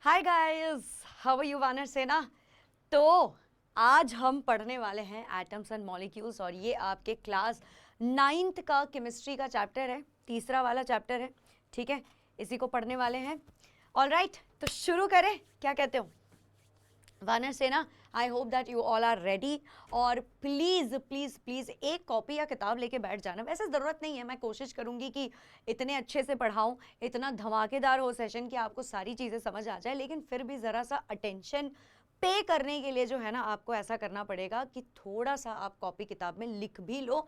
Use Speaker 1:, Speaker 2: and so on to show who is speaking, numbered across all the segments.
Speaker 1: Hi guys, how are you वानर सेना। तो आज हम पढ़ने वाले हैं एटम्स एंड मॉलिक्यूल्स और ये आपके क्लास 9th का केमिस्ट्री का चैप्टर है, तीसरा वाला चैप्टर है। ठीक है, इसी को पढ़ने वाले हैं। ऑलराइट, तो शुरू करें, क्या कहते हो वानर सेना। I hope that you all are ready. और प्लीज़ प्लीज़ प्लीज़ एक कॉपी या किताब लेके बैठ जाना। वैसे ज़रूरत नहीं है, मैं कोशिश करूंगी कि इतने अच्छे से पढ़ाऊं, इतना धमाकेदार हो सेशन कि आपको सारी चीज़ें समझ आ जाए, लेकिन फिर भी ज़रा सा अटेंशन पे करने के लिए जो है ना, आपको ऐसा करना पड़ेगा कि थोड़ा सा आप कॉपी किताब में लिख भी लो,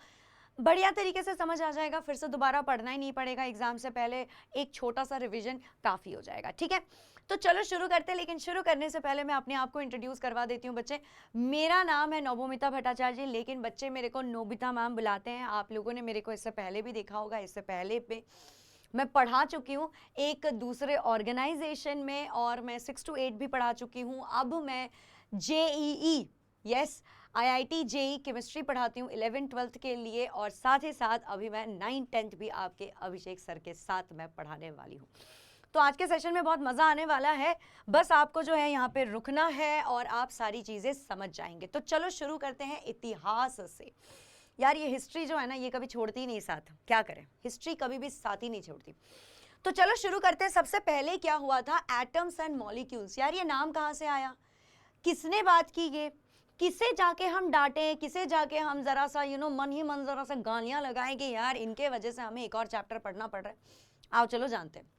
Speaker 1: बढ़िया तरीके से समझ आ जाएगा। फिर से दोबारा पढ़ना ही नहीं पड़ेगा एग्जाम से पहले, एक छोटा सा रिवीजन काफ़ी हो जाएगा। ठीक है, तो चलो शुरू करते हैं। लेकिन शुरू करने से पहले मैं अपने आप को इंट्रोड्यूस करवा देती हूँ बच्चे। मेरा नाम है नवोमिता भट्टाचार्य, लेकिन बच्चे मेरे को नोबिता मैम बुलाते हैं। आप लोगों ने मेरे को इससे पहले भी देखा होगा, इससे पहले पे मैं पढ़ा चुकी हूँ एक दूसरे ऑर्गेनाइजेशन में, और मैं 6 to 8 भी पढ़ा चुकी हूँ। अब मैं JEE yes IIT JEE chemistry पढ़ाती हूँ 11th-12th के लिए, और साथ ही साथ अभी मैं 9th-10th भी आपके अभिषेक सर के साथ मैं पढ़ाने वाली हूँ। तो आज के सेशन में बहुत मज़ा आने वाला है। बस आपको जो है यहाँ पे रुकना है और आप सारी चीज़ें समझ जाएंगे। तो चलो शुरू करते हैं इतिहास से। यार ये हिस्ट्री जो है ना, ये कभी छोड़ती ही नहीं साथ, क्या करें, हिस्ट्री कभी भी साथ ही नहीं छोड़ती। तो चलो शुरू करते हैं। सबसे पहले क्या हुआ था, एटम्स एंड मॉलिक्यूल्स। यार ये नाम कहाँ से आया, किसने बात की, ये किसे जाके हम डांटे, किसे जाके हम जरा सा मन ही मन जरा सा गालियां लगाएं कि यार इनके वजह से हमें एक और चैप्टर पढ़ना पड़ रहा है। आओ चलो जानते हैं।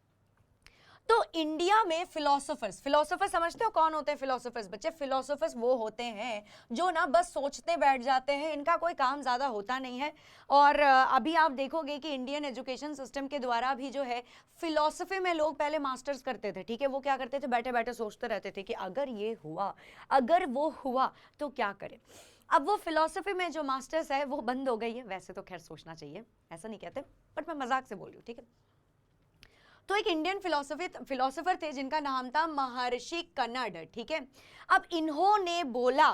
Speaker 1: तो इंडिया में फिलोसोफर्स समझते हो कौन होते हैं फिलोसोफर्स बच्चे? फिलोसोफर्स वो होते हैं जो ना बस सोचते बैठ जाते हैं, इनका कोई काम ज़्यादा होता नहीं है। और अभी आप देखोगे कि इंडियन एजुकेशन सिस्टम के द्वारा भी जो है फिलोसफी में लोग पहले मास्टर्स करते थे। ठीक है, वो क्या करते थे, बैठे बैठे सोचते रहते थे कि अगर ये हुआ, अगर वो हुआ तो क्या करें। अब वो फिलोसफी में जो मास्टर्स है वो बंद हो गई है। वैसे तो खैर सोचना चाहिए, ऐसा नहीं कहते, बट मैं मजाक से बोल रही हूँ। ठीक है, तो एक इंडियन फिलोसोफर थे जिनका नाम था महर्षि कन्नड। ठीक है, अब इन्होंने बोला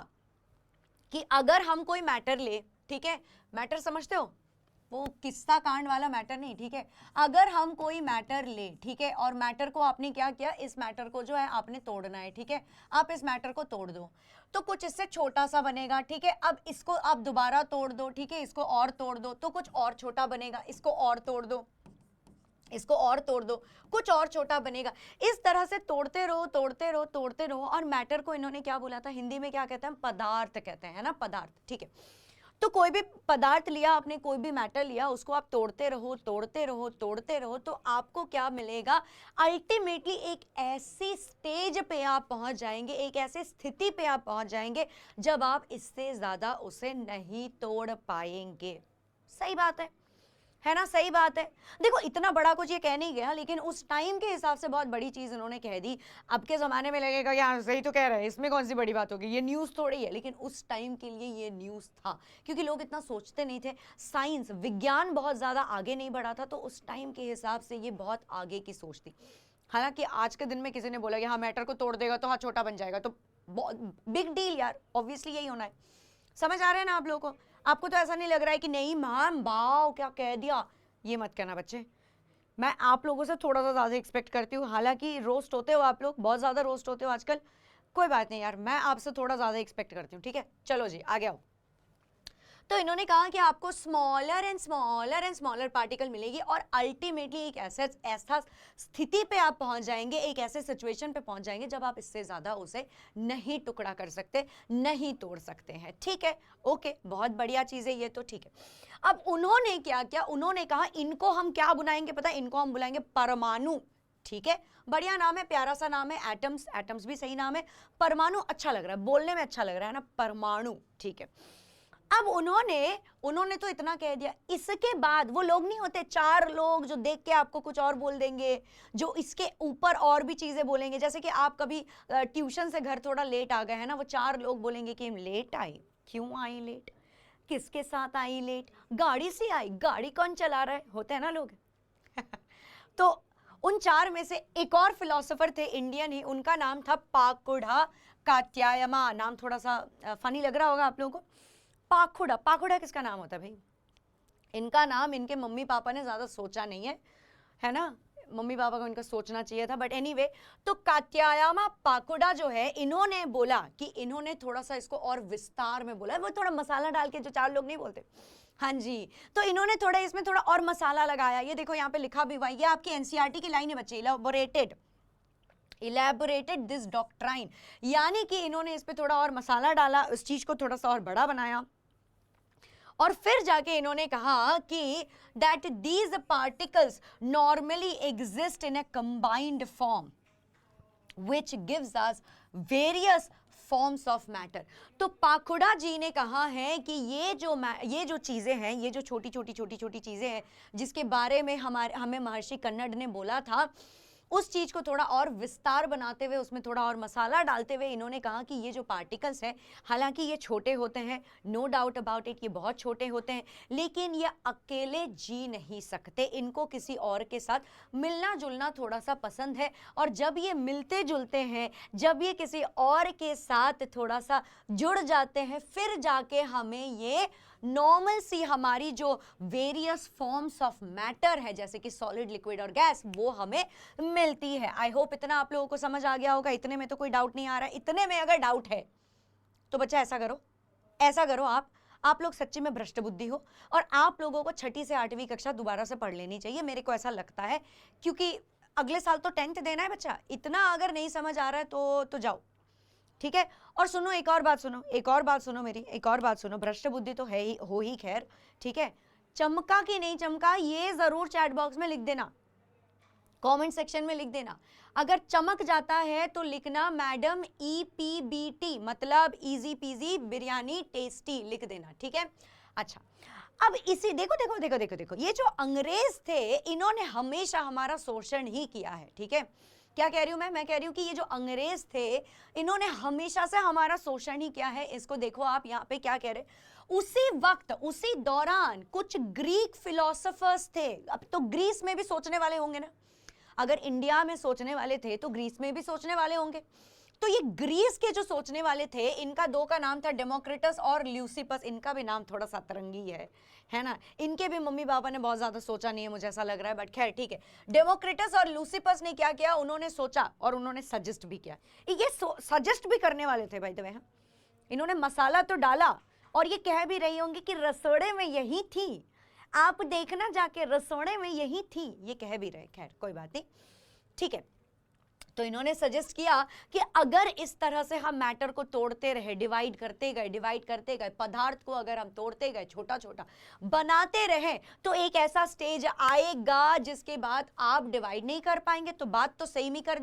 Speaker 1: कि अगर हम कोई मैटर ले, ठीक है, मैटर समझते हो, वो किस्सा कांड वाला मैटर नहीं, ठीक है, अगर हम कोई मैटर ले, ठीक है, और मैटर को आपने क्या किया, इस मैटर को जो है आपने तोड़ना है। ठीक है, आप इस मैटर को तोड़ दो तो कुछ इससे छोटा सा बनेगा। ठीक है, अब इसको आप दोबारा तोड़ दो, ठीक है, इसको और तोड़ दो तो कुछ और छोटा बनेगा, इसको और तोड़ दो, इसको और तोड़ दो, कुछ और छोटा बनेगा। इस तरह से तोड़ते रहो तोड़ते रहो तोड़ते रहो। और मैटर को इन्होंने क्या बोला था, हिंदी में क्या कहते हैं, पदार्थ कहते हैं ना, पदार्थ। ठीक है, तो कोई भी पदार्थ लिया आपने, कोई भी मैटर लिया, उसको आप तोड़ते रहो तोड़ते रहो तोड़ते रहो, तो आपको क्या मिलेगा, अल्टीमेटली एक ऐसी स्टेज पे आप पहुंच जाएंगे, एक ऐसी स्थिति पे आप पहुंच जाएंगे जब आप इससे ज्यादा उसे नहीं तोड़ पाएंगे। सही बात है ना, सही बात है। देखो इतना बड़ा कुछ ये कह नहीं गया, लेकिन उस टाइम के हिसाब से बहुत बड़ी चीज इन्होंने कह दी। अब के जमाने में लगेगा यार सही तो कह रहे हैं, इसमें कौन सी बड़ी बात होगी, ये न्यूज थोड़ी है, लेकिन उस टाइम के लिए ये न्यूज था, क्योंकि लोग इतना सोचते नहीं थे। साइंस विज्ञान बहुत ज्यादा आगे नहीं बढ़ा था, तो उस टाइम के हिसाब से ये बहुत आगे की सोच थी। हालांकि आज के दिन में किसी ने बोला कि हाँ मैटर को तोड़ देगा तो हाँ छोटा बन जाएगा, तो बिग डील यार, ऑब्वियसली यही होना है। समझ आ रहे हैं ना आप लोगों को? आपको तो ऐसा नहीं लग रहा है कि नहीं मैम वाओ क्या कह दिया, ये मत कहना बच्चे। मैं आप लोगों से थोड़ा सा ज़्यादा एक्सपेक्ट करती हूँ, हालांकि रोस्ट होते हो आप लोग, बहुत ज़्यादा रोस्ट होते हो आजकल, कोई बात नहीं यार, मैं आपसे थोड़ा ज़्यादा एक्सपेक्ट करती हूँ। ठीक है, चलो जी आगे आओ। तो इन्होंने कहा कि आपको smaller and smaller and smaller particle मिलेगी, और अल्टीमेटली एक ऐसा स्थिति पे आप पहुंच जाएंगे, एक ऐसे सिचुएशन पे पहुंच जाएंगे जब आप इससे ज्यादा उसे नहीं टुकड़ा कर सकते, नहीं तोड़ सकते हैं। ठीक है, ओके, बहुत बढ़िया चीज है ये तो। ठीक है, अब उन्होंने क्या किया, उन्होंने कहा इनको हम क्या बुलाएंगे पता है, इनको हम बुलाएंगे परमाणु। ठीक है, बढ़िया नाम है, प्यारा सा नाम है। एटम्स, एटम्स भी सही नाम है, परमाणु अच्छा लग रहा है, बोलने में अच्छा लग रहा है ना, परमाणु। ठीक है, अब उन्होंने तो इतना कह दिया। इसके बाद वो लोग नहीं होते, चार लोग जो देख के आपको कुछ और बोल देंगे, जो इसके ऊपर और भी चीजें बोलेंगे। जैसे कि आप कभी ट्यूशन से घर थोड़ा लेट आ गए हैं ना, वो चार लोग बोलेंगे कि हम लेट आए, क्यों आई लेट, किसके साथ आई लेट, गाड़ी से आई, गाड़ी कौन चला रहा है, होते हैं ना लोग। तो उन चार में से एक और फिलोसोफर थे इंडियन ही, उनका नाम था पाकुड़ा कात्यायमा। नाम थोड़ा सा फनी लग रहा होगा आप लोगों को। पाखुड़ा, पाखुड़ा किसका नाम होता है भाई? इनका नाम इनके मम्मी पापा ने ज्यादा सोचा नहीं है, है ना, मम्मी पापा को इनका सोचना चाहिए था, बट एनीवे। तो कात्यायमा पाकोडा जो है, इन्होंने बोला कि इन्होंने थोड़ा सा इसको और विस्तार में बोला, वो थोड़ा मसाला डाल के, जो 4 लोग नहीं बोलते, हाँ जी, तो इन्होंने थोड़ा इसमें थोड़ा और मसाला लगाया। ये देखो यहाँ पे लिखा भी हुआ है, ये आपकी एनसीईआरटी की लाइन है बच्चे, इलेबोरेटेड दिस डॉक्ट्राइन, यानी कि इन्होंने इस पे थोड़ा और मसाला डाला, उस चीज को थोड़ा सा और बड़ा बनाया, और फिर जाके इन्होंने कहा कि that these particles normally exist in A combined form which gives us various forms of matter। तो पाखुड़ा जी ने कहा है कि ये जो चीजें हैं, ये जो छोटी छोटी चीजें हैं जिसके बारे में हमें महर्षि कन्नड़ ने बोला था, उस चीज को थोड़ा और विस्तार बनाते हुए, उसमें थोड़ा और मसाला डालते हुए इन्होंने कहा कि ये जो पार्टिकल्स हैं, हालांकि ये छोटे होते हैं, नो डाउट अबाउट इट, ये बहुत छोटे होते हैं, लेकिन ये अकेले जी नहीं सकते, इनको किसी और के साथ मिलना जुलना थोड़ा सा पसंद है, और जब ये मिलते जुलते हैं, जब ये किसी और के साथ थोड़ा सा जुड़ जाते हैं, फिर जाके हमें ये नॉर्मल सी हमारी जो वेरियस फॉर्म्स ऑफ मैटर है, जैसे कि सॉलिड, लिक्विड और गैस, वो हमें मिलती है। आई होप इतना आप लोगों को समझ आ गया होगा, इतने में तो कोई डाउट नहीं आ रहा है। इतने में अगर डाउट है तो बच्चा ऐसा करो, आप लोग सच्ची में भ्रष्ट बुद्धि हो, और आप लोगों को 6ठी से 8वीं कक्षा दोबारा से पढ़ लेनी चाहिए, मेरे को ऐसा लगता है, क्योंकि अगले साल तो 10th देना है बच्चा। इतना अगर नहीं समझ आ रहा है तो जाओ, ठीक है। और सुनो, एक और बात सुनो, भ्रष्ट बुद्धि तो है ही, हो ही खैर, ठीक है। चमका कि नहीं चमका, ये जरूर चैट बॉक्स में लिख देना, कमेंट सेक्शन में लिख देना। अगर चमक जाता है तो लिखना मैडम EPBT, मतलब इजी पीजी बिरयानी टेस्टी, लिख देना, ठीक है। अच्छा, अब इसी देखो, ये जो अंग्रेज थे, इन्होंने हमेशा हमारा शोषण ही किया है, ठीक है। क्या कह रही हूं मैं कह रही हूं कि ये जो अंग्रेज थे, इन्होंने हमेशा से हमारा शोषण ही किया है। इसको देखो आप यहाँ पे क्या कह रहे, उसी वक्त, उसी दौरान कुछ ग्रीक फिलोसोफर्स थे। अब तो ग्रीस में भी सोचने वाले होंगे ना, अगर इंडिया में सोचने वाले थे तो ग्रीस में भी सोचने वाले होंगे। तो ये ग्रीस के जो सोचने वाले थे, इनका 2 का नाम था, डेमोक्रिटस और ल्यूसिपस। इनका भी नाम थोड़ा सा तरंगी है ना। इनके भी मम्मी पापा ने बहुत ज्यादा सोचा नहीं है, मुझे ऐसा लग रहा है, बट खैर ठीक है। डेमोक्रिटस और ल्यूसिपस ने क्या किया, उन्होंने सोचा और उन्होंने सजेस्ट भी किया। ये सजेस्ट भी करने वाले थे बाय द वे। इन्होंने मसाला तो डाला, और ये कह भी रही होंगी कि रसोड़े में यही थी, आप देखना जाके रसोड़े में यही थी, ये कह भी रहे, खैर कोई बात नहीं, ठीक है। तो इन्होंने सजेस्ट किया कि अगर इस तरह से हम मैटर को तोड़ते रहे, डिवाइड करते गए, पदार्थ को अगर हम तोड़ते गए, छोटा छोटा बनाते रहे, तो एक ऐसा स्टेज आएगा जिसके बाद आप डिवाइड नहीं कर पाएंगे। तो बात तो सेम ही कर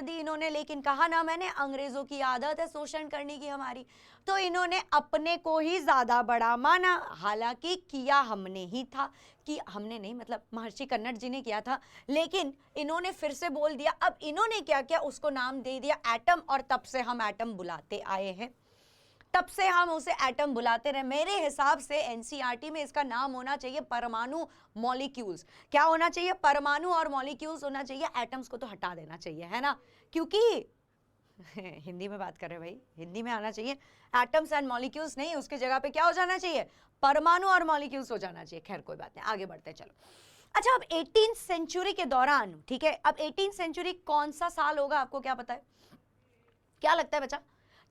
Speaker 1: दी इन्होंने, लेकिन कहा ना मैंने, अंग्रेजों की आदत है शोषण करने की हमारी। तो इन्होंने अपने को ही ज्यादा बड़ा माना, हालांकि किया हमने ही था, कि हमने नहीं, मतलब महर्षि कन्नड़ जी ने किया था, लेकिन इन्होंने फिर से बोल दिया। अब इन्होंने क्या किया, उसको नाम दे दिया एटम, और तब से हम एटम बुलाते आए हैं, तब से हम उसे एटम बुलाते रहे। मेरे हिसाब से एनसीईआरटी में इसका नाम होना चाहिए परमाणु मॉलिक्यूल्स। क्या होना चाहिए, परमाणु और मॉलिक्यूल्स होना चाहिए, एटम्स को तो हटा देना चाहिए, है ना, क्योंकि हिंदी में बात कर रहे भाई, हिंदी में आना चाहिए, एटम्स एंड मॉलिक्यूल्स नहीं, उसकी जगह पे क्या हो जाना चाहिए, परमाणु और मॉलिक्यूल्स हो जाना चाहिए। खैर कोई बात नहीं, आगे बढ़ते हैं, चलो। अच्छा, अब 18th सेंचुरी के दौरान, ठीक है, अब 18th सेंचुरी कौन सा साल होगा, आपको क्या पता है, क्या लगता है बच्चा?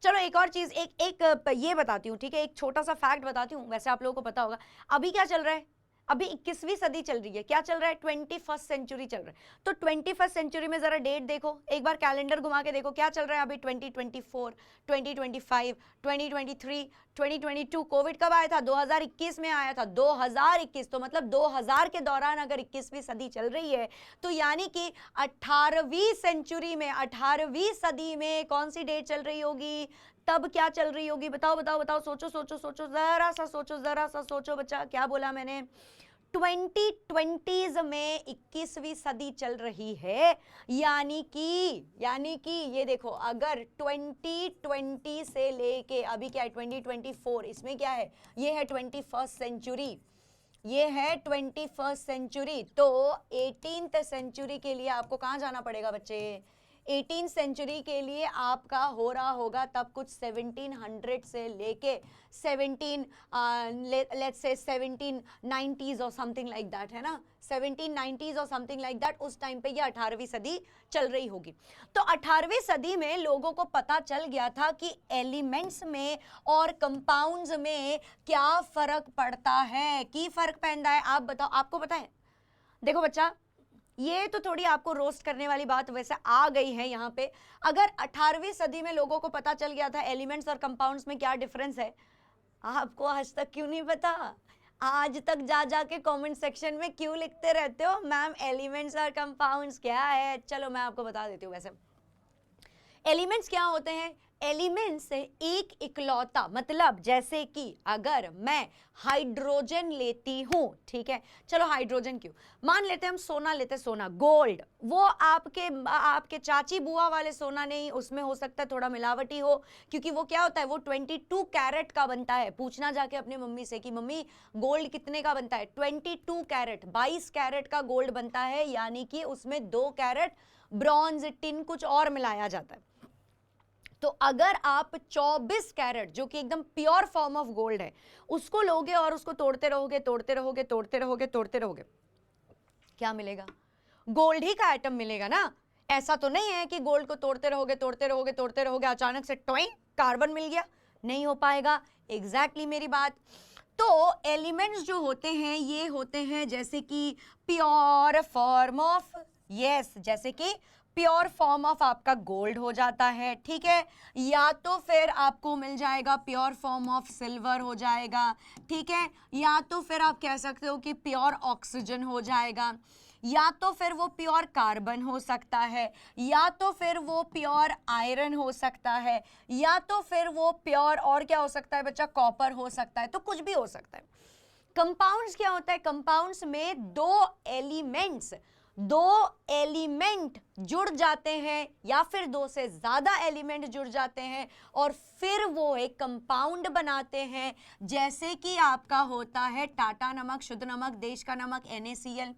Speaker 1: चलो एक और चीज, एक ये बताती हूँ, ठीक है, एक छोटा सा फैक्ट बताती हूँ, वैसे आप लोगों को पता होगा। अभी क्या चल रहा है, अभी 21वीं सदी चल रही है, क्या चल रहा है, 21st सेंचुरी चल रहा है। तो 21st सेंचुरी में जरा डेट देखो, एक बार कैलेंडर घुमा के देखो, क्या चल रहा है अभी, 2024, 2025, 2023, 2022। कोविड कब आया था, 2021 में आया था, 2021। तो मतलब 2000 के दौरान अगर 21वीं सदी चल रही है, तो यानी कि 18वीं सेंचुरी में, 18वीं सदी में कौन सी डेट चल रही होगी, तब क्या चल रही होगी, बताओ, सोचो, जरा सा सोचो बच्चा, क्या बोला मैंने, 2020s में 21वीं सदी चल रही है, यानी कि ये देखो, अगर 2020 से लेके अभी क्या है 2024, इसमें क्या है, ये है 21st सेंचुरी, ये है 21st सेंचुरी। तो 18th सेंचुरी के लिए आपको कहां जाना पड़ेगा बच्चे, 18 सेंचुरी के लिए आपका हो रहा होगा तब कुछ 1700 से लेके 1790s और समथिंग लाइक दैट, है ना, 1790s और समथिंग लाइक दैट, उस टाइम पे ये 18वीं सदी चल रही होगी। तो 18वीं सदी में लोगों को पता चल गया था कि एलिमेंट्स में और कंपाउंड्स में क्या फर्क पड़ता है, की फर्क पैदा है। आप बताओ, आपको पता है? देखो बच्चा, ये तो थोड़ी आपको रोस्ट करने वाली बात वैसे आ गई है यहाँ पे। अगर 18वीं सदी में लोगों को पता चल गया था एलिमेंट्स और कंपाउंड्स में क्या डिफरेंस है, आपको आज तक क्यों नहीं पता? आज तक जा जाके कमेंट सेक्शन में क्यों लिखते रहते हो मैम एलिमेंट्स और कंपाउंड्स क्या है? चलो मैं आपको बता देती हूँ। वैसे एलिमेंट्स क्या होते हैं? एलिमेंट्स से एक इकलौता, मतलब जैसे कि अगर मैं हाइड्रोजन लेती हूं, ठीक है, चलो हाइड्रोजन क्यों, मान लेते हैं हम सोना लेते हैं, सोना, गोल्ड, वो आपके चाची बुआ वाले सोना नहीं, उसमें हो सकता है थोड़ा मिलावटी हो, क्योंकि वो क्या होता है, वो 22 कैरेट का बनता है। पूछना जाके अपने मम्मी से कि मम्मी गोल्ड कितने का बनता है? 22 कैरेट, 22 कैरेट का गोल्ड बनता है, यानी कि उसमें 2 कैरेट ब्रॉन्ज, टिन, कुछ और मिलाया जाता है। तो अगर आप 24 कैरेट जो कि एकदम प्योर फॉर्म ऑफ गोल्ड है उसको लोगे और उसको तोड़ते रहोगे, तोड़ते रहोगे, तोड़ते रहोगे, तोड़ते रहोगे, क्या मिलेगा? गोल्ड ही का एटम मिलेगा ना। ऐसा तो नहीं है कि गोल्ड को तोड़ते रहोगे, तोड़ते रहोगे, तोड़ते रहोगे, अचानक से टॉइंग कार्बन मिल गया, नहीं हो पाएगा। एग्जैक्टली मेरी बात। तो एलिमेंट्स जो होते हैं ये होते हैं जैसे कि प्योर फॉर्म ऑफ, यस, जैसे कि प्योर फॉर्म ऑफ आपका गोल्ड हो जाता है, ठीक है, या तो फिर आपको मिल जाएगा प्योर फॉर्म ऑफ सिल्वर हो जाएगा, ठीक है, या तो फिर आप कह सकते हो कि प्योर ऑक्सीजन हो जाएगा, या तो फिर वो प्योर कार्बन हो सकता है, या तो फिर वो प्योर आयरन हो सकता है, या तो फिर वो प्योर और क्या हो सकता है बच्चा, कॉपर हो सकता है, तो कुछ भी हो सकता है। कंपाउंड्स क्या होता है? कंपाउंड्स में दो एलिमेंट जुड़ जाते हैं या फिर 2 से ज्यादा एलिमेंट जुड़ जाते हैं और फिर वो एक कंपाउंड बनाते हैं, जैसे कि आपका होता है टाटा नमक, शुद्ध नमक, देश का नमक, NaCl,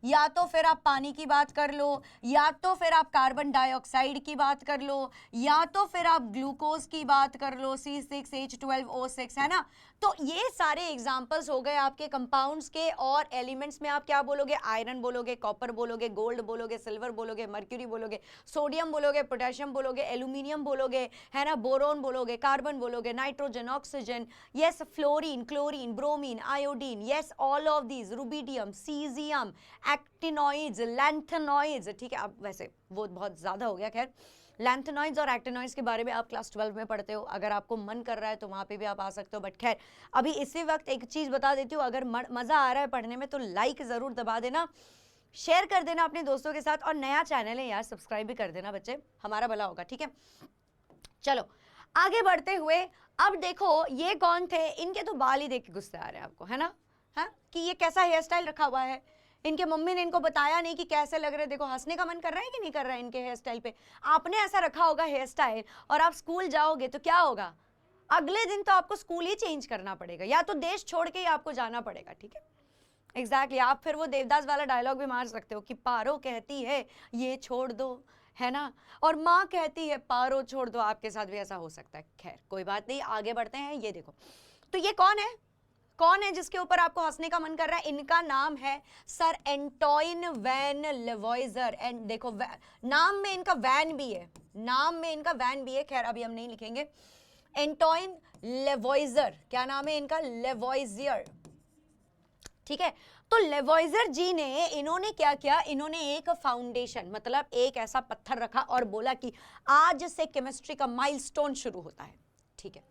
Speaker 1: या तो फिर आप पानी की बात कर लो, या तो फिर आप कार्बन डाइऑक्साइड की बात कर लो, या तो फिर आप ग्लूकोज की बात कर लो, C6H12O6, है ना। तो ये सारे एग्जांपल्स हो गए आपके कंपाउंड्स के। और एलिमेंट्स में आप क्या बोलोगे? आयरन बोलोगे, कॉपर बोलोगे, गोल्ड बोलोगे, सिल्वर बोलोगे, मर्क्यूरी बोलोगे, सोडियम बोलोगे, पोटेशियम बोलोगे, एल्यूमिनियम बोलोगे, है ना, बोरोन बोलोगे, कार्बन बोलोगे, nitrogen, oxygen, yes, fluorine, chlorine, bromine, iodine, yes, all of these, rubidium, caesium, actinoids, lanthanoids, ठीक है। अब वैसे वो बहुत ज्यादा हो गया, खैर लैंथेनॉइड्स और एक्टिनॉइड्स के बारे में आप क्लास 12 में पढ़ते हो, अगर आपको मन कर रहा है तो वहाँ पे भी आप आ सकते हो, बट खैर अभी इसी वक्त एक चीज़ बता देती हूँ, अगर मज़ा आ रहा है पढ़ने में तो लाइक ज़रूर दबा देना, शेयर कर देना अपने दोस्तों के साथ, और नया चैनल है यार सब्सक्राइब भी कर देना बच्चे, हमारा भला होगा, ठीक है। चलो आगे बढ़ते हुए, अब देखो ये कौन थे, इनके तो बाल ही देख के गुस्से आ रहे हैं आपको, है ना, हाँ, कि ये कैसा हेयर स्टाइल रखा हुआ है, इनके मम्मी ने इनको बताया नहीं कि कैसे लग रहे, देखो हंसने का मन कर रहा है कि नहीं कर रहा है इनके हेयर स्टाइल पे। आपने ऐसा रखा होगा हेयर स्टाइल और आप स्कूल जाओगे तो क्या होगा, अगले दिन तो आपको स्कूल ही चेंज करना पड़ेगा, या तो देश छोड़ के ही आपको जाना पड़ेगा, ठीक है। एग्जैक्टली आप फिर वो देवदास वाला डायलॉग भी मार सकते हो कि पारो कहती है ये छोड़ दो, है ना, और माँ कहती है पारो छोड़ दो, आपके साथ भी ऐसा हो सकता है। खैर कोई बात नहीं, आगे बढ़ते हैं। ये देखो, तो ये कौन है जिसके ऊपर आपको हंसने का मन कर रहा है? इनका नाम है सर एंटोइन वैन लेवॉइजर। एंड देखो नाम में इनका वैन भी है, नाम में इनका वैन भी है, खैर अभी हम नहीं लिखेंगे। एंटोइन लेवॉइजर, क्या नाम है इनका? लेवॉइजियर, ठीक है। तो लेवॉइजर जी ने, इन्होंने क्या किया, इन्होंने एक फाउंडेशन, मतलब एक ऐसा पत्थर रखा और बोला कि आज से केमिस्ट्री का माइलस्टोन शुरू होता है, ठीक है।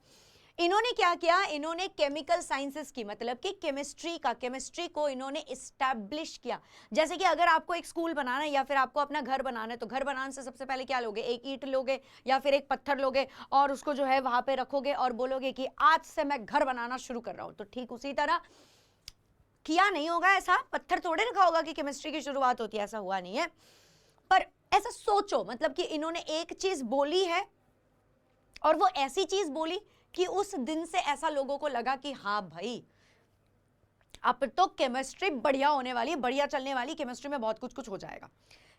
Speaker 1: इन्होंने क्या किया, इन्होंने केमिकल साइंसेस की, मतलब कि केमिस्ट्री को इन्होंने इस्टेब्लिश किया। जैसे कि अगर आपको एक स्कूल बनाना है या फिर आपको अपना घर बनाना है, तो घर बनाने से सबसे पहले क्या लोगे? एक ईंट लोगे या फिर एक पत्थर लोगे और उसको जो है वहां पे रखोगे और बोलोगे कि आज से मैं घर बनाना शुरू कर रहा हूं। तो ठीक उसी तरह किया नहीं होगा ऐसा, पत्थर तोड़े रखा होगा कि केमिस्ट्री की शुरुआत होती है, ऐसा हुआ नहीं है। पर ऐसा सोचो, मतलब कि इन्होंने एक चीज बोली है और वो ऐसी चीज बोली कि उस दिन से ऐसा लोगों को लगा कि हाँ भाई अब तो केमिस्ट्री बढ़िया होने वाली है, बढ़िया चलने वाली, केमिस्ट्री में बहुत कुछ हो जाएगा।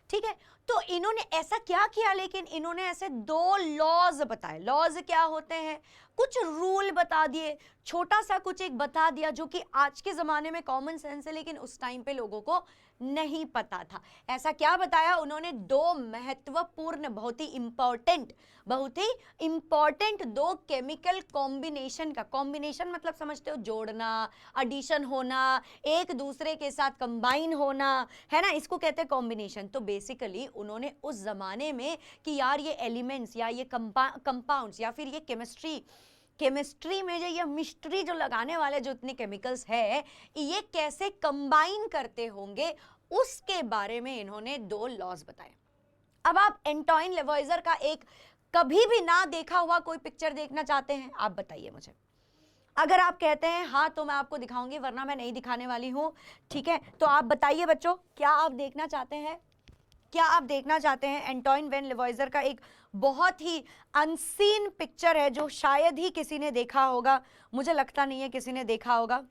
Speaker 1: ठीक है, तो इन्होंने ऐसा क्या किया, लेकिन इन्होंने ऐसे 2 लॉज बताए। लॉज क्या होते हैं, कुछ रूल बता दिए, छोटा सा कुछ एक बता दिया जो कि आज के जमाने में कॉमन सेंस है, लेकिन उस टाइम पे लोगों को नहीं पता था। ऐसा क्या बताया उन्होंने, 2 महत्वपूर्ण, बहुत ही इंपॉर्टेंट 2 केमिकल कॉम्बिनेशन का, कॉम्बिनेशन मतलब समझते हो, जोड़ना, एडिशन होना, एक दूसरे के साथ कंबाइन होना, है ना, इसको कहते हैं कॉम्बिनेशन। तो बेसिकली उन्होंने उस जमाने में कि यार ये एलिमेंट्स या ये कंपाउंड्स या फिर ये केमिस्ट्री में जो ये मिस्ट्री जो लगाने वाले जो इतने केमिकल्स है, ये कैसे कंबाइन करते होंगे, उसके बारे में इन्होंने 2 लॉज बताए। अब आप एंटोइन लेवॉइजर का एक कभी भी ना देखा हुआ कोई पिक्चर देखना चाहते हैं, आप बताइए मुझे। अगर आप कहते हैं हाँ तो मैं आपको दिखाऊंगी, वरना मैं नहीं दिखाने वाली हूं, ठीक है, तो आप बताइए बच्चों, क्या आप देखना चाहते हैं, क्या आप देखना चाहते हैं? एंटोइन वैन लेवॉइजर का एक बहुत ही अनसीन पिक्चर है जो शायद ही किसी ने देखा होगा, मुझे लगता नहीं है किसी ने देखा होगा।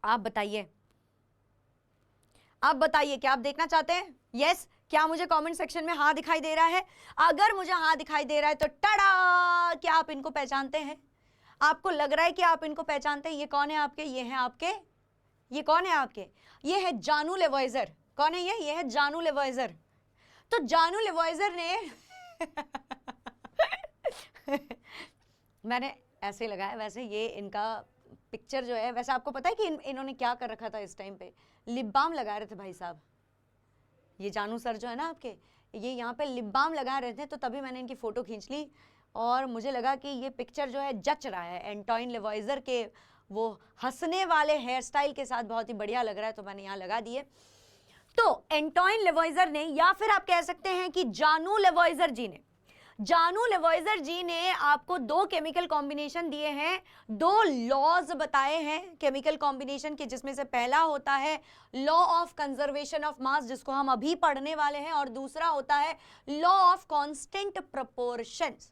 Speaker 1: आप बताइए, आप बताइए, क्या आप देखना चाहते हैं? यस, क्या मुझे कमेंट सेक्शन में हाँ दिखाई दे रहा है? अगर मुझे हाँ दिखाई दे रहा है तो टड़ा, क्या आप इनको पहचानते हैं? आपको लग रहा है कि आप इनको पहचानते हैं? ये कौन है आपके? ये हैं आपके, ये कौन है आपके? ये है जानू लेवॉइजर। कौन है ये है जानू लेवॉइजर। तो जानू लेवॉइजर ने मैंने ऐसे लगाया, वैसे ये इनका पिक्चर जो है, वैसे आपको पता है कि इन्होंने क्या कर रखा था इस टाइम पे? लिप बाम लगा रहे थे भाई साहब। ये जानू सर जो है ना आपके, ये यहाँ पे लिप बाम लगा रहे थे, तो तभी मैंने इनकी फोटो खींच ली और मुझे लगा कि ये पिक्चर जो है जच रहा है एंटोइन लेवॉइजर के वो हंसने वाले हेयर स्टाइल के साथ, बहुत ही बढ़िया लग रहा है, तो मैंने यहाँ लगा दिए। तो एंटोइन लेवॉइजर ने, या फिर आप कह सकते हैं कि जानू लेवॉइजर जी ने आपको 2 केमिकल कॉम्बिनेशन दिए हैं, 2 लॉज बताए हैं केमिकल कॉम्बिनेशन के, जिसमें से पहला होता है लॉ ऑफ कंजर्वेशन ऑफ मास, जिसको हम अभी पढ़ने वाले हैं, और दूसरा होता है लॉ ऑफ कांस्टेंट प्रोपोर्शंस।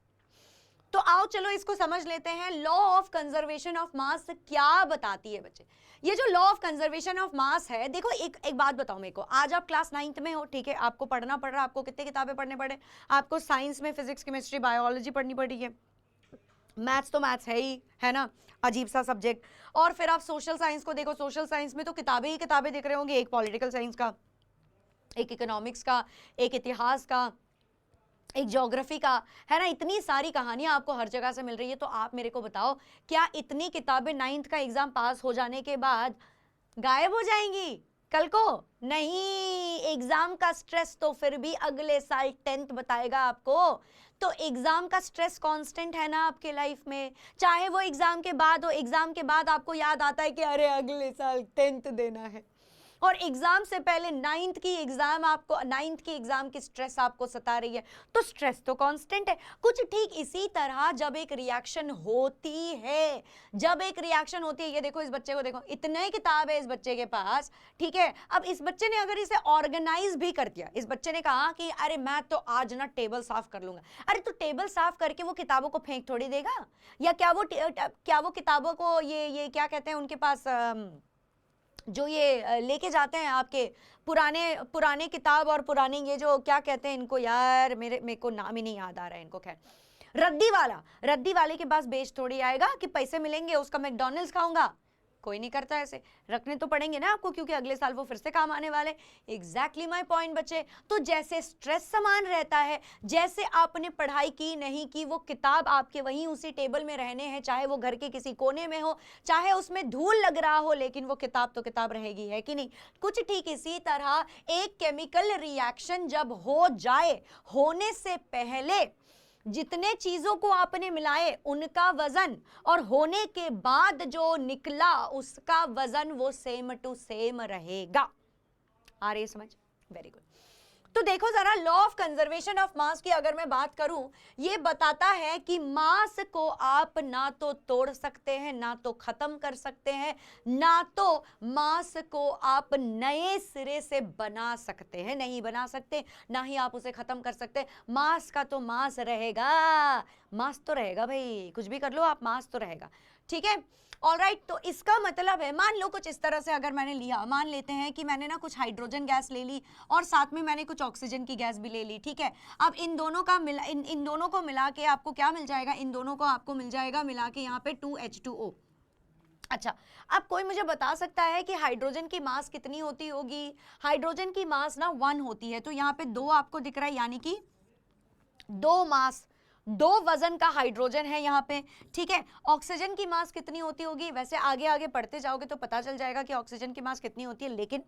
Speaker 1: तो आओ चलो इसको समझ लेते हैं। लॉ ऑफ कंजर्वेशन ऑफ मास क्या बताती है बच्चे? ये जो लॉ ऑफ कंजर्वेशन ऑफ मास है, देखो एक बात बताओ मेरे को, आज आप क्लास 9th में हो, ठीक है, आपको पढ़ना पड़ रहा है, आपको कितनी किताबें पढ़ने पड़े? आपको साइंस में फिजिक्स, केमिस्ट्री, बायोलॉजी पढ़नी पड़ी है, मैथ्स तो मैथ्स है ही, है ना, अजीब सा सब्जेक्ट। और फिर आप सोशल साइंस को देखो, सोशल साइंस में तो किताबें ही किताबें देख रहे होंगे, एक पॉलिटिकल साइंस का, एक इकोनॉमिक्स का, एक इतिहास का, एक ज्योग्राफी का, है ना, इतनी सारी कहानियां आपको हर जगह से मिल रही है। तो आप मेरे को बताओ, क्या इतनी किताबें 9th का एग्जाम पास हो जाने के बाद गायब हो जाएंगी कल को? नहीं, एग्जाम का स्ट्रेस तो फिर भी अगले साल 10th बताएगा आपको। तो एग्जाम का स्ट्रेस कांस्टेंट है ना आपके लाइफ में, चाहे वो एग्जाम के बाद हो, एग्जाम के बाद आपको याद आता है कि अरे अगले साल 10th देना है, और एग्जाम से पहले 9th की एग्जाम की स्ट्रेस आपको सता रही है, तो स्ट्रेस तो कांस्टेंट है। कुछ ठीक इसी तरह जब एक रिएक्शन होती है, ये देखो इस बच्चे को देखो, इतने किताब है इस बच्चे के पास, ठीक है, अब इस बच्चे ने अगर इसे ऑर्गेनाइज भी कर दिया, इस बच्चे ने कहा कि अरे मैं तो आज ना टेबल साफ कर लूंगा, अरे तो टेबल साफ करके वो किताबों को फेंक थोड़ी देगा, या क्या वो किताबों को ये क्या कहते हैं उनके पास, जो ये लेके जाते हैं आपके पुराने किताब, और पुराने ये जो क्या कहते हैं इनको, यार मेरे को नाम ही नहीं याद आ रहा है इनको, खैर रद्दी वाले के पास बेच थोड़ी आएगा कि पैसे मिलेंगे उसका मैकडॉनल्ड्स खाऊंगा, कोई नहीं करता ऐसे, रखने तो पड़ेंगे ना आपको, क्योंकि अगले साल वो फिर से काम आने वाले। एग्जैक्टली माय पॉइंट बच्चे। तो जैसे स्ट्रेस समान रहता है, जैसे आपने पढ़ाई की नहीं की, वो किताब आपके वहीं उसी टेबल में रहने हैं, चाहे वो घर के किसी कोने में हो, चाहे उसमें धूल लग रहा हो, लेकिन वो किताब तो किताब रहेगी, है कि नहीं? कुछ ठीक इसी तरह एक केमिकल रिएक्शन जब हो जाए, होने से पहले जितने चीजों को आपने मिलाए उनका वजन, और होने के बाद जो निकला उसका वजन, वो सेम टू सेम रहेगा। आ रही है समझ? Very good. तो देखो जरा, लॉ ऑफ कंजर्वेशन ऑफ मास की अगर मैं बात करूं, ये बताता है कि मास को आप ना तो तोड़ सकते हैं, ना तो खत्म कर सकते हैं, ना तो मास को आप नए सिरे से बना सकते हैं, नहीं बना सकते, ना ही आप उसे खत्म कर सकते। मास का तो मास रहेगा, मास तो रहेगा भाई, कुछ भी कर लो आप, मास तो रहेगा, ठीक है। ऑलराइट, तो इसका मतलब है, मान लो कुछ इस तरह से अगर मैंने लिया, मान लेते हैं कि मैंने ना कुछ हाइड्रोजन गैस ले ली और साथ में मैंने कुछ ऑक्सीजन की गैस भी ले ली, ठीक है। अब इन दोनों का इन दोनों को मिला के आपको क्या मिल जाएगा, इन दोनों को आपको मिल जाएगा मिला के यहाँ पे 2H2O। अच्छा, अब कोई मुझे बता सकता है कि हाइड्रोजन की मास कितनी होती होगी? हाइड्रोजन की मास ना 1 होती है, तो यहाँ पे 2 आपको दिख रहा है, यानी कि 2 मास, 2 वजन का हाइड्रोजन है यहाँ पे, ठीक है। ऑक्सीजन की मास कितनी होती होगी? वैसे आगे आगे पढ़ते जाओगे तो पता चल जाएगा कि ऑक्सीजन की मास कितनी होती है, लेकिन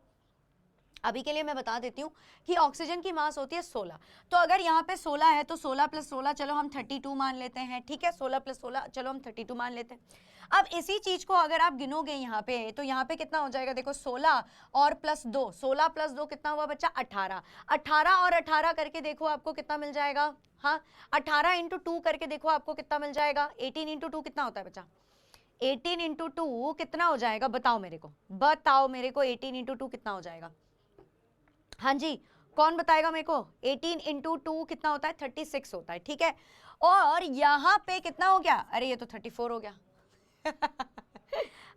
Speaker 1: अभी के लिए मैं बता देती हूँ कि ऑक्सीजन की मास होती है 16। तो अगर यहाँ पे 16 है तो 16 + 16 चलो हम 32 मान लेते हैं, ठीक है। 16 + 16 चलो हम 32 मान लेते हैं। अब इसी चीज को अगर आप गिनोगे यहाँ पे, तो यहाँ पे कितना हो जाएगा, देखो 16 और +2, 16 + 2 कितना हुआ बच्चा? 18। 18 और 18 करके देखो आपको कितना मिल जाएगा, हाँ 18 × 2 करके देखो आपको कितना मिल जाएगा, 18 × 2 कितना होता है बच्चा? 18 × 2 कितना हो जाएगा, बताओ मेरे को, बताओ मेरे को, 18 × 2 कितना हो जाएगा? हाँ जी, कौन बताएगा मेरे को? 18 × 2 कितना होता है? 36 होता है, ठीक है। और यहाँ पे कितना हो गया? अरे ये तो 34 हो गया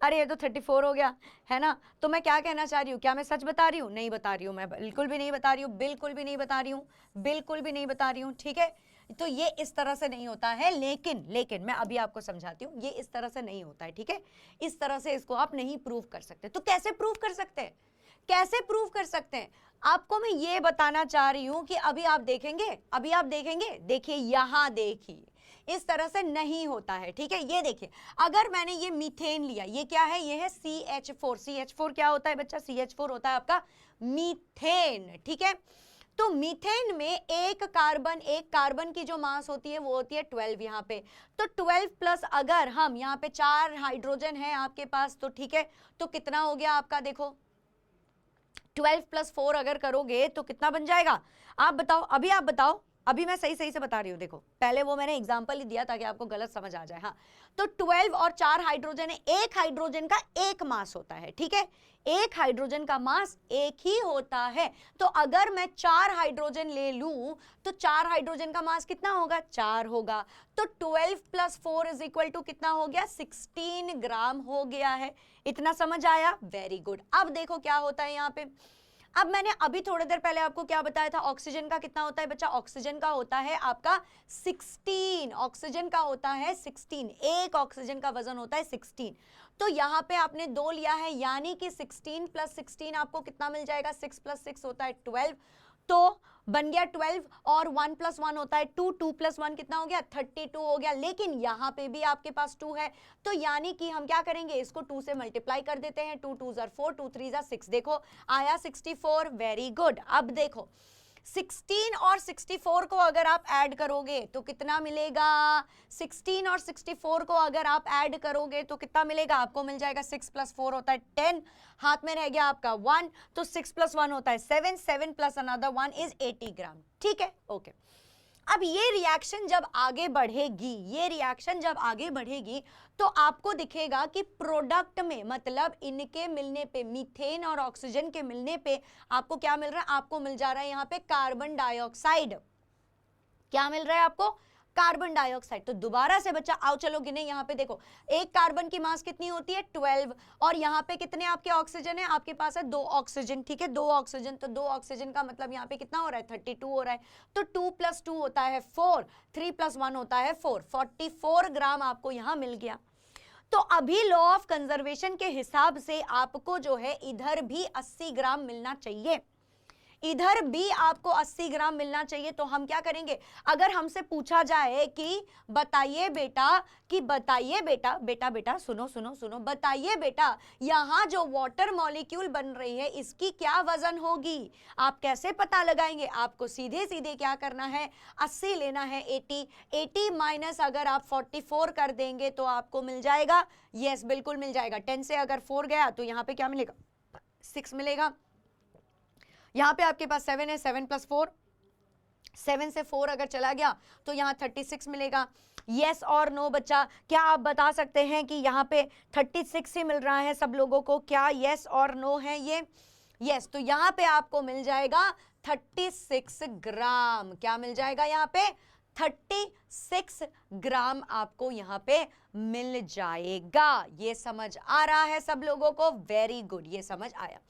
Speaker 1: अरे ये तो 34 हो गया, है ना। तो मैं क्या कहना चाह रही हूँ, क्या मैं सच बता रही हूँ? नहीं बता रही हूँ, मैं बिल्कुल भी नहीं बता रही हूँ, बिल्कुल भी नहीं बता रही हूँ, बिल्कुल भी नहीं बता रही हूँ, ठीक है। तो ये इस तरह से नहीं होता है, लेकिन मैं अभी आपको समझाती हूँ, ये इस तरह से नहीं होता है, ठीक है। इस तरह से इसको आप नहीं प्रूव कर सकते। तो कैसे प्रूव कर सकते हैं, कैसे प्रूव कर सकते हैं? आपको मैं ये बताना चाह रही हूं कि अभी आप देखेंगे, अभी आप देखेंगे, देखिए यहां देखिए, इस तरह से नहीं होता है, ठीक है। ये देखिए, अगर मैंने ये मीथेन लिया, ये क्या है? ये है CH4। CH4 क्या होता है बच्चा? CH4 होता है आपका मीथेन, ठीक है। तो मीथेन में एक कार्बन की जो मास होती है वो होती है 12 यहाँ पे। तो 12 प्लस अगर हम यहाँ पे 4 हाइड्रोजन है आपके पास, तो ठीक है, तो कितना हो गया आपका? देखो 12 + 4 अगर करोगे तो कितना बन जाएगा? आप बताओ, अभी आप बताओ, अभी मैं सही से बता रही हूँ। देखो पहले वो मैंने एग्जांपल ही दिया ताकि आपको गलत समझ आ जाए। हाँ, तो 12 और 4 हाइड्रोजन है, एक हाइड्रोजन का एक मास होता है, ठीक है। एक हाइड्रोजन का मास एक ही होता है। तो अगर मैं 4 हाइड्रोजन ले लूं तो 4 हाइड्रोजन का मास कितना होगा? 4 होगा। तो 12 + 4 = कितना हो गया? 16 ग्राम हो गया है। इतना समझ आया? Very good. अब देखो क्या होता है यहाँ पे। अब मैंने अभी थोड़ी देर पहले आपको क्या बताया था? ऑक्सीजन का कितना होता है बच्चा? ऑक्सीजन का होता है आपका 16। ऑक्सीजन का होता है 16, एक ऑक्सीजन का वजन होता है 16। तो यहाँ पे आपने 2 लिया है, यानी कि 16 + 16 आपको कितना मिल जाएगा? 6 + 6 होता है 12। तो बन गया 12, और 1 + 1 होता है 2, 2 + 1 कितना हो गया? 32 हो गया। लेकिन यहाँ पे भी आपके पास 2 है, तो यानी कि हम क्या करेंगे? इसको 2 से मल्टीप्लाई कर देते हैं। 2 × 2 = 4, 2 × 3 = 6। देखो आया 64। Very good. अब देखो 16 और 64 को अगर आप ऐड करोगे तो कितना मिलेगा? 16 और 64 को अगर आप ऐड करोगे तो कितना मिलेगा? आपको मिल जाएगा 6 + 4 होता है 10, हाथ में रह गया आपका 1, तो 6 + 1 होता है 7, 7 + another 1 is 80 ग्राम, ठीक है। ओके, अब ये रिएक्शन जब आगे बढ़ेगी, ये रिएक्शन जब आगे बढ़ेगी तो आपको दिखेगा कि प्रोडक्ट में, मतलब इनके मिलने पे, मीथेन और ऑक्सीजन के मिलने पे आपको क्या मिल रहा है? आपको मिल जा रहा है यहाँ पे कार्बन डाइऑक्साइड। क्या मिल रहा है आपको? Carbon dioxide. तो दोबारा से बच्चा आओ चलो गिने। यहाँ पे देखो, एक कार्बन की मास कितनी होती है? 12। और यहाँ पे कितने आपके ऑक्सीजन है? आपके पास है 2 ऑक्सीजन, ठीक है, 2 ऑक्सीजन। तो 2 ऑक्सीजन का मतलब यहाँ पे कितना हो रहा है? 32 हो रहा है। तो 2 + 2 होता है 4, 3 + 1 होता है 4, 44 ग्राम आपको यहाँ मिल गया। तो अभी लॉ ऑफ कंजर्वेशन के हिसाब से आपको जो है इधर भी 80 ग्राम मिलना चाहिए, इधर भी आपको 80 ग्राम मिलना चाहिए। तो हम क्या करेंगे? अगर हमसे पूछा जाए कि बताइए बेटा, बेटा सुनो सुनो सुनो, बताइए बेटा यहाँ जो वाटर मॉलिक्यूल बन रही है इसकी क्या वजन होगी? आप कैसे पता लगाएंगे? आपको सीधे सीधे क्या करना है? 80 लेना है 80, 80 माइनस अगर आप 44 कर देंगे तो आपको मिल जाएगा, यस बिल्कुल मिल जाएगा। 10 से अगर 4 गया तो यहाँ पे क्या मिलेगा? 6 मिलेगा। यहाँ पे आपके पास 7 है, 7 + 4, 7 से 4 अगर चला गया तो यहाँ 36 मिलेगा। यस और नो बच्चा, क्या आप बता सकते हैं कि यहाँ पे 36 ही मिल रहा है सब लोगों को? क्या यस और नो है ये? यस, तो यहाँ पे आपको मिल जाएगा 36 ग्राम। क्या मिल जाएगा यहाँ पे? 36 ग्राम आपको यहाँ पे मिल जाएगा। ये समझ आ रहा है सब लोगों को? वेरी गुड, ये समझ आया।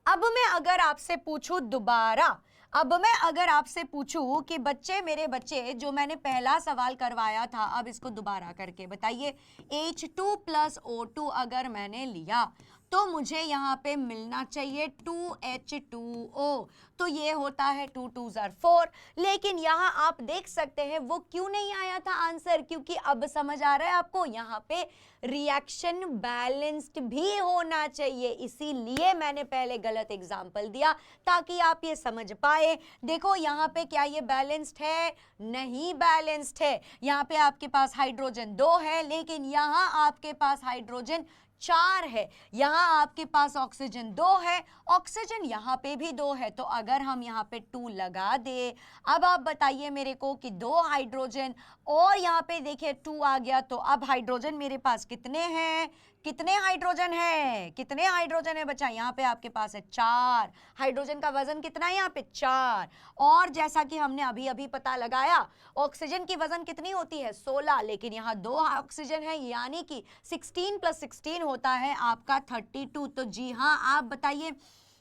Speaker 1: अब मैं अगर आपसे पूछूं दोबारा, अब मैं अगर आपसे पूछूं कि बच्चे, मेरे बच्चे, जो मैंने पहला सवाल करवाया था, अब इसको दोबारा करके बताइए। H2 + O2 अगर मैंने लिया तो मुझे यहाँ पे मिलना चाहिए 2H2O, तो ये होता है 2 2s are 4। लेकिन यहाँ आप देख सकते हैं वो क्यों नहीं आया था आंसर, क्योंकि अब समझ आ रहा है आपको, यहाँ पे रिएक्शन बैलेंस्ड भी होना चाहिए, इसीलिए मैंने पहले गलत एग्जाम्पल दिया ताकि आप ये समझ पाए। देखो यहाँ पे क्या ये बैलेंस्ड है? नहीं बैलेंस्ड है। यहाँ पे आपके पास हाइड्रोजन 2 है, लेकिन यहाँ आपके पास हाइड्रोजन 4 है, यहाँ आपके पास ऑक्सीजन 2 है, ऑक्सीजन यहाँ पे भी 2 है। तो अगर हम यहाँ पे 2 लगा दे, अब आप बताइए मेरे को कि 2 हाइड्रोजन और यहाँ पे देखिए 2 आ गया, तो अब हाइड्रोजन मेरे पास कितने हैं? कितने हाइड्रोजन है? कितने हाइड्रोजन है बच्चा? यहाँ पे आपके पास है 4। हाइड्रोजन का वजन कितना है यहाँ पे? 4। और जैसा कि हमने अभी अभी पता लगाया, ऑक्सीजन की वजन कितनी होती है? 16, लेकिन यहाँ 2 ऑक्सीजन है, यानी कि 16 + 16 होता है आपका 32। तो जी हाँ, आप बताइए,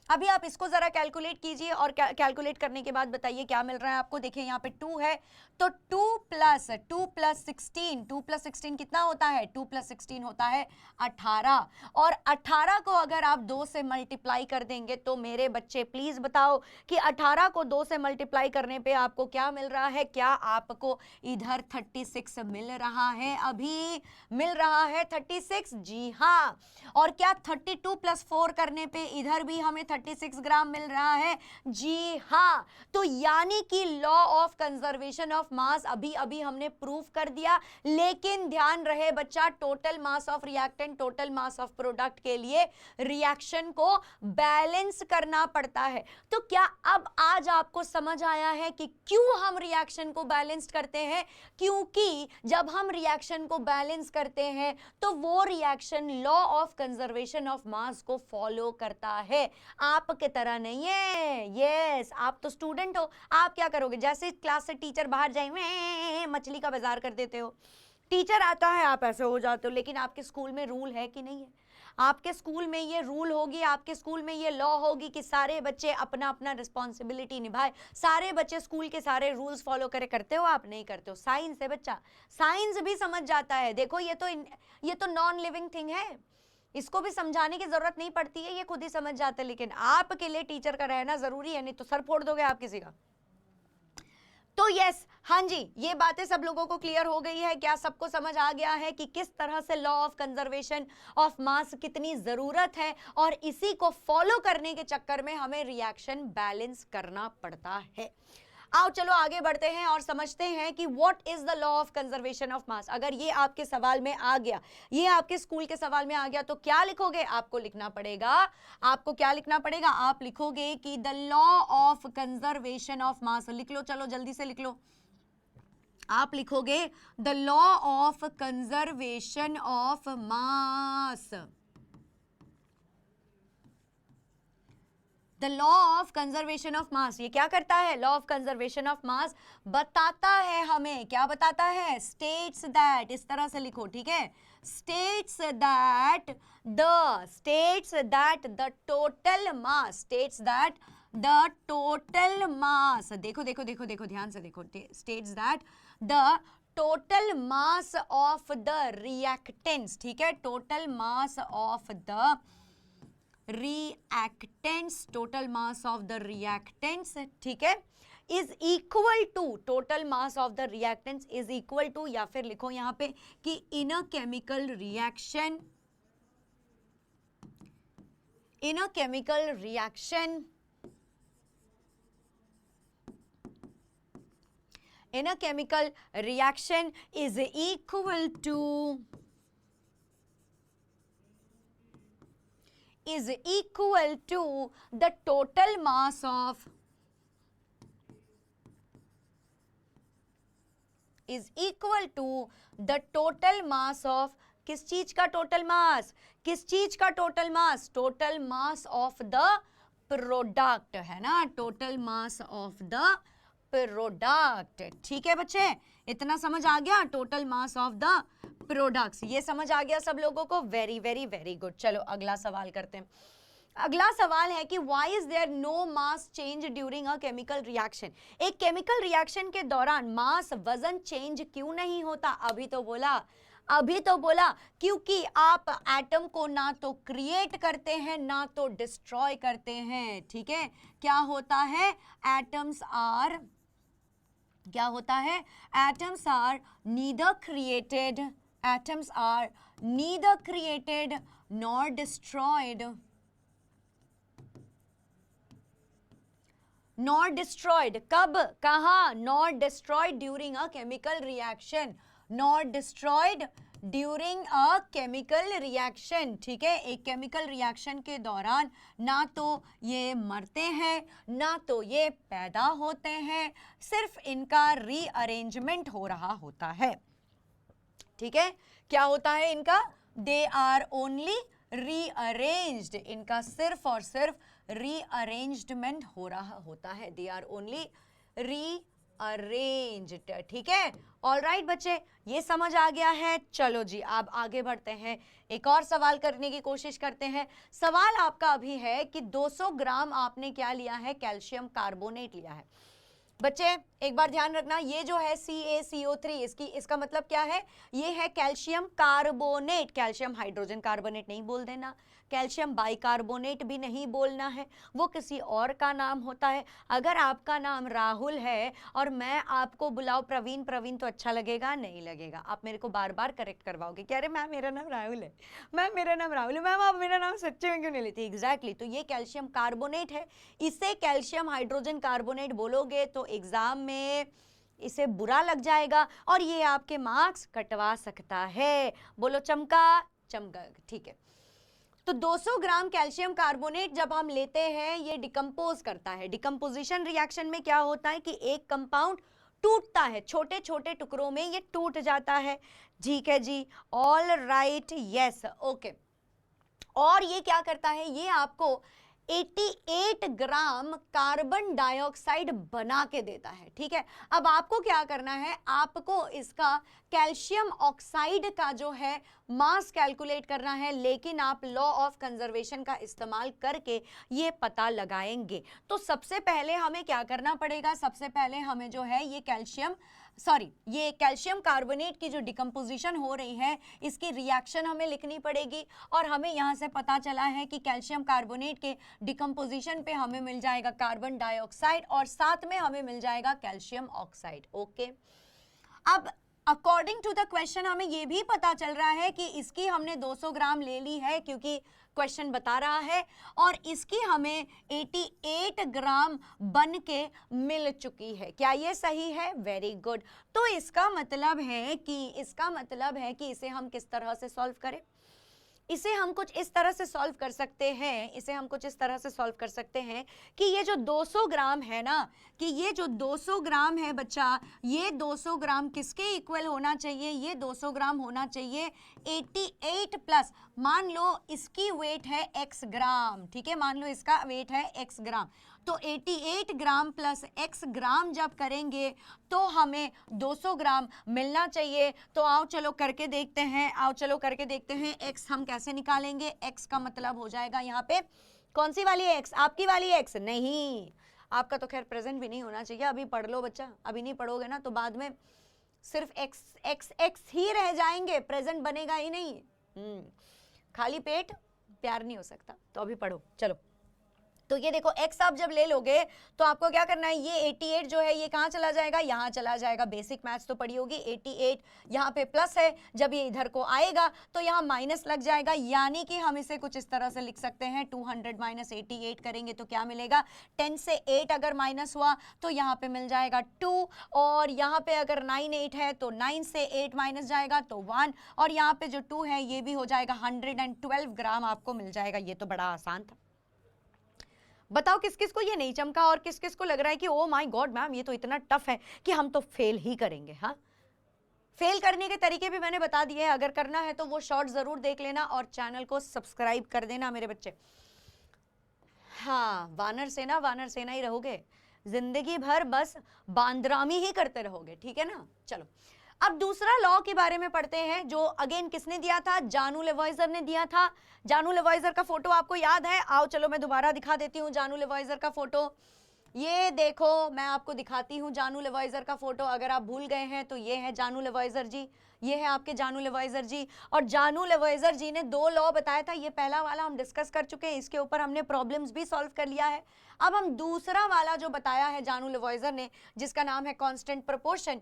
Speaker 1: अभी आप इसको जरा कैलकुलेट कीजिए और कैलकुलेट करने के बाद बताइए क्या मिल रहा है आपको। देखिए यहाँ पे 2 है, तो 2 + 16, 2 + 16 कितना होता है? 2 + 16 होता है 18, और 18 को अगर आप 2 से मल्टीप्लाई कर देंगे तो मेरे बच्चे प्लीज बताओ कि 18 को 2 से मल्टीप्लाई करने पे आपको क्या मिल रहा है? क्या आपको इधर 36 मिल रहा है? अभी मिल रहा है 36? जी हाँ। और क्या 32 + 4 करने पे इधर भी हमें 36 ग्राम मिल रहा है? जी हाँ। तो यानी कि लॉ ऑफ कंजर्वेशन ऑफ मास अभी अभी हमने प्रूफ कर दिया, लेकिन ध्यान रहे बच्चा, total mass of reactant, total mass of product के लिए रिएक्शन को बैलेंस करना पड़ता है। तो क्या अब आज आपको समझ आया है कि क्यों हम रिएक्शन को बैलेंस करते हैं? क्योंकि जब हम रिएक्शन को बैलेंस करते हैं तो वो reaction law of conservation of मास को फॉलो करता है, आपके तरह नहीं है। यस, आप तो स्टूडेंट हो, आप क्या करोगे? जैसे क्लास से टीचर बाहर जाए मछली का बाजार कर देते हो, टीचर आता है आप ऐसे हो जाते हो। लेकिन आपके स्कूल में रूल है कि नहीं है? आपके स्कूल में ये रूल होगी, आपके स्कूल में ये लॉ होगी कि सारे बच्चे अपना अपना रिस्पॉन्सिबिलिटी निभाए, सारे बच्चे स्कूल के सारे रूल्स फॉलो करे। करते हो आप? नहीं करते हो। साइंस है बच्चा, साइंस भी समझ जाता है। देखो ये तो नॉन लिविंग थिंग है, इसको भी समझाने की जरूरत नहीं पड़ती है, ये खुद ही समझ जाते हैं। लेकिन आपके लिए टीचर का रहना जरूरी है, नहीं तो सर फोड़ दोगे आप किसी का। तो यस, हाँ जी, ये बातें सब लोगों को क्लियर हो गई है? क्या सबको समझ आ गया है कि किस तरह से लॉ ऑफ कंजर्वेशन ऑफ मास कितनी जरूरत है, और इसी को फॉलो करने के चक्कर में हमें रिएक्शन बैलेंस करना पड़ता है। आओ चलो आगे बढ़ते हैं और समझते हैं कि what is the law of conservation of मास। अगर ये आपके सवाल में आ गया, ये आपके स्कूल के सवाल में आ गया, तो क्या लिखोगे? आपको लिखना पड़ेगा, आपको क्या लिखना पड़ेगा? आप लिखोगे कि the law of conservation of मास। लिख लो, चलो जल्दी से लिख लो। आप लिखोगे the law of conservation of mass. The law of conservation of mass ये क्या करता है? लॉ ऑफ कंजर्वेशन ऑफ मास बताता है हमें, क्या बताता है? स्टेट्स दैट, इस तरह से लिखो, ठीक है? States that the total mass, states that the total mass, देखो देखो देखो देखो, ध्यान से देखो, states that the total mass of the reactants, ठीक है? Total mass of the reactants, total mass of the reactants, ठीक है, is equal to, total mass of the reactants is equal to, या फिर लिखो यहाँ पे कि in a chemical reaction, in a chemical reaction, in a chemical reaction is equal to the total mass of, is equal to the total mass of, किस चीज का total mass? किस चीज का total mass? Total mass of the product, है ना? Total mass of the product. ठीक है बच्चे, इतना समझ आ गया, total mass of the products, ये समझ आ गया सब लोगों को, वेरी वेरी वेरी गुड। चलो अगला सवाल करते हैं। अगला सवाल है कि why is there no mass change during a chemical reaction. एक केमिकल रिएक्शन के दौरान मास वजन चेंज क्यों नहीं होता? अभी तो बोला क्योंकि आप एटम को ना तो क्रिएट करते हैं ना तो डिस्ट्रॉय करते हैं। ठीक है, क्या होता है? Atoms are neither created nor destroyed. कब, कहा? Not destroyed during a chemical reaction, not destroyed during a chemical reaction. ठीक है, एक केमिकल रिएक्शन के दौरान ना तो ये मरते हैं ना तो ये पैदा होते हैं, सिर्फ इनका रीअरेंजमेंट हो रहा होता है। ठीक है, क्या होता है इनका? दे आर ओनली रीअरेंज्ड, इनका सिर्फ और सिर्फ रीअरेंजमेंट हो रहा होता है, दे आर ओनली रीअरेंज्ड। ठीक है, ऑल राइट बच्चे, ये समझ आ गया है। चलो जी, अब आगे बढ़ते हैं, एक और सवाल करने की कोशिश करते हैं। सवाल आपका अभी है कि 200 ग्राम आपने क्या लिया है? कैल्शियम कार्बोनेट लिया है। बच्चे एक बार ध्यान रखना, ये जो है CaCO3, इसका मतलब क्या है? ये है calcium carbonate, calcium hydrogen carbonate नहीं बोल देना, कैल्शियम बाइकार्बोनेट भी नहीं बोलना है, वो किसी और का नाम होता है। अगर आपका नाम राहुल है और मैं आपको बुलाऊं प्रवीण प्रवीण, तो अच्छा लगेगा? नहीं लगेगा। आप मेरे को बार बार करेक्ट करवाओगे कि अरे मैम मेरा नाम राहुल है, मैम आप मेरा नाम सच्चे में क्यों नहीं लेती? एग्जैक्टली, तो ये कैल्शियम कार्बोनेट है, इसे कैल्शियम हाइड्रोजन कार्बोनेट बोलोगे तो एग्जाम में इसे बुरा लग जाएगा और ये आपके मार्क्स कटवा सकता है। बोलो चमका। ठीक है, तो 200 ग्राम कैल्शियम कार्बोनेट जब हम लेते हैं, ये डिकम्पोज करता है। डिकम्पोजिशन रिएक्शन में क्या होता है कि एक कंपाउंड टूटता है, छोटे छोटे टुकड़ों में ये टूट जाता है। ठीक है जी, ऑल राइट, यस, ओके। और ये क्या करता है? ये आपको 88 ग्राम कार्बन डाइऑक्साइड बना के देता है। ठीक है, अब आपको क्या करना है? आपको इसका कैल्शियम ऑक्साइड का जो है मास कैलकुलेट करना है, लेकिन आप लॉ ऑफ कंजर्वेशन का इस्तेमाल करके ये पता लगाएंगे। तो सबसे पहले हमें क्या करना पड़ेगा? सबसे पहले हमें जो है ये कैल्शियम कार्बोनेट की जो डिकम्पोजिशन हो रही है, इसकी रिएक्शन हमें लिखनी पड़ेगी। और हमें यहाँ से पता चला है कि कैल्शियम कार्बोनेट के डिकम्पोजिशन पे हमें मिल जाएगा कार्बन डाइऑक्साइड और साथ में हमें मिल जाएगा कैल्शियम ऑक्साइड। ओके, अब अकॉर्डिंग टू द क्वेश्चन हमें यह भी पता चल रहा है कि इसकी हमने 200 ग्राम ले ली है, क्योंकि क्वेश्चन बता रहा है, और इसकी हमें 88 ग्राम बन के मिल चुकी है। क्या ये सही है? Very good. तो इसका मतलब है कि इसे हम किस तरह से सॉल्व करें? इसे हम कुछ इस तरह से सॉल्व कर सकते हैं कि ये जो 200 ग्राम है ना, कि ये जो 200 ग्राम है बच्चा, ये 200 ग्राम किसके इक्वल होना चाहिए? ये 200 ग्राम होना चाहिए 88 प्लस, मान लो इसकी वेट है x ग्राम। ठीक है, मान लो इसका वेट है x ग्राम, तो 88 ग्राम प्लस x ग्राम जब करेंगे तो हमें 200 ग्राम मिलना चाहिए। तो आओ चलो करके देखते हैं, x हम कैसे निकालेंगे? x का मतलब हो जाएगा यहाँ पे कौन सी वाली x? आपकी वाली x नहीं, आपका तो खैर प्रेजेंट भी नहीं होना चाहिए। अभी पढ़ लो बच्चा, अभी नहीं पढ़ोगे ना तो बाद में सिर्फ x ही रह जाएंगे, प्रेजेंट बनेगा ही नहीं। खाली पेट प्यार नहीं हो सकता, तो अभी पढ़ो। चलो, तो ये देखो x आप जब ले लोगे तो आपको क्या करना है? ये 88 जो है ये कहाँ चला जाएगा? यहाँ चला जाएगा। बेसिक मैथ्स तो पढ़ी होगी। 88 यहाँ पे प्लस है, जब ये इधर को आएगा तो यहाँ माइनस लग जाएगा, यानी कि हम इसे कुछ इस तरह से लिख सकते हैं 200 माइनस 88 करेंगे तो क्या मिलेगा? 10 से 8 अगर माइनस हुआ तो यहाँ पे मिल जाएगा 2, और यहाँ पे अगर 9 8 है तो 9 से 8 माइनस जाएगा तो 1, और यहाँ पे जो 2 है ये भी हो जाएगा 112 ग्राम आपको मिल जाएगा। ये तो बड़ा आसान था। बताओ किस किस को ये नहीं चमका और किस किस को लग रहा है कि ओ माय गॉड मैम ये तो इतना टफ है कि हम तो फेल ही करेंगे। हाँ, फेल करने के तरीके भी मैंने बता दिए हैं, अगर करना है तो वो शॉर्ट जरूर देख लेना और चैनल को सब्सक्राइब कर देना मेरे बच्चे। हाँ, वानर सेना ही रहोगे। जिंदगी भर बस बांदरामी ही करते रहोगे, ठीक है ना। चलो अब दूसरा लॉ के बारे में पढ़ते हैं, जो अगेन किसने दिया था, जानू लेवॉइजर ने दिया था। जानू लेवॉइजर का फोटो आपको याद है, आओ चलो मैं दोबारा दिखा देती हूँ जानू लेवॉइजर का फोटो। ये देखो मैं आपको दिखाती हूँ जानू लेवॉइजर का फोटो, अगर आप भूल गए हैं तो ये है जानू लेवॉइजर जी, ये है आपके जानू लेवॉइजर जी। और जानू लेवॉइजर जी ने 2 लॉ बताया था, ये पहला वाला हम डिस्कस कर चुके हैं, इसके ऊपर हमने प्रॉब्लम्स भी सॉल्व कर लिया है। अब हम दूसरा वाला जो बताया है जानू लेवॉइजर ने, जिसका नाम है कांस्टेंट प्रोपोर्शन,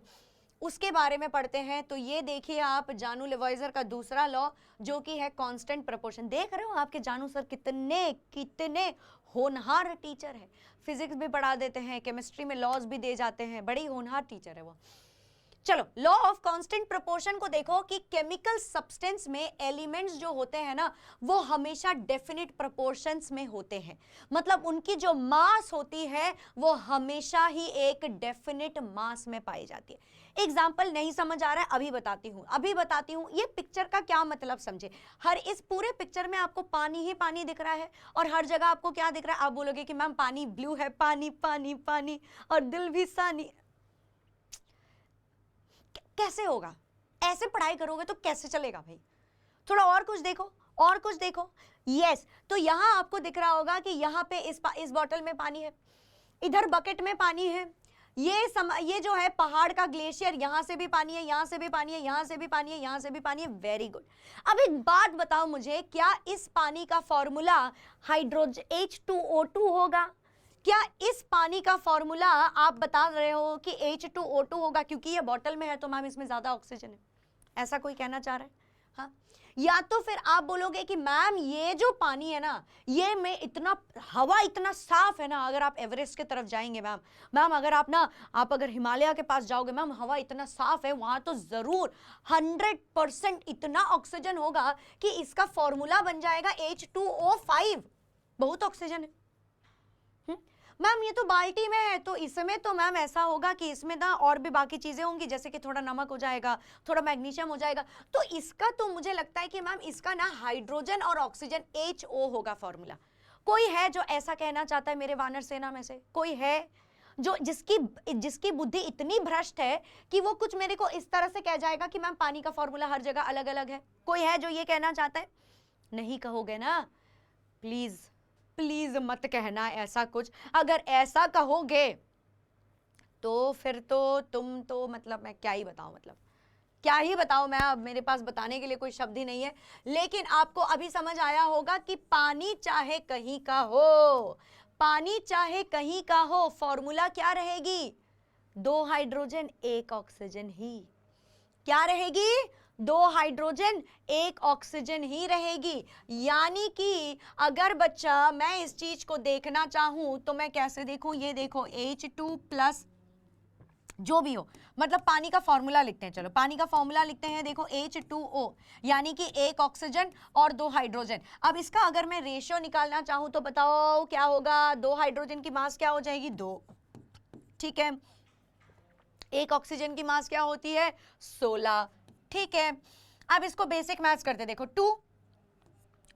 Speaker 1: उसके बारे में पढ़ते हैं। तो ये देखिए आप जानू लेवॉइजर का दूसरा लॉ जो कि है कांस्टेंट प्रोपोर्शन। देख रहे हो आपके जानू सर कितने कितने होनहार टीचर है, फिजिक्स भी पढ़ा देते हैं, केमिस्ट्री में लॉज भी दे जाते हैं, बड़ी होनहार टीचर है वो। चलो लॉ ऑफ कांस्टेंट प्रोपोर्शन को देखो कि केमिकल सब्सटेंस में एलिमेंट्स जो होते हैं ना वो हमेशा डेफिनेट प्रोपोर्शंस में होते हैं, मतलब उनकी जो मास होती है वो हमेशा ही एक डेफिनेट मास में पाई जाती है। एग्जाम्पल नहीं समझ आ रहा है, अभी बताती हूँ। ये पिक्चर का क्या मतलब समझे, हर इस पूरे पिक्चर में आपको पानी ही पानी दिख रहा है और हर जगह आपको क्या दिख रहा है, आप बोलोगे कि मैम पानी ब्लू है, पानी पानी पानी और दिल भी सानी, कैसे होगा, ऐसे पढ़ाई करोगे तो कैसे चलेगा भाई, थोड़ा और कुछ देखो। यस, तो यहां आपको दिख रहा होगा कि यहाँ पे इस बॉटल में पानी है, इधर बकेट में पानी है, ये जो है पहाड़ का ग्लेशियर, यहां से भी पानी है, यहां से भी पानी है, यहां से भी पानी है, यहां से भी पानी है। Very good. अब एक बात बताओ मुझे, क्या इस पानी का फॉर्मूला हाइड्रोजन H2O2 होगा? क्या इस पानी का फॉर्मूला आप बता रहे हो कि H2O2 होगा क्योंकि ये बॉटल में है तो मैम इसमें ज्यादा ऑक्सीजन है, ऐसा कोई कहना चाह रहा है? हाँ, या तो फिर आप बोलोगे कि मैम ये जो पानी है ना, ये में इतना हवा इतना साफ है ना, अगर आप एवरेस्ट की तरफ जाएंगे मैम अगर आप अगर हिमालय के पास जाओगे मैम, हवा इतना साफ है वहां तो जरूर 100% इतना ऑक्सीजन होगा कि इसका फॉर्मूला बन जाएगा H2O5, बहुत ऑक्सीजन है। मैम ये तो बाल्टी में है तो इसमें तो मैम ऐसा होगा कि इसमें ना और भी बाकी चीजें होंगी, जैसे कि थोड़ा नमक हो जाएगा, थोड़ा मैग्नीशियम हो जाएगा, तो इसका तो मुझे लगता है कि मैम इसका ना हाइड्रोजन और ऑक्सीजन HO होगा फॉर्मूला। कोई है जो ऐसा कहना चाहता है मेरे वानर सेना में से? कोई है जो जिसकी बुद्धि इतनी भ्रष्ट है कि वो कुछ मेरे को इस तरह से कह जाएगा कि मैम पानी का फॉर्मूला हर जगह अलग अलग है? कोई है जो ये कहना चाहता है? नहीं कहोगे ना, प्लीज प्लीज मत कहना ऐसा कुछ, अगर ऐसा कहोगे तो फिर तो तुम तो मतलब मैं क्या ही बताऊं, मैं अब मेरे पास बताने के लिए कोई शब्द ही नहीं है। लेकिन आपको अभी समझ आया होगा कि पानी चाहे कहीं का हो फॉर्मूला क्या रहेगी? 2 हाइड्रोजन 1 ऑक्सीजन ही। क्या रहेगी? 2 हाइड्रोजन 1 ऑक्सीजन ही रहेगी। यानी कि अगर बच्चा मैं इस चीज को देखना चाहूं तो मैं कैसे देखूं? ये देखो H2 प्लस जो भी हो, मतलब पानी का फॉर्मूला लिखते हैं, चलो पानी का फॉर्मूला लिखते हैं। देखो H2O यानी कि 1 ऑक्सीजन और 2 हाइड्रोजन। अब इसका अगर मैं रेशियो निकालना चाहूं तो बताओ क्या होगा? 2 हाइड्रोजन की मास क्या हो जाएगी? 2, ठीक है। 1 ऑक्सीजन की मास क्या होती है? 16, ठीक है। अब इसको बेसिक मैथ्स करते, देखो 2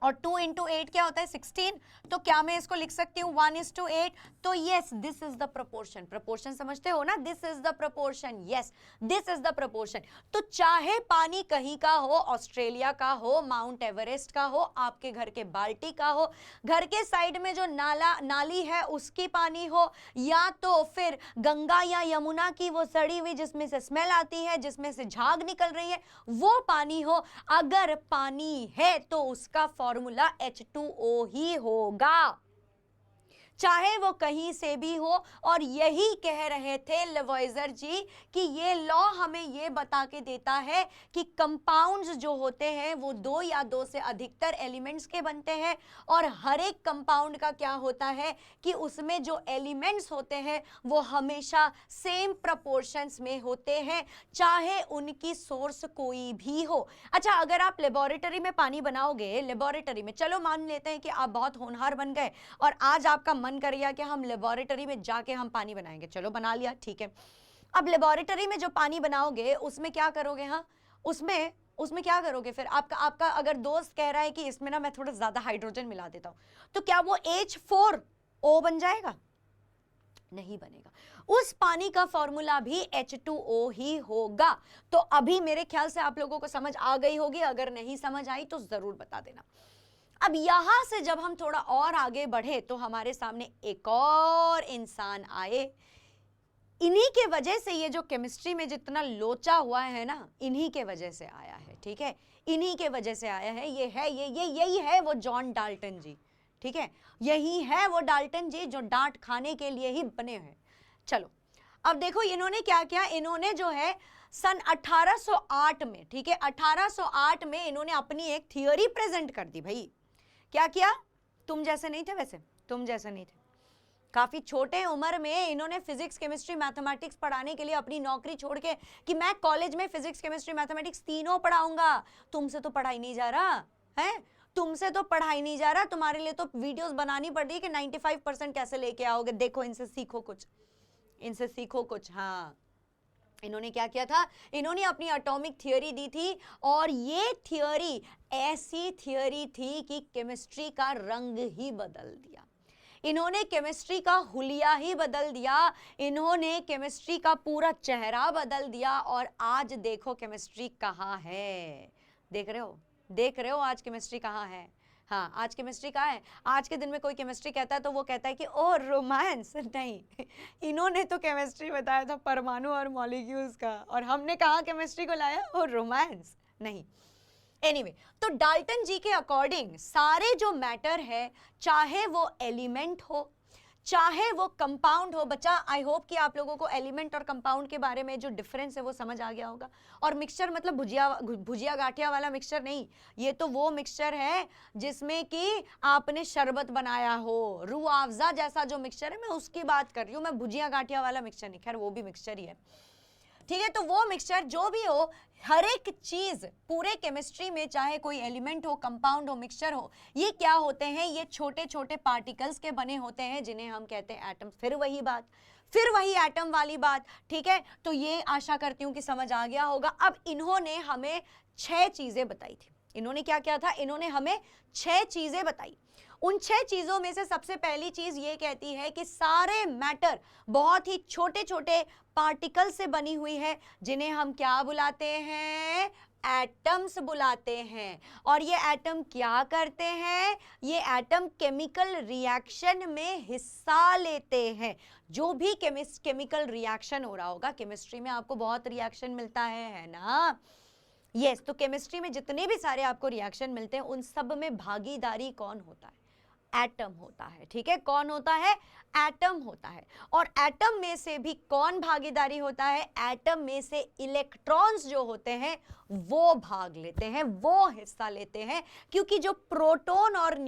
Speaker 1: और 2 इंटू 8 क्या होता है? 16। तो क्या मैं इसको लिख सकती हूँ 1:8? तो yes, this is the proportion. Proportion समझते हो ना? This is the proportion, yes this is the proportion. तो चाहे पानी कहीं का हो, ऑस्ट्रेलिया का हो, माउंट एवरेस्ट का हो, आपके घर के बाल्टी का हो, घर के साइड में जो नाली है उसकी पानी हो, या तो फिर गंगा या यमुना की वो सड़ी हुई जिसमें से स्मेल आती है, जिसमें से झाग निकल रही है, वो पानी हो, अगर पानी है तो उसका फॉर्मूला H2O ही होगा, चाहे वो कहीं से भी हो। और यही कह रहे थे लेवॉइजर जी कि ये लॉ हमें ये बता के देता है कि कंपाउंड्स जो होते हैं वो 2 या 2 से अधिकतर एलिमेंट्स के बनते हैं, और हर एक कंपाउंड का क्या होता है कि उसमें जो एलिमेंट्स होते हैं वो हमेशा सेम प्रोपोर्शंस में होते हैं, चाहे उनकी सोर्स कोई भी हो। अच्छा, अगर आप लेबोरेटरी में पानी बनाओगे, लेबोरेटरी में, चलो मान लेते हैं कि आप बहुत होनहार बन गए और आज आपका मन कर गया कि हम लेबोरेटरी में जाके हम पानी बनाएंगे, चलो बना लिया, ठीक है। अब लेबोरेटरी में जो पानी बनाओगे उसमें क्या करोगे? हाँ, उसमें क्या करोगे फिर? आपका अगर दोस्त कह रहा है कि इसमें ना मैं थोड़ा ज्यादा हाइड्रोजन मिला देता हूं, तो क्या वो H4O बन जाएगा? नहीं बनेगा। उस पानी का फॉर्मूला भी H2O ही होगा। तो अभी मेरे ख्याल से आप लोगों को समझ आ गई होगी, अगर नहीं समझ आई तो जरूर बता देना। अब यहां से जब हम थोड़ा और आगे बढ़े तो हमारे सामने एक और इंसान आए। इन्हीं के वजह से ये जो केमिस्ट्री में जितना लोचा हुआ है ना, इन्हीं के वजह से आया है, ठीक है, इन्हीं के वजह से आया है। यही है वो जॉन डाल्टन जी, ठीक है, यही है वो डाल्टन जी जो डांट खाने के लिए ही बने हैं। चलो अब देखो इन्होंने क्या किया, इन्होंने जो है सन 1808 में, ठीक है, 1808 में इन्होंने अपनी एक थियोरी प्रेजेंट कर दी। भाई क्या किया, तुम जैसे नहीं थे, वैसे तुम जैसे नहीं थे, काफी छोटे उम्र में इन्होंने फिजिक्स केमिस्ट्री मैथमेटिक्स पढ़ाने के लिए अपनी नौकरी छोड़ के कि मैं कॉलेज में फिजिक्स केमिस्ट्री मैथमेटिक्स तीनों पढ़ाऊंगा। तुमसे तो पढ़ाई नहीं जा रहा है, तुमसे तो पढ़ाई नहीं जा रहा, तुम्हारे लिए तो वीडियोस बनानी पड़ रही है कि 95% कैसे लेके आओगे, देखो इनसे सीखो कुछ, इनसे सीखो कुछ। हाँ, इन्होंने क्या किया था, इन्होंने अपनी एटॉमिक थियोरी दी थी, और ये थियोरी ऐसी थियोरी थी कि केमिस्ट्री का रंग ही बदल दिया। इन्होंने केमिस्ट्री का हुलिया ही बदल दिया, इन्होंने केमिस्ट्री का पूरा चेहरा बदल दिया। और आज देखो केमिस्ट्री कहाँ है, देख रहे हो, देख रहे हो आज केमिस्ट्री कहाँ है। हाँ, आज केमिस्ट्री कहाँ है। आज के दिन में कोई केमिस्ट्री कहता है तो वो कहता है कि ओ रोमांस, नहीं, इन्होंने तो केमिस्ट्री बताया था परमाणु और मॉलिक्यूल्स का, और हमने कहाँ केमिस्ट्री को लाया, ओ रोमांस, नहीं। एनीवे, तो डाल्टन जी के अकॉर्डिंग सारे जो मैटर है, चाहे वो एलिमेंट हो चाहे वो कंपाउंड हो, बच्चा आई होप कि आप लोगों को एलिमेंट और कंपाउंड के बारे में जो डिफरेंस है वो समझ आ गया होगा। और मिक्सचर मतलब भुजिया गाठिया वाला मिक्सचर नहीं, ये तो वो मिक्सचर है जिसमें कि आपने शरबत बनाया हो, रूह अफ़ज़ा जैसा जो मिक्सचर है, मैं उसकी बात कर रही हूँ, मैं भुजिया गाठिया वाला मिक्सचर नहीं, खैर वो भी मिक्सचर ही है, ठीक है। तो वो मिक्सचर जो भी हो, हर एक चीज पूरे केमिस्ट्री में, चाहे कोई एलिमेंट हो, कंपाउंड हो, मिक्सचर हो, ये क्या होते हैं, ये छोटे छोटे पार्टिकल्स के बने होते हैं जिन्हें हम कहते हैं एटम्स। फिर वही एटम वाली बात, ठीक है। तो ये आशा करती हूं कि समझ आ गया होगा। अब इन्होंने हमें 6 चीजें बताई थी। इन्होंने क्या किया था, इन्होंने हमें 6 चीजें बताई। उन 6 चीजों में से सबसे पहली चीज ये कहती है कि सारे मैटर बहुत ही छोटे छोटे पार्टिकल से बनी हुई है, जिन्हें हम क्या बुलाते हैं, एटम्स बुलाते हैं। और ये एटम क्या करते हैं, ये एटम केमिकल रिएक्शन में हिस्सा लेते हैं। जो भी केमिकल रिएक्शन हो रहा होगा, केमिस्ट्री में आपको बहुत रिएक्शन मिलता है ना, यस, तो केमिस्ट्री में जितने भी सारे आपको रिएक्शन मिलते हैं, उन सब में भागीदारी कौन होता है, एटम होता है, ठीक है। कौन होता है, एटम होता है। और एटम में से भी कौन भागीदारी होता है, एटम में से इलेक्ट्रॉन्स जो होते हैं वो भाग लेते हैं, वो हिस्सा लेते हैं, क्योंकि जो प्रोटॉन और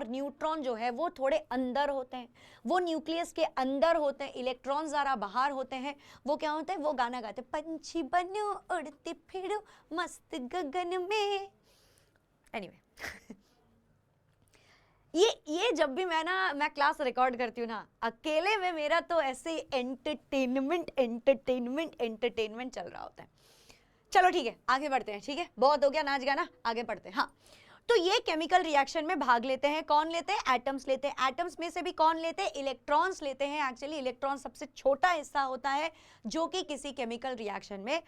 Speaker 1: न्यूट्रॉन जो है वो थोड़े अंदर होते हैं, वो न्यूक्लियस के अंदर होते हैं, इलेक्ट्रॉन जरा बाहर होते हैं। वो क्या होते हैं, वो गाना गाते हैं, पंछी बनो उड़ती फिरो मस्त गगन में। एनीवे ये जब भी मैं क्लास रिकॉर्ड करती हूँ ना, अकेले में मेरा तो ऐसे एंटरटेनमेंट चल रहा होता है। चलो ठीक है, आगे बढ़ते हैं, ठीक है, बहुत हो गया नाच गाना, आगे बढ़ते हैं। हाँ, तो ये केमिकल रिएक्शन में भाग लेते हैं, कौन लेते हैं, एटम्स लेते हैं। एटम्स में से भी कौन लेते हैं, इलेक्ट्रॉन्स लेते हैं। एक्चुअली इलेक्ट्रॉन सबसे छोटा हिस्सा होता है जो कि किसी केमिकल रिएक्शन में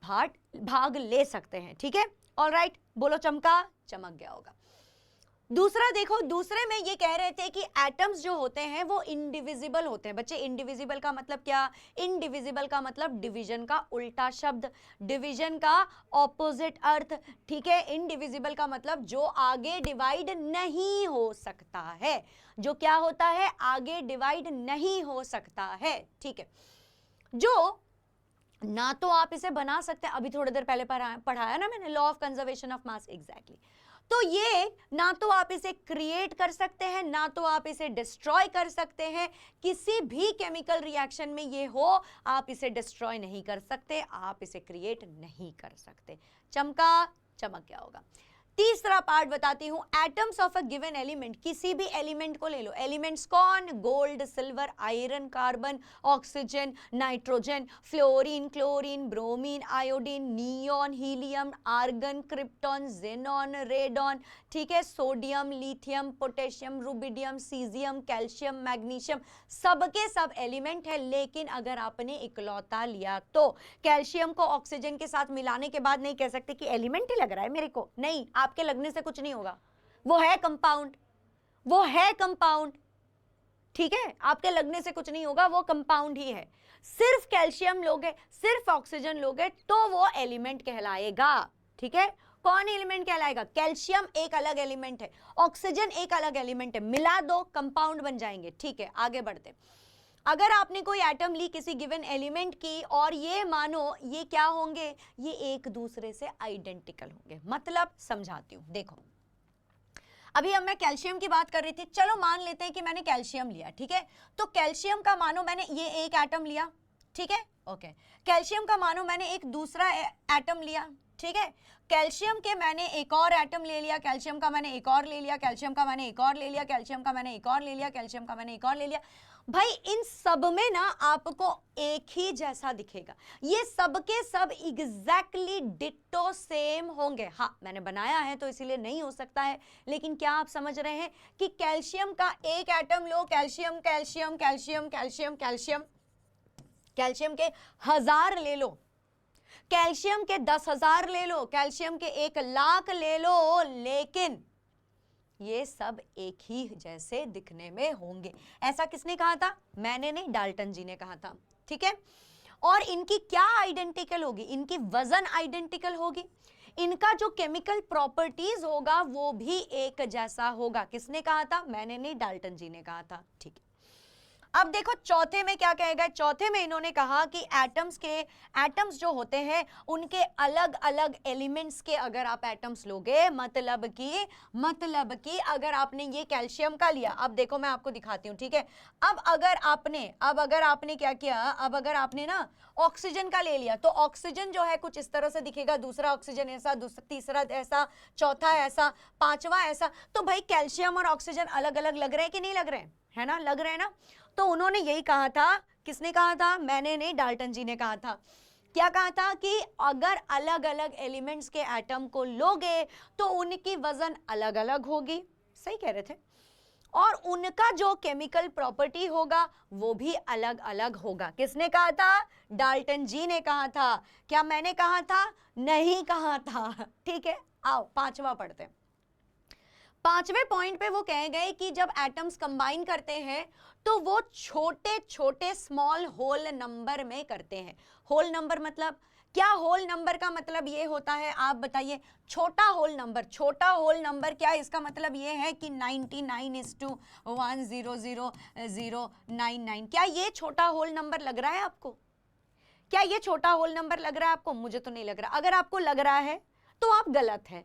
Speaker 1: भाग ले सकते हैं, ठीक है। ऑलराइट, बोलो चमका, चमक गया होगा। दूसरा देखो, दूसरे में ये कह रहे थे कि एटम्स जो होते हैं वो इंडिविजिबल होते हैं। बच्चे, इंडिविजिबल का मतलब क्या, इंडिविजिबल का मतलब डिवीजन का उल्टा शब्द, डिवीजन का ऑपोजिट अर्थ, ठीक है। इंडिविजिबल का मतलब जो आगे डिवाइड नहीं हो सकता है, जो क्या होता है, आगे डिवाइड नहीं हो सकता है, ठीक है। जो ना तो आप इसे बना सकते हैं, अभी थोड़ी देर पहले पढ़ाया ना मैंने, law of conservation of mass, exactly. तो ये ना तो आप इसे क्रिएट कर सकते हैं, ना तो आप इसे डिस्ट्रॉय कर सकते हैं। किसी भी केमिकल रिएक्शन में ये हो, आप इसे डिस्ट्रॉय नहीं कर सकते, आप इसे क्रिएट नहीं कर सकते। चमका, चमक गया होगा। तीसरा पार्ट बताती हूं, atoms of a given element, किसी भी एलिमेंट को ले लो, एलिमेंट्स कौन, gold, silver, iron, carbon, oxygen, nitrogen, fluorine, chlorine, bromine, iodine, neon, helium, argon, krypton, xenon, radon, ठीक है, sodium, lithium, potassium, rubidium, caesium, calcium, magnesium, सबके सब एलिमेंट है। लेकिन अगर आपने इकलौता लिया तो कैल्शियम को ऑक्सीजन के साथ मिलाने के बाद नहीं कह सकते कि एलिमेंट ही लग रहा है मेरे को, नहीं, आपके लगने से कुछ नहीं होगा, वो है कंपाउंड, वो है कंपाउंड, ठीक है, आपके लगने से कुछ नहीं होगा, वो कंपाउंड ही है। सिर्फ कैल्शियम लोगे, सिर्फ ऑक्सीजन लोगे तो वो एलिमेंट कहलाएगा, ठीक है। कौन एलिमेंट कहलाएगा, कैल्शियम एक अलग एलिमेंट है, ऑक्सीजन एक अलग एलिमेंट है, मिला दो कंपाउंड बन जाएंगे, ठीक है। आगे बढ़ते, अगर आपने कोई एटम ली किसी गिवन एलिमेंट की और ये मानो ये क्या होंगे, ये एक दूसरे से आइडेंटिकल होंगे, मतलब समझाती हूं, देखो अभी अब मैं कैल्शियम की बात कर रही थी, चलो मान लेते हैं कि मैंने कैल्शियम लिया, ठीक है, तो कैल्शियम का मानो मैंने ये एक एटम लिया, ठीक है, ओके, कैल्शियम का मानो मैंने एक दूसरा एटम लिया, ठीक है, कैल्शियम के मैंने एक और एटम ले लिया, कैल्शियम का मैंने एक और ले लिया, कैल्शियम का मैंने एक और ले लिया, कैल्शियम का मैंने एक और ले लिया, कैल्शियम का मैंने एक और ले लिया। भाई इन सब में ना आपको एक ही जैसा दिखेगा, ये सब के सब एग्जैक्टली डिट्टो सेम होंगे। हाँ मैंने बनाया है तो इसीलिए नहीं हो सकता है, लेकिन क्या आप समझ रहे हैं कि कैल्शियम का एक एटम लो, calcium calcium calcium calcium calcium, calcium के 1000 ले लो, कैल्शियम के 10,000 ले लो, कैल्शियम के 1,00,000 ले लो, लेकिन ये सब एक ही जैसे दिखने में होंगे। ऐसा किसने कहा था, मैंने नहीं, डाल्टन जी ने कहा था, ठीक है। और इनकी क्या आइडेंटिकल होगी, इनकी वजन आइडेंटिकल होगी, इनका जो केमिकल प्रॉपर्टीज होगा वो भी एक जैसा होगा। किसने कहा था, मैंने नहीं, डाल्टन जी ने कहा था, ठीक है। अब देखो चौथे में क्या कहेगा, चौथे में इन्होंने कहा कि एटम्स जो होते हैं उनके अलग अलग एलिमेंट्स के अगर आप एटम्स लोगे, मतलब कि अगर आपने ये कैल्शियम का लिया, अब देखो मैं आपको दिखाती हूँ, ठीक है। अब अगर आपने क्या किया, अब अगर आपने ना ऑक्सीजन का ले लिया तो ऑक्सीजन जो है कुछ इस तरह से दिखेगा, दूसरा ऑक्सीजन ऐसा, तीसरा ऐसा, चौथा ऐसा, पांचवा ऐसा। तो भाई कैल्शियम और ऑक्सीजन अलग अलग लग रहे हैं कि नहीं लग रहे हैं, है ना, लग रहे हैं ना। तो उन्होंने यही कहा था, किसने कहा था, मैंने नहीं, डाल्टन जी ने कहा था। क्या कहा था कि अगर अलग अलग एलिमेंट्स के एटम को लोगे तो उनकी वजन अलग अलग होगी, सही कह रहे थे, और उनका जो केमिकल प्रॉपर्टी होगा वो भी अलग अलग होगा। किसने कहा था, डाल्टन जी ने कहा था। क्या मैंने कहा था, नहीं कहा था, ठीक है। आओ पांचवा पढ़ते हैं। पांचवें पॉइंट पे वो कह गए कि जब एटम्स कंबाइन करते हैं तो वो छोटे छोटे स्मॉल होल नंबर में करते हैं। होल नंबर मतलब क्या, होल नंबर का मतलब ये होता है, आप बताइए, छोटा होल नंबर। छोटा होल नंबर क्या, इसका मतलब ये है कि 99:1000099। क्या ये छोटा होल नंबर लग रहा है आपको, क्या ये छोटा होल नंबर लग रहा है आपको, मुझे तो नहीं लग रहा। अगर आपको लग रहा है तो आप गलत हैं,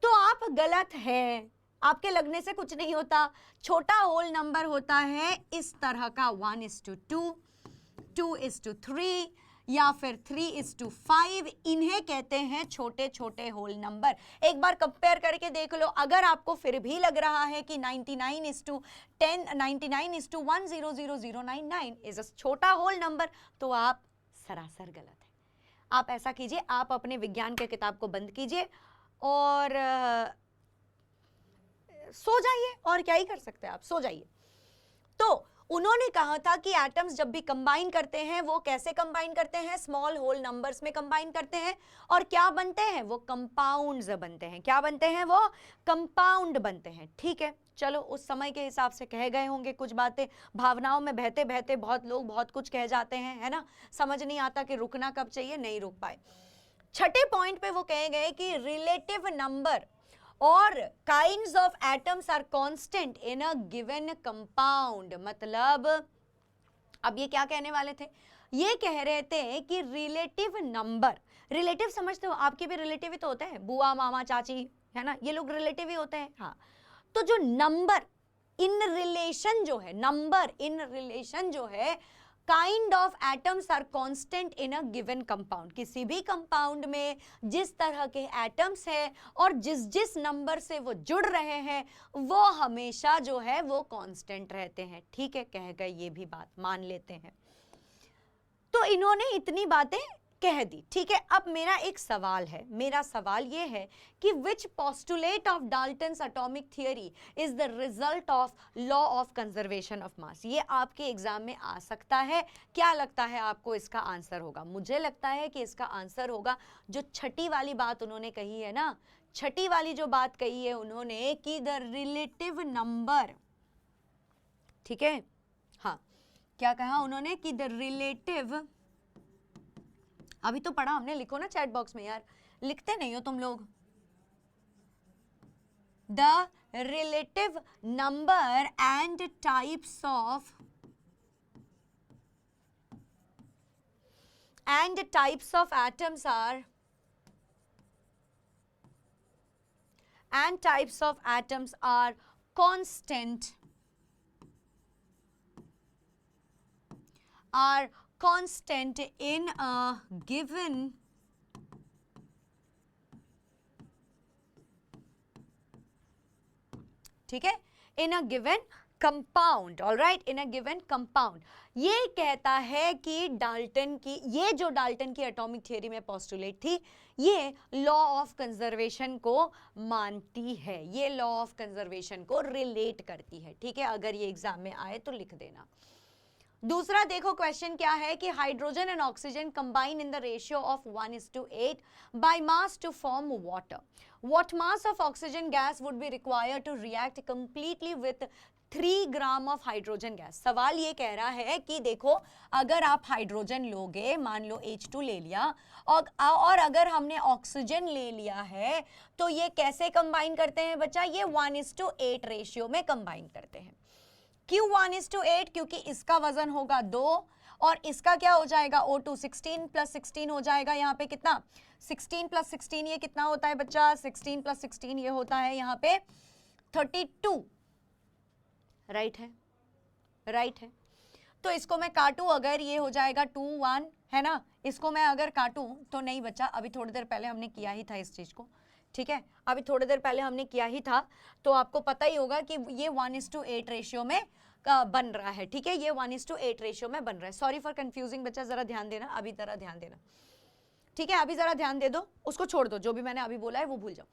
Speaker 1: तो आप गलत हैं, आपके लगने से कुछ नहीं होता। छोटा होल नंबर होता है इस तरह का, 1:2, 2:3 या फिर 3:5, इन्हें कहते हैं छोटे छोटे होल नंबर। एक बार कंपेयर करके देख लो, अगर आपको फिर भी लग रहा है कि 99:10, 99:1000099 इज अ छोटा होल नंबर, तो आप सरासर गलत है। आप ऐसा कीजिए, आप अपने विज्ञान के किताब को बंद कीजिए और सो जाइए, और क्या ही कर सकते हैं आप, सो जाइए। तो उन्होंने कहा था कि एटम्स जब भी कंबाइन करते हैं वो कैसे कंबाइन करते हैं, स्मॉल होल नंबर्स में कंबाइन करते हैं, और क्या बनते हैं, वो कंपाउंड्स बनते हैं। क्या बनते हैं, वो कंपाउंड बनते हैं, ठीक है। चलो उस समय के हिसाब से कह गए होंगे कुछ बातें, भावनाओं में बहते बहते बहुत लोग बहुत कुछ कह जाते हैं, है ना, समझ नहीं आता कि रुकना कब चाहिए, नहीं रुक पाए। छठे पॉइंट पे वो कहे गए कि रिलेटिव नंबर और kinds of atoms are constant in a given compound. मतलब अब ये क्या कहने वाले थे, ये कह रहे थे कि रिलेटिव नंबर, रिलेटिव समझते हो, आपके भी रिलेटिव ही तो होते हैं, बुआ मामा चाची, है ना, ये लोग रिलेटिव ही होते हैं। हाँ, तो जो नंबर इन रिलेशन जो है, नंबर इन रिलेशन जो है, kind of atoms are constant in a given compound. किसी भी कंपाउंड में जिस तरह के एटम्स है और जिस जिस नंबर से वो जुड़ रहे हैं वो हमेशा जो है वो कांस्टेंट रहते हैं। ठीक है, कह गए, ये भी बात मान लेते हैं। तो इन्होंने इतनी बातें कह दी। ठीक है, अब मेरा एक सवाल है, मेरा सवाल ये है कि which postulate of Dalton's atomic theory is the result of law of conservation of mass. ये आपके एग्जाम में आ सकता है। क्या लगता है आपको इसका आंसर होगा? मुझे लगता है कि इसका आंसर होगा जो छठी वाली बात उन्होंने कही है ना, छठी वाली जो बात कही है उन्होंने कि द रिलेटिव नंबर, ठीक है, हाँ, क्या कहा उन्होंने कि द रिलेटिव, अभी तो पढ़ा हमने, लिखो ना चैट बॉक्स में यार, लिखते नहीं हो तुम लोग। The relative number and types of atoms are constant in a given ठीक है, in a given compound, all right, in a given compound। ये कहता है कि डाल्टन की, ये जो डाल्टन की एटॉमिक थ्योरी में पोस्टुलेट थी, ये लॉ ऑफ कंजर्वेशन को मानती है, ये लॉ ऑफ कंजर्वेशन को रिलेट करती है। ठीक है, अगर ये एग्जाम में आए तो लिख देना। दूसरा देखो क्वेश्चन क्या है कि hydrogen and oxygen combine in the ratio of 1:8 by mass to form water. What mass of oxygen gas would be required to react completely with 3 gram of hydrogen gas. सवाल ये कह रहा है कि देखो, अगर आप हाइड्रोजन लोगे, मान लो H2 ले लिया, और अगर हमने ऑक्सीजन ले लिया है तो ये कैसे कंबाइन करते हैं बच्चा? ये 1:8 रेशियो में कंबाइन करते हैं। क्यों 1:8? क्योंकि इसका वजन होगा 2 और इसका क्या हो जाएगा O2, 16 + 16 हो जाएगा। यहाँ पे कितना? 16 + 16 ये कितना होता है बच्चा? 16 + 16 ये होता है यहाँ पे 32। राइट है, राइट है। तो इसको मैं काटूं, अगर ये हो जाएगा 2 1, है ना, इसको मैं अगर काटूं तो नहीं बच्चा, अभी थोड़ी देर पहले हमने किया ही था इस चीज को। ठीक है, अभी थोड़ी देर पहले हमने किया ही था, तो आपको पता ही होगा कि ये 1:8 रेशियो में बन रहा है। ठीक है, ये 1:8 रेशियो में बन रहा है। सॉरी फॉर कंफ्यूजिंग बच्चा, जरा ध्यान देना, अभी जरा ध्यान देना। ठीक है, अभी जरा ध्यान दे दो, उसको छोड़ दो, जो भी मैंने अभी बोला है वो भूल जाओ।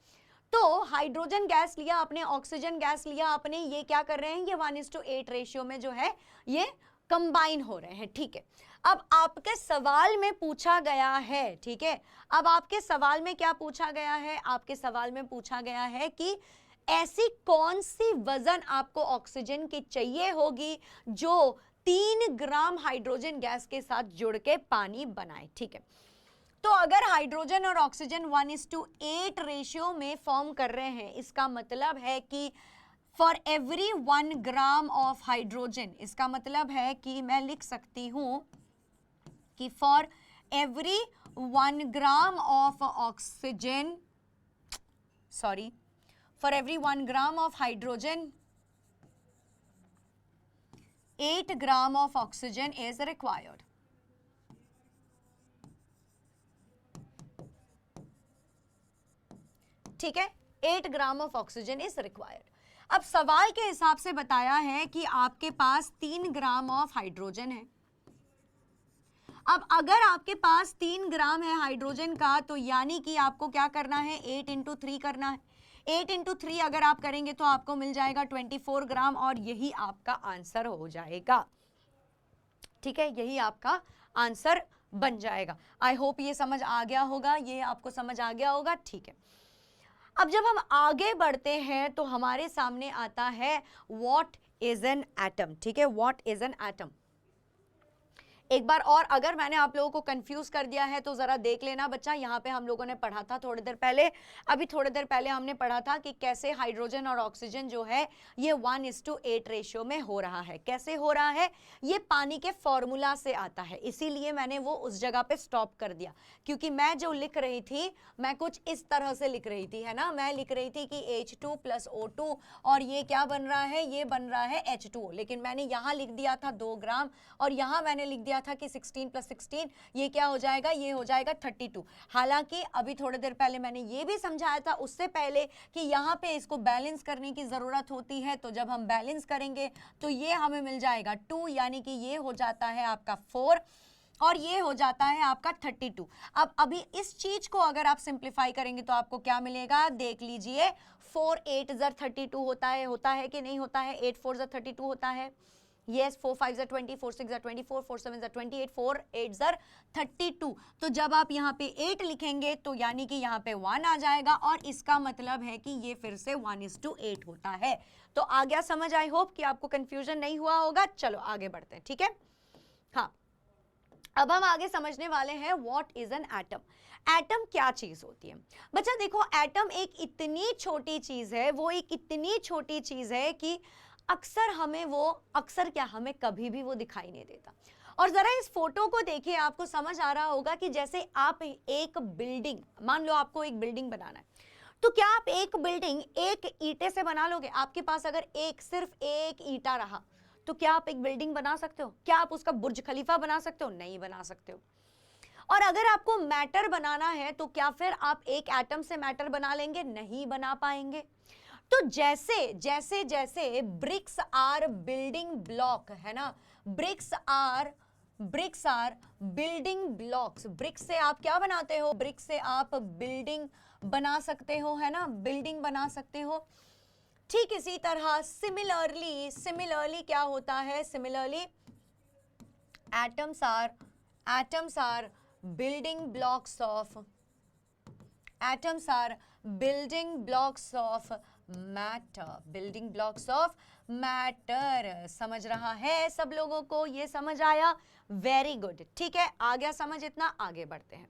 Speaker 1: तो हाइड्रोजन गैस लिया आपने, ऑक्सीजन गैस लिया आपने, ये क्या कर रहे हैं? ये 1:8 रेशियो में जो है ये कंबाइन हो रहे हैं। ठीक है, अब आपके सवाल में पूछा गया है, ठीक है, अब आपके सवाल में क्या पूछा गया है? आपके सवाल में पूछा गया है कि ऐसी कौन सी वजन आपको ऑक्सीजन की चाहिए होगी जो 3 ग्राम हाइड्रोजन गैस के साथ जुड़ के पानी बनाए। ठीक है, तो अगर हाइड्रोजन और ऑक्सीजन 1:8 रेशियो में फॉर्म कर रहे हैं, इसका मतलब है कि for every 1 gram of hydrogen, इसका मतलब है कि मैं लिख सकती हूं कि for every 1 gram of oxygen, sorry, for every 1 gram of hydrogen 8 gram of oxygen is required. ठीक है, 8 gram of oxygen is required. अब सवाल के हिसाब से बताया है कि आपके पास 3 ग्राम ऑफ हाइड्रोजन है। अब अगर आपके पास 3 ग्राम है हाइड्रोजन का, तो यानी कि आपको क्या करना है? 8 × 3 करना है। 8 × 3 अगर आप करेंगे तो आपको मिल जाएगा 24 ग्राम, और यही आपका आंसर हो जाएगा। ठीक है, यही आपका आंसर बन जाएगा। आई होप ये समझ आ गया होगा, ये आपको समझ आ गया होगा। ठीक है, अब जब हम आगे बढ़ते हैं तो हमारे सामने आता है व्हाट इज एन एटम। ठीक है, व्हाट इज एन एटम? एक बार और अगर मैंने आप लोगों को कंफ्यूज कर दिया है तो जरा देख लेना बच्चा, यहाँ पे हम लोगों ने पढ़ा था थोड़ी देर पहले, अभी थोड़ी देर पहले हमने पढ़ा था कि कैसे हाइड्रोजन और ऑक्सीजन जो है ये 1:8 रेशियो में हो रहा है। कैसे हो रहा है, ये पानी के फॉर्मूला से आता है, इसीलिए मैंने वो उस जगह पे स्टॉप कर दिया, क्योंकि मैं जो लिख रही थी मैं कुछ इस तरह से लिख रही थी, है ना, मैं लिख रही थी कि H2 + O2 और ये क्या बन रहा है, ये बन रहा है H2O, लेकिन मैंने यहाँ लिख दिया था 2 ग्राम और यहाँ मैंने लिख दिया था कि 16 + 16 ये क्या हो जाएगा, ये हो जाएगा 32। हालांकि अभी थोड़ी देर पहले मैंने ये भी समझाया था उससे पहले कि यहाँ पे इसको बैलेंस करने की जरूरत होती है, तो जब हम बैलेंस करेंगे तो ये हमें मिल जाएगा 2, यानी कि ये हो जाता है आपका 4 और ये हो जाता है आपका 32। अब अभी इस चीज को अगर आप सिंप्लीफाई करेंगे तो आपको क्या मिलेगा, देख लीजिए, 4 8 * 32 होता है कि नहीं होता है, 8 4 * 32 होता है, yes, 4 5 * 20, 4 6 * 24, 4 7 * 28, 4 8 * 32। तो जब आप यहाँ पे 8 लिखेंगे तो यानी कि यहाँ पे 1 आ जाएगा और इसका मतलब है कि ये फिर से 1:8 होता है। तो आ गया समझ, आई होप कि आपको कंफ्यूजन नहीं हुआ होगा। चलो आगे बढ़ते हैं, ठीक है। हाँ, अब हम आगे समझने वाले हैं what is an atom. Atom क्या चीज होती है बच्चा, देखो एटम एक इतनी छोटी चीज है, वो एक इतनी छोटी चीज है कि अक्सर क्या हमें कभी भी वो दिखाई नहीं देता। और जरा इस फोटो को देखिए, आपको समझ आ रहा होगा कि जैसे आप एक बिल्डिंग, मान लो आपको एक बिल्डिंग बनाना है, तो क्या आप एक बिल्डिंग एक ईंटे से बना लोगे? आपके पास अगर सिर्फ एक ईंटा रहा तो क्या आप एक बिल्डिंग बना सकते हो? क्या आप उसका बुर्ज खलीफा बना सकते हो? नहीं बना सकते हो। और अगर आपको मैटर बनाना है तो क्या फिर आप एक एटम से मैटर बना लेंगे? नहीं बना पाएंगे। तो जैसे जैसे जैसे ब्रिक्स आर बिल्डिंग ब्लॉक, है ना, bricks are building blocks. Bricks से आप क्या बनाते हो? ब्रिक्स से आप बिल्डिंग बना सकते हो, है ना, बिल्डिंग बना सकते हो। ठीक इसी तरह सिमिलरली क्या होता है, similarly atoms are building blocks of matter. समझ रहा है सब लोगों को? ये समझ आया? वेरी गुड, ठीक है, आ गया समझ इतना। आगे बढ़ते हैं।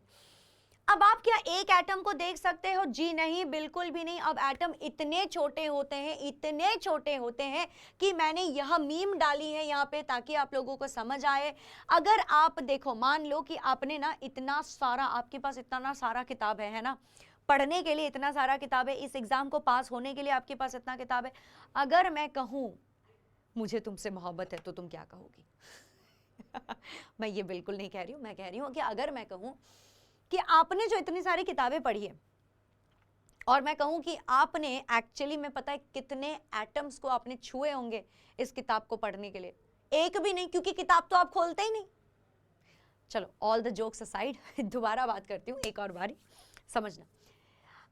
Speaker 1: अब आप क्या एक एटम को देख सकते हो? जी नहीं, बिल्कुल भी नहीं। अब एटम इतने छोटे होते हैं कि मैंने यह मीम डाली है यहाँ पे ताकि आप लोगों को समझ आए। अगर आप देखो, मान लो कि आपने ना इतना सारा, आपके पास इतना सारा किताब है ना, पढ़ने के लिए इतना सारा किताब है, इस एग्जाम को पास होने के लिए आपके पास इतना किताब है। अगर मैं कहूँ मुझे तुमसे मोहब्बत है तो तुम क्या कहोगी? मैं ये बिल्कुल नहीं कह रही हूँ, मैं कह रही हूँ कि अगर मैं कहूँ कि आपने जो इतनी सारी किताबें पढ़ी है और मैं कहूं कि आपने एक्चुअली में पता है कितने एटम्स को आपने छुए होंगे इस किताब को पढ़ने के लिए? एक भी नहीं, क्योंकि किताब तो आप खोलते ही नहीं। चलो ऑल द जोक्स असाइड, दोबारा बात करती हूँ एक और बारी, समझना।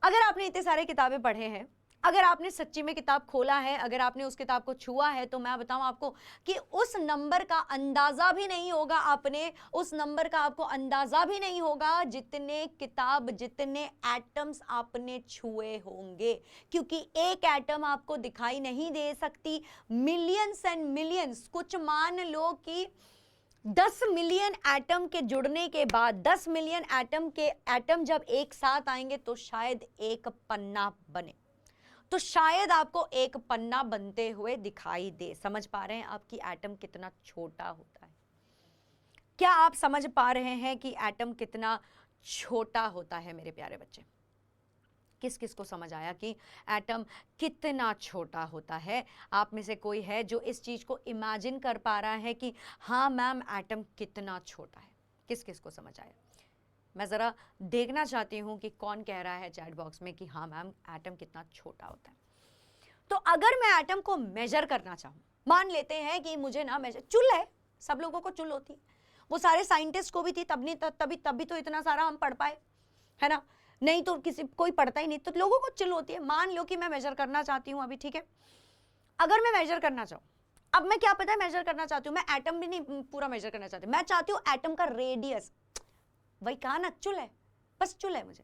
Speaker 1: अगर आपने इतने सारे किताबें पढ़े हैं, अगर आपने सच्ची में किताब खोला है, अगर आपने उस किताब को छुआ है, तो मैं बताऊं आपको कि उस नंबर का अंदाजा भी नहीं होगा, उस नंबर का आपको अंदाजा भी नहीं होगा जितने एटम्स आपने छुए होंगे। क्योंकि एक एटम आपको दिखाई नहीं दे सकती, मिलियंस एंड मिलियंस, कुछ मान लो कि 10 मिलियन एटम के जुड़ने के बाद 10 मिलियन एटम जब एक साथ आएंगे तो शायद एक पन्ना बने, तो शायद आपको एक पन्ना बनते हुए दिखाई दे। समझ पा रहे हैं आप कि एटम कितना छोटा होता है? क्या आप समझ पा रहे हैं कि एटम कितना छोटा होता है मेरे प्यारे बच्चे? किस किस को समझ आया कि एटम कितना छोटा होता है? आप में से कोई है जो इस चीज को इमेजिन कर पा रहा है कि हाँ मैम एटम कितना छोटा है? किस किस को समझ आया? मैं ज़रा देखना चाहती हूँ कि कौन कह रहा है चैट बॉक्स में कि हाँ मैम एटम कितना छोटा होता है। तो अगर मैं एटम को मेजर करना चाहूँ, मान लेते हैं कि मुझे ना मेजर, चुल है, सब लोगों को चुल होती है, वो सारे साइंटिस्ट को भी थी, तभी तो इतना सारा हम पढ़ पाए, है ना, नहीं तो कोई पढ़ता ही नहीं, तो लोगों को चुल होती है। मान लो कि मैं मेजर करना चाहती हूँ अभी, ठीक है, अगर मैं मेजर करना चाहूँ, अब मैं क्या पता है मेजर करना चाहती हूँ, मैं एटम भी नहीं पूरा मेजर करना चाहती, मैं चाहती हूँ एटम का रेडियस, वही कहा ना, चुल है, बस चुल है मुझे।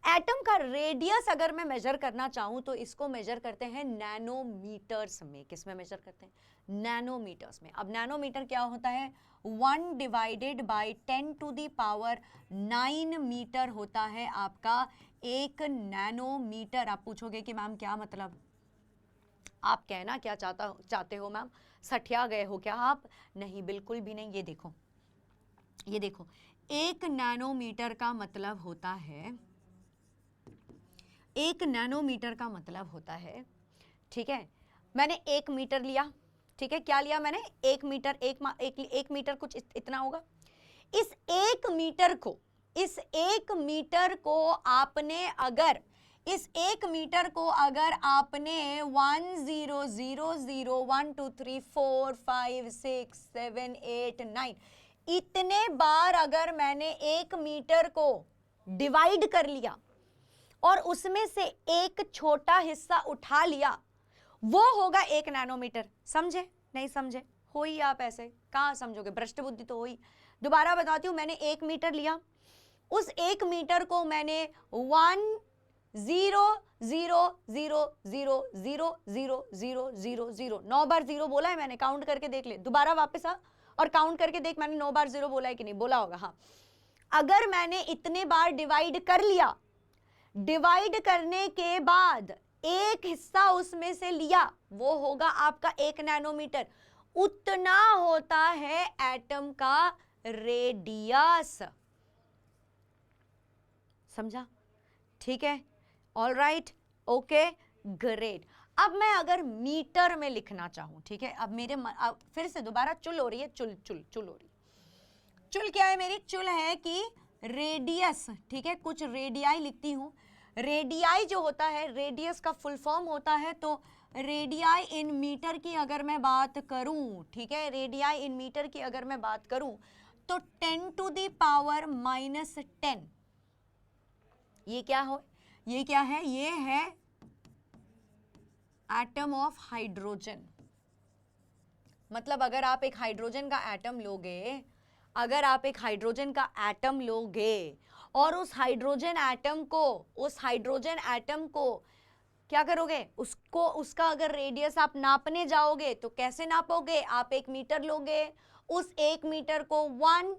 Speaker 1: एटम का रेडियस अगर मैं मेजर करना चाहूं तो इसको मेजर करते हैं नैनोमीटर्स में। किस में मेजर करते हैं? नैनोमीटर्स में। अब नैनोमीटर क्या होता है? 1 डिवाइडेड बाई 10⁹ मीटर होता है आपका एक नैनोमीटर। आप पूछोगे कि मैम क्या मतलब, आप कहना क्या चाहते हो मैम? सठिया गए हो क्या आप? नहीं, बिल्कुल भी नहीं। ये देखो, ये देखो, एक नैनोमीटर का मतलब होता है, एक नैनोमीटर का मतलब होता है, ठीक है, मैंने 1 मीटर लिया, ठीक है, क्या लिया मैंने? 1 मीटर। एक मीटर कुछ इतना होगा। इस 1 मीटर को, इस 1 मीटर को आपने अगर, इस 1 मीटर को अगर आपने 1 0 0 0 1 2 3 4 5 6 7 8 9 इतने बार अगर मैंने 1 मीटर को डिवाइड कर लिया और उसमें से एक छोटा हिस्सा उठा लिया, वो होगा 1 नैनोमीटर। समझे? नहीं समझे? हो ही आप ऐसे कहां समझोगे? भ्रष्ट बुद्धि तो हो ही। दोबारा बताती हूं, मैंने 1 मीटर लिया, उस 1 मीटर को मैंने 1 0 0 0 0 0 0 0 0 0 9 बार 0 बोला है मैंने, काउंट करके देख ले। दोबारा वापस आ और काउंट करके देख मैंने 9 बार 0 बोला है कि नहीं, बोला होगा। हाँ, अगर मैंने इतने बार डिवाइड कर लिया, डिवाइड करने के बाद एक हिस्सा उसमें से लिया, वो होगा आपका 1 नैनोमीटर। उतना होता है एटम का रेडियस। समझा? ठीक है, ऑल राइट, ओके, ग्रेट। अब मैं अगर मीटर में लिखना चाहूं, ठीक है, अब मेरे फिर से दोबारा चुल हो रही है, चुल चुल चुल हो रही है। चुल क्या है मेरी? चुल है कि रेडियस, ठीक है, कुछ रेडियाई लिखती हूं। रेडियाई जो होता है, रेडियस का फुल फॉर्म होता है, तो रेडियाई इन मीटर की अगर मैं बात करूं, ठीक है, रेडियाई इन मीटर की अगर मैं बात करूं तो 10⁻⁻10। ये क्या हो? ये क्या है? ये है एटम ऑफ हाइड्रोजन। मतलब अगर आप एक हाइड्रोजन का एटम लोगे, अगर आप एक हाइड्रोजन का एटम लोगे और उस हाइड्रोजन एटम को क्या करोगे? उसको, उसका अगर रेडियस आप नापने जाओगे तो कैसे नापोगे? आप 1 मीटर लोगे, उस 1 मीटर को 1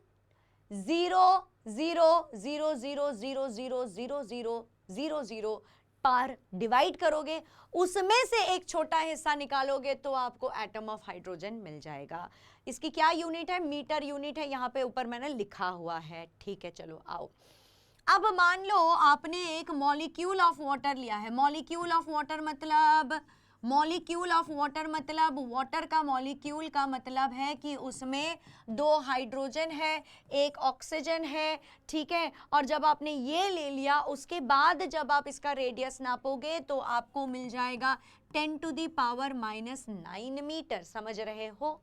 Speaker 1: 0 0 0 0 0 0 0 0 0 0 पर डिवाइड करोगे, उसमें से एक छोटा हिस्सा निकालोगे तो आपको एटम ऑफ हाइड्रोजन मिल जाएगा। इसकी क्या यूनिट है? मीटर यूनिट है, यहाँ पे ऊपर मैंने लिखा हुआ है। ठीक है, चलो आओ। अब मान लो आपने एक मॉलिक्यूल ऑफ वाटर लिया है। मॉलिक्यूल ऑफ वाटर मतलब, मॉलिक्यूल ऑफ वाटर मतलब वाटर का मॉलिक्यूल का मतलब है कि उसमें 2 हाइड्रोजन है, 1 ऑक्सीजन है, ठीक है। और जब आपने ये ले लिया, उसके बाद जब आप इसका रेडियस नापोगे तो आपको मिल जाएगा 10⁻⁹ मीटर। समझ रहे हो?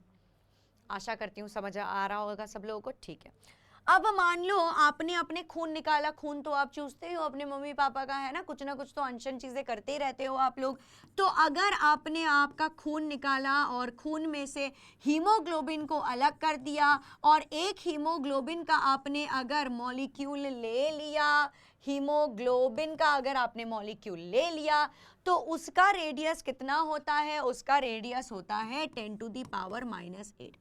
Speaker 1: आशा करती हूँ समझ आ रहा होगा सब लोगों को। ठीक है, अब मान लो आपने अपने खून निकाला। खून तो आप चूसते हो अपने मम्मी पापा का, है ना, कुछ कुछ तो अनशन चीजें करते ही रहते हो आप लोग। तो अगर आपने आपका खून निकाला और खून में से हीमोग्लोबिन को अलग कर दिया और एक हीमोग्लोबिन का आपने अगर मॉलिक्यूल ले लिया, हीमोग्लोबिन का अगर आपने मॉलिक्यूल ले लिया तो उसका रेडियस कितना होता है? उसका रेडियस होता है 10⁻⁻8।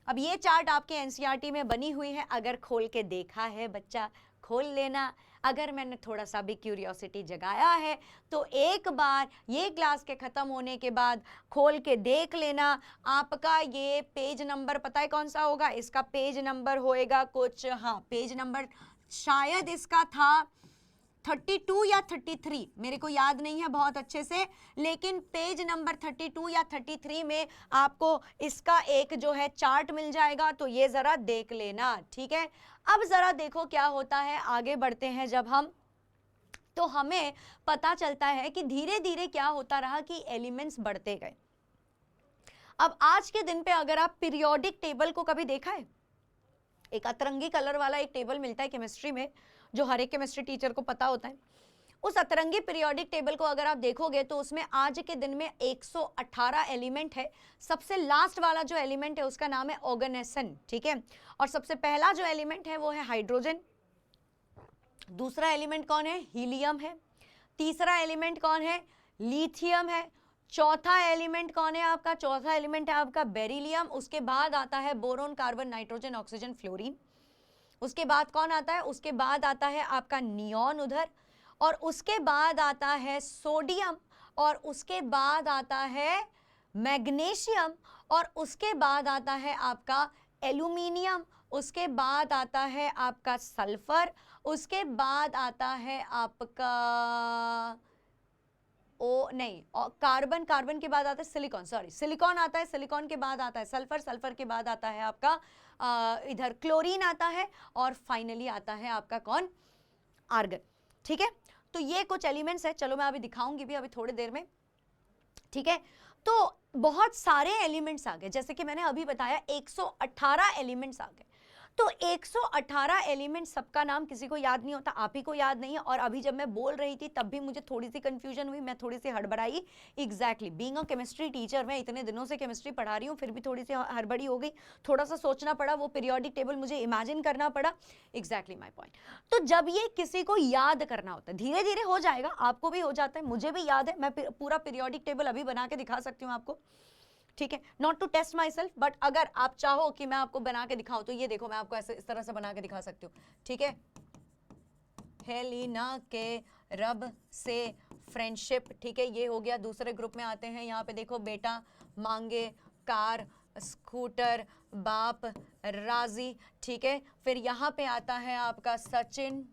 Speaker 1: अब ये चार्ट आपके एनसीईआरटी में बनी हुई है, अगर खोल के देखा है बच्चा खोल लेना। अगर मैंने थोड़ा सा भी क्यूरियोसिटी जगाया है तो एक बार ये क्लास के ख़त्म होने के बाद खोल के देख लेना। आपका ये पेज नंबर पता है कौन सा होगा? इसका पेज नंबर होएगा कुछ, हाँ, पेज नंबर शायद इसका था 32 या 33, मेरे को याद नहीं है बहुत अच्छे से, लेकिन पेज नंबर 32 या 33 में आपको इसका एक जो है चार्ट मिल जाएगा, तो ये जरा देख लेना। ठीक है, अब जरा देखो क्या होता है। आगे बढ़ते हैं जब हम, तो हमें पता चलता है कि धीरे धीरे क्या होता रहा कि एलिमेंट्स बढ़ते गए। अब आज के दिन पे अगर आप पीरियोडिक टेबल को कभी देखा है, एक अतरंगी कलर वाला एक टेबल मिलता है केमिस्ट्री में, जो हर एक केमिस्ट्री टीचर को पता होता है। उस अतरंगी पीरियोडिक टेबल को अगर आप देखोगे तो उसमें आज के दिन में 118 एलिमेंट है। सबसे लास्ट वाला जो एलिमेंट है उसका नाम है ऑर्गेनेसन, ठीक है। और सबसे पहला जो एलिमेंट है वो है हाइड्रोजन, दूसरा एलिमेंट कौन है? हीलियम है। तीसरा एलिमेंट कौन है? लिथियम है। चौथा एलिमेंट कौन है आपका? चौथा एलिमेंट है आपका बेरिलियम। उसके बाद आता है boron, carbon, nitrogen, oxygen, fluorine. उसके बाद कौन आता है? उसके बाद आता है आपका नियॉन उधर, और उसके बाद आता है सोडियम, और उसके बाद आता है मैग्नीशियम, और उसके बाद आता है आपका एल्यूमिनियम, उसके बाद आता है आपका सल्फर, उसके बाद आता है आपका कार्बन, कार्बन के बाद आता है सिलिकॉन, सॉरी सिलिकॉन आता है, सिलिकॉन के बाद आता है सल्फर, सल्फर के बाद आता है आपका इधर क्लोरीन आता है, और फाइनली आता है आपका कौन? आर्गन। ठीक है, तो ये कुछ एलिमेंट्स है। चलो मैं अभी दिखाऊंगी भी अभी थोड़ी देर में। ठीक है, तो बहुत सारे एलिमेंट्स आ गए, जैसे कि मैंने अभी बताया 118 एलिमेंट्स आ गए। तो 118 एलिमेंट, सबका नाम किसी को याद नहीं होता, आप ही को याद नहीं है। और अभी जब मैं बोल रही थी तब भी मुझे थोड़ी सी कंफ्यूजन हुई, मैं थोड़ी सी हड़बड़ाई। Exactly, being a chemistry teacher, मैं इतने दिनों से केमिस्ट्री पढ़ा रही हूँ, फिर भी थोड़ी सी हड़बड़ी हो गई, थोड़ा सा सोचना पड़ा, वो पीरियोडिक टेबल मुझे इमेजिन करना पड़ा। Exactly my point. तो जब ये किसी को याद करना होता है, धीरे धीरे हो जाएगा, आपको भी हो जाता है, मुझे भी याद है, मैं पूरा पीरियोडिक टेबल अभी बना के दिखा सकती हूँ आपको। ठीक है, not to test myself, but अगर आप चाहो कि मैं आपको बना के दिखाऊं, तो ये देखो मैं आपको ऐसे इस तरह से बना के दिखा सकती हूँ। ठीक है, हेलिना के रब से फ्रेंडशिप। ठीक है, ये हो गया। दूसरे ग्रुप में आते हैं, यहाँ पे देखो, बेटा मांगे कार, स्कूटर, बाप राजी। ठीक है, फिर यहाँ पे आता है आपका सचिन,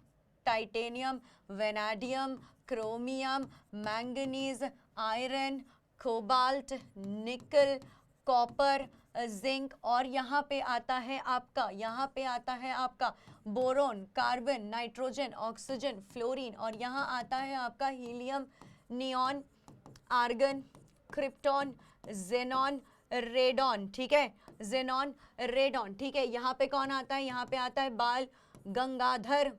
Speaker 1: titanium, vanadium, chromium, manganese, iron, cobalt, nickel, copper, zinc, और यहाँ पे आता है आपका boron, carbon, nitrogen, oxygen, fluorine, और यहाँ आता है आपका helium, neon, argon, krypton, xenon, radon. ठीक है, जेनॉन, रेडॉन। ठीक है, यहाँ पे कौन आता है? यहाँ पे आता है बाल गंगाधर,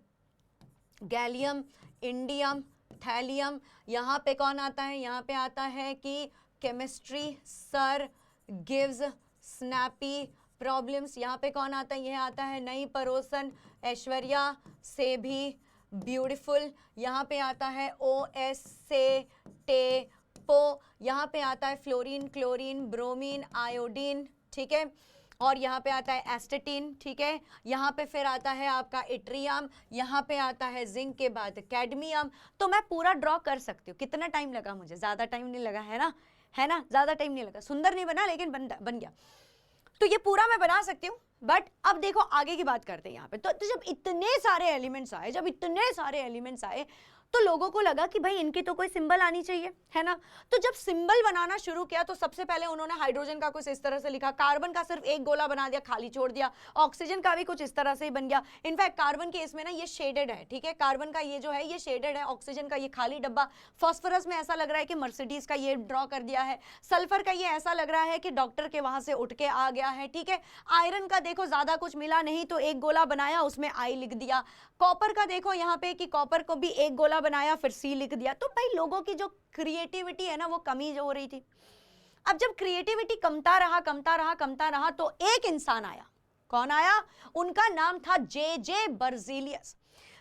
Speaker 1: गैलियम, इंडियम, थैलियम। यहाँ पे कौन आता है? यहाँ पे आता है कि chemistry sir gives snappy problems. यहाँ पे कौन आता है? यह आता है नई परोसन, ऐश्वर्या से भी ब्यूटीफुल। यहाँ पे आता है OS से टेपो। यहाँ पे आता है फ्लोरीन, क्लोरीन, ब्रोमीन, आयोडीन। ठीक है, और यहाँ पे आता है एस्टेटिन। ठीक है, यहाँ पे फिर आता है आपका इट्रियम, यहाँ पे आता है जिंक के बाद कैडमियम। तो मैं पूरा ड्रॉ कर सकती हूँ। कितना टाइम लगा मुझे? ज़्यादा टाइम नहीं लगा, है ना? ज़्यादा टाइम नहीं लगा। सुंदर नहीं बना, लेकिन बन गया। तो ये पूरा मैं बना सकती हूँ। बट अब देखो आगे की बात करते हैं यहाँ पे। तो जब इतने सारे एलिमेंट्स आए, तो लोगों को लगा कि भाई इनकी तो कोई सिंबल आनी चाहिए, है ना? तो जब सिंबल बनाना शुरू किया, तो सबसे पहले उन्होंने हाइड्रोजन का कुछ इस तरह से लिखा, कार्बन का सिर्फ एक गोला बना दिया, खाली छोड़ दिया, ऑक्सीजन का भी कुछ इस तरह से ही बन गया। इनफैक्ट कार्बन के इसमें ना ये शेडेड है। ठीक है, कार्बन का ये जो है ये शेडेड है, ऑक्सीजन का ये खाली डब्बा, फॉस्फोरस में ऐसा लग रहा है कि मर्सिडीज का ये ड्रॉ कर दिया है, सल्फर का ये ऐसा लग रहा है कि डॉक्टर के वहां से उठ के आ गया है। ठीक है, आयरन का देखो ज्यादा कुछ मिला नहीं, तो एक गोला बनाया, उसमें आई लिख दिया। कॉपर का देखो यहाँ पे कि कॉपर को भी एक गोला बनाया, फिर सी लिख दिया। तो भाई लोगों की जो क्रिएटिविटी है ना, वो कमी हो रही थी। अब जब क्रिएटिविटी कमता रहा, तो एक इंसान आया। कौन आया? उनका नाम था जे बर्जीलियस।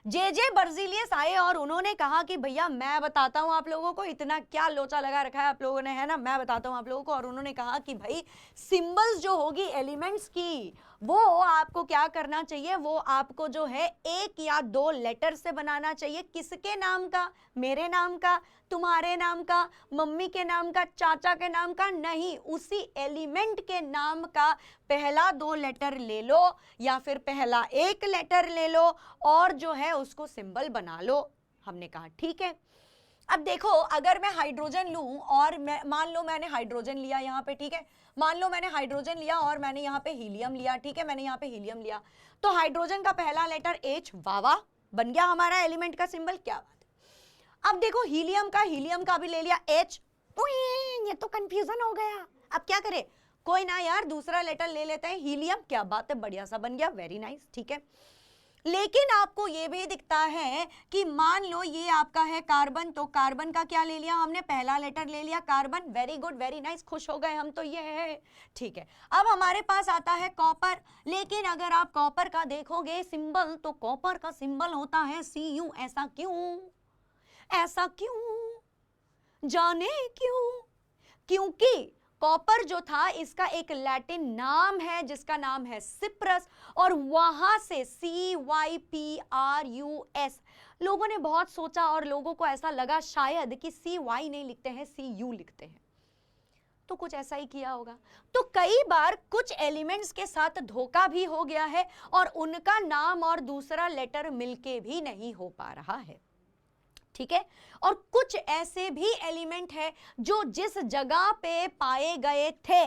Speaker 1: जे बर्जीलियस आए और उन्होंने कहा कि भैया मैं बताता हूं आप लोगों को, इतना क्या लोचा लगा रखा है आप लोगों ने, है ना? मैं बताता हूं आप लोगों को। और उन्होंने कहा कि भाई सिंबल्स जो होगी एलिमेंट्स की, वो आपको क्या करना चाहिए? वो आपको जो है 1 या 2 लेटर से बनाना चाहिए। किसके नाम का? मेरे नाम का, तुम्हारे नाम का, मम्मी के नाम का, चाचा के नाम का? नहीं, उसी एलिमेंट के नाम का पहला 2 लेटर ले लो, या फिर पहला 1 लेटर ले लो, और जो है उसको सिंबल बना लो। हमने कहा ठीक है। अब देखो, अगर मैं हाइड्रोजन लूं, और मान लो मैंने हाइड्रोजन लिया यहाँ पे, ठीक है, मान लो मैंने हाइड्रोजन लिया और मैंने यहाँ पे हीलियम लिया। ठीक है, मैंने यहाँ पे हीलियम लिया, तो हाइड्रोजन का पहला लेटर H, वावा, बन गया हमारा एलिमेंट का सिंबल। क्या बात है। अब देखो हीलियम का भी ले लिया H, ये तो कंफ्यूजन हो गया। अब क्या करें? कोई ना यार, दूसरा लेटर ले लेते हैं, हीलियम। क्या बात है, बढ़िया सा बन गया, वेरी नाइस। ठीक है, लेकिन आपको ये भी दिखता है कि मान लो ये आपका है कार्बन, तो कार्बन का क्या ले लिया हमने, पहला लेटर ले लिया carbon, very good very nice, खुश हो गए हम, तो ये है ठीक है। अब हमारे पास आता है कॉपर, लेकिन अगर आप कॉपर का देखोगे सिंबल तो कॉपर का सिंबल होता है Cu। ऐसा क्यों, ऐसा क्यों, जाने क्यों? क्योंकि कॉपर जो था इसका एक लैटिन नाम है जिसका नाम है सिप्रस, और वहां से CYPRUS लोगों ने बहुत सोचा और लोगों को ऐसा लगा शायद कि CY नहीं लिखते हैं CU लिखते हैं, तो कुछ ऐसा ही किया होगा। तो कई बार कुछ एलिमेंट्स के साथ धोखा भी हो गया है और उनका नाम और दूसरा लेटर मिलके भी नहीं हो पा रहा है, ठीक है। और कुछ ऐसे भी एलिमेंट है जो जिस जगह पे पाए गए थे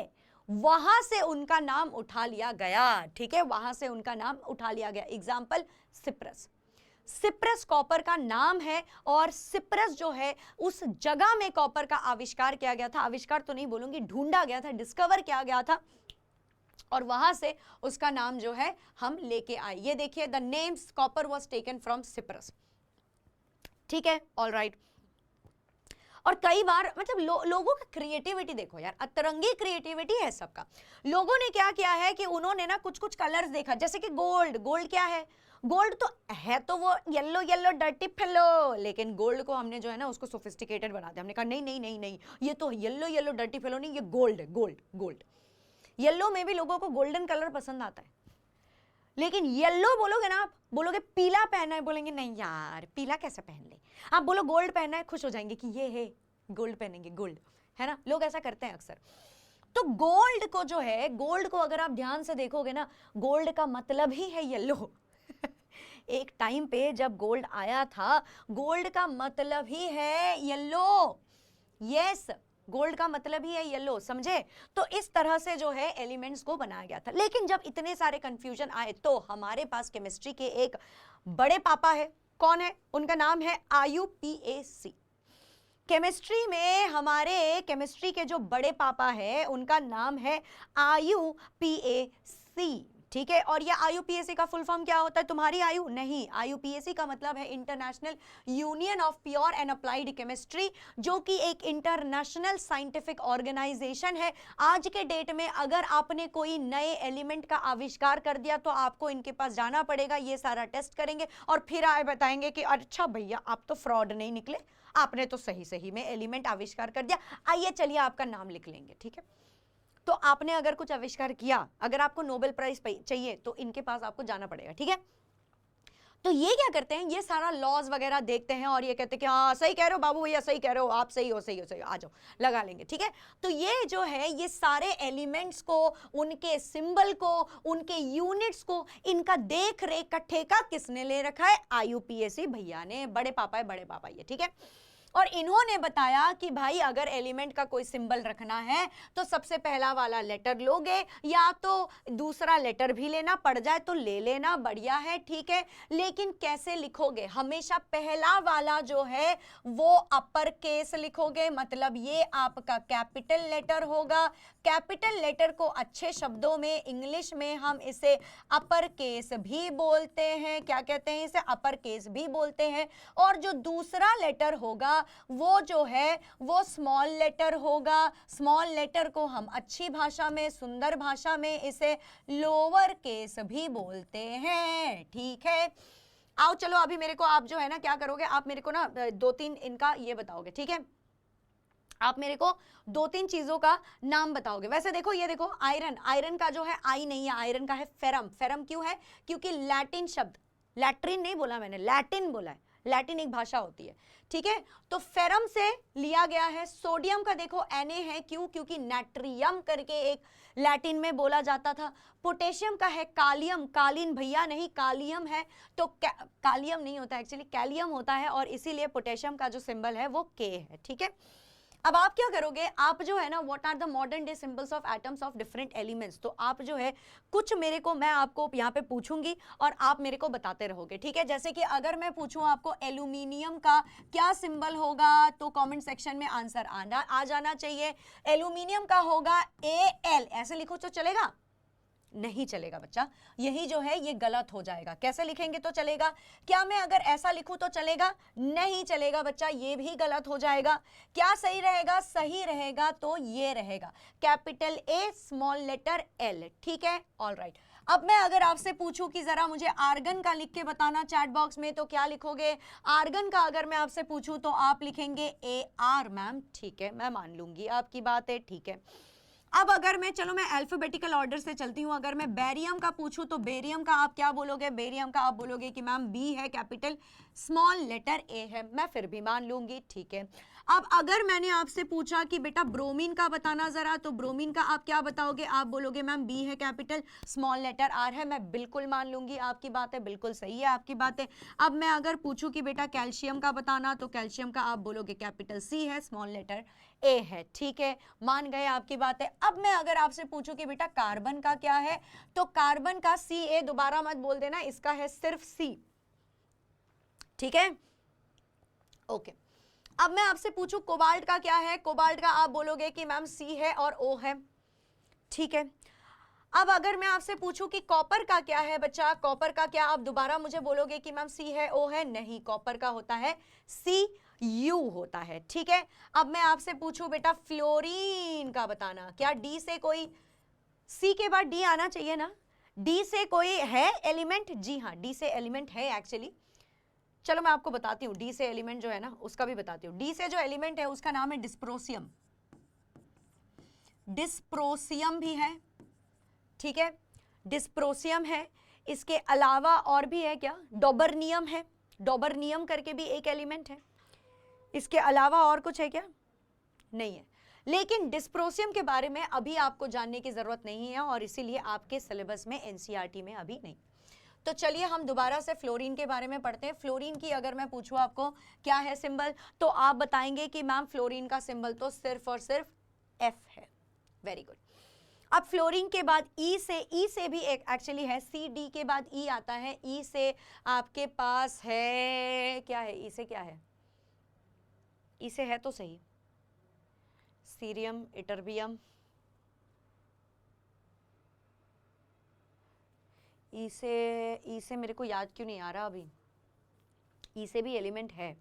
Speaker 1: वहां से उनका नाम उठा लिया गया, ठीक है, वहां से उनका नाम उठा लिया गया। एग्जाम्पल सिप्रस, सिप्रस कॉपर का नाम है और सिप्रस जो है उस जगह में कॉपर का आविष्कार किया गया था, आविष्कार तो नहीं बोलूंगी, ढूंढा गया था, डिस्कवर किया गया था, और वहां से उसका नाम जो है हम लेके आए। ये देखिए, the names copper was taken from Cyprus, ठीक है, ऑल राइट। और कई बार मतलब लोगों का क्रिएटिविटी देखो यार, अतरंगी क्रिएटिविटी है सबका। लोगों ने क्या किया है कि उन्होंने ना कुछ कुछ कलर्स देखा, जैसे कि गोल्ड, गोल्ड क्या है, गोल्ड तो है तो वो येलो येलो डर्टी फेलो, लेकिन गोल्ड को हमने जो है ना उसको सोफिस्टिकेटेड बना दिया। हमने कहा नहीं नहीं नहीं नहीं, ये तो येलो येलो डर्टी फेलो नहीं, ये गोल्ड है, गोल्ड गोल्ड। येलो में भी लोगों को गोल्डन कलर पसंद आता है, लेकिन येलो बोलोगे ना, आप बोलोगे पीला पहना है, बोलेंगे नहीं यार पीला कैसे पहन ले। आप बोलो गोल्ड पहना है, खुश हो जाएंगे कि ये है गोल्ड पहनेंगे, गोल्ड है ना, लोग ऐसा करते हैं अक्सर। तो गोल्ड को जो है, गोल्ड को अगर आप ध्यान से देखोगे ना, गोल्ड का मतलब ही है येलो। एक टाइम पे जब गोल्ड आया था, गोल्ड का मतलब ही है येलो, यस, गोल्ड का मतलब ही है येलो, समझे। तो इस तरह से जो है एलिमेंट्स को बनाया गया था। लेकिन जब इतने सारे कंफ्यूजन आए तो हमारे पास केमिस्ट्री के एक बड़े पापा है, कौन है, उनका नाम है IUPAC। केमिस्ट्री में हमारे केमिस्ट्री के जो बड़े पापा है उनका नाम है IUPAC, ठीक है। और ये IUPAC का फुल फॉर्म क्या होता है, तुम्हारी आयु नहीं, IUPAC का मतलब है international union of pure and applied chemistry, जो कि एक इंटरनेशनल साइंटिफिक ऑर्गेनाइजेशन है। आज के डेट में अगर आपने कोई नए एलिमेंट का आविष्कार कर दिया तो आपको इनके पास जाना पड़ेगा, ये सारा टेस्ट करेंगे और फिर आए बताएंगे कि अच्छा भैया आप तो फ्रॉड नहीं निकले, आपने तो सही सही में एलिमेंट आविष्कार कर दिया, आइए चलिए आपका नाम लिख लेंगे, ठीक है। तो आपने अगर कुछ आविष्कार किया, अगर आपको नोबेल प्राइज चाहिए तो इनके पास आपको जाना पड़ेगा, ठीक है। तो ये क्या करते हैं, ये सारा लॉज वगैरह देखते हैं और ये कहते हैं कि हाँ सही कह रहे हो बाबू भैया, सही कह रहे हो आप, सही हो सही हो सही हो, आ जाओ लगा लेंगे, ठीक है। तो ये जो है ये सारे एलिमेंट्स को, उनके सिंबल को, उनके यूनिट्स को, इनका देख रेख का ठेका किसने ले रखा है, IUPAC भैया ने, बड़े पापा है, बड़े पापा ये, ठीक है। और इन्होंने बताया कि भाई अगर एलिमेंट का कोई सिंबल रखना है तो सबसे पहला वाला लेटर लोगे, या तो दूसरा लेटर भी लेना पड़ जाए तो ले लेना, बढ़िया है, ठीक है। लेकिन कैसे लिखोगे, हमेशा पहला वाला जो है वो अपर केस लिखोगे, मतलब ये आपका कैपिटल लेटर होगा। कैपिटल लेटर को अच्छे शब्दों में इंग्लिश में हम इसे अपर केस भी बोलते हैं, क्या कहते हैं इसे, अपर केस भी बोलते हैं। और जो दूसरा लेटर होगा वो जो है वो स्मॉल लेटर होगा। स्मॉल लेटर को हम अच्छी भाषा में, सुंदर भाषा में इसे लोअर केस भी बोलते हैं, ठीक है। आओ चलो अभी मेरे को आप जो है ना क्या करोगे, आप मेरे को ना 2-3 इनका ये बताओगे, ठीक है। आप मेरे को 2-3 चीजों का नाम बताओगे। वैसे देखो, ये देखो आयरन, आयरन का जो है आई नहीं है, आयरन का है फेरम। फेरम क्यों है, क्योंकि लैटिन शब्द, लैट्रिन नहीं बोला मैंने, लैटिन बोला है, लैटिन एक भाषा होती है, ठीक है। तो फेरम से लिया गया है। सोडियम का देखो Na है, क्यों, क्योंकि नाट्रियम करके एक लैटिन में बोला जाता था। पोटेशियम का है कालियम, कालीन भैया नहीं, कालियम है, तो कालियम नहीं होता एक्चुअली, कैलियम होता है, और इसीलिए पोटेशियम का जो सिंबल है वो K है, ठीक है। अब आप क्या करोगे, आप जो है ना what are the modern day symbols of atoms of different elements, तो आप जो है कुछ मेरे को, मैं आपको यहाँ पे पूछूंगी और आप मेरे को बताते रहोगे, ठीक है। जैसे कि अगर मैं पूछूं आपको एल्यूमिनियम का क्या सिंबल होगा, तो कमेंट सेक्शन में आंसर आ जाना चाहिए। एल्यूमिनियम का होगा Al, ऐसे लिखो तो चलेगा, नहीं चलेगा बच्चा, यही जो है ये गलत हो जाएगा। कैसे लिखेंगे तो चलेगा? क्या मैं अगर ऐसा लिखूं तो चलेगा? नहीं चलेगा बच्चा, ये भी गलत हो जाएगा। क्या सही रहेगा? सही रहेगा तो ये रहेगा, capital A small letter L. ठीक है, ऑल राइट। अब मैं अगर आपसे पूछूं कि जरा मुझे आर्गन का लिख के बताना चैट बॉक्स में, तो क्या लिखोगे? आर्गन का अगर मैं आपसे पूछूं तो आप लिखेंगे AR मैम। ठीक है, मैं मान लूंगी आपकी बात है, ठीक है। अब अगर मैं, चलो मैं अल्फाबेटिकल ऑर्डर से चलती हूं, अगर मैं बेरियम का पूछूं तो बेरियम का आप क्या बोलोगे? बेरियम का आप बोलोगे कि मैम B है, कैपिटल स्मॉल लेटर A है, मैं फिर भी मान लूंगी, ठीक है। अब अगर मैंने आपसे पूछा कि बेटा ब्रोमीन का बताना जरा, तो ब्रोमीन का आप क्या बताओगे? आप बोलोगे मैम B है, कैपिटल स्मॉल लेटर R है, मैं बिल्कुल मान लूंगी आपकी बात है, बिल्कुल सही है आपकी बात है। अब मैं अगर पूछूं कि बेटा कैल्शियम का बताना, तो कैल्शियम का आप बोलोगे कैपिटल C है, स्मॉल लेटर A है, ठीक है, मान गए आपकी बात है। अब मैं अगर आपसे पूछूं कि बेटा कार्बन का क्या है, तो कार्बन का CA, दोबारा मत बोल देना, इसका है सिर्फ C, ठीक है, ओके। अब मैं आपसे पूछूं कोबाल्ट का क्या है, कोबाल्ट का आप बोलोगे कि मैम C है और O है, ठीक है। अब अगर मैं आपसे पूछूं कि कॉपर का क्या है बच्चा, कॉपर का क्या, आप दोबारा मुझे बोलोगे कि मैम C है O है? नहीं, कॉपर का होता है Cu होता है, ठीक है। अब मैं आपसे पूछूं बेटा फ्लोरीन का बताना, क्या D से कोई, C के बाद D आना चाहिए ना, D से कोई है एलिमेंट? जी हाँ, D से एलिमेंट है एक्चुअली। चलो मैं आपको बताती हूँ, D से एलिमेंट जो है ना उसका भी बताती हूँ। D से जो एलिमेंट है उसका नाम है डिस्प्रोसियम, डिस्प्रोसियम भी है, ठीक है, डिस्प्रोसियम है। इसके अलावा और भी है क्या? डोबरनियम है, डोबरनियम करके भी एक एलिमेंट है। इसके अलावा और कुछ है क्या? नहीं है। लेकिन डिस्प्रोसियम के बारे में अभी आपको जानने की जरूरत नहीं है और इसीलिए आपके सिलेबस में एनसीईआरटी में अभी नहीं। तो चलिए हम दोबारा से फ्लोरीन के बारे में पढ़ते हैं। फ्लोरीन की अगर मैं पूछूं आपको क्या है सिंबल, तो आप बताएंगे कि मैम फ्लोरीन का सिंबल तो सिर्फ और सिर्फ F है। Very good. अब फ्लोरीन के बाद ई से भी एक एक्चुअली है, CD के बाद E आता है। E से आपके पास है क्या है? E से क्या है? E से है तो सही, सीरियम, इटर्बियम। E से मेरे को याद क्यों नहीं आ रहा अभी। E से भी एलिमेंट है,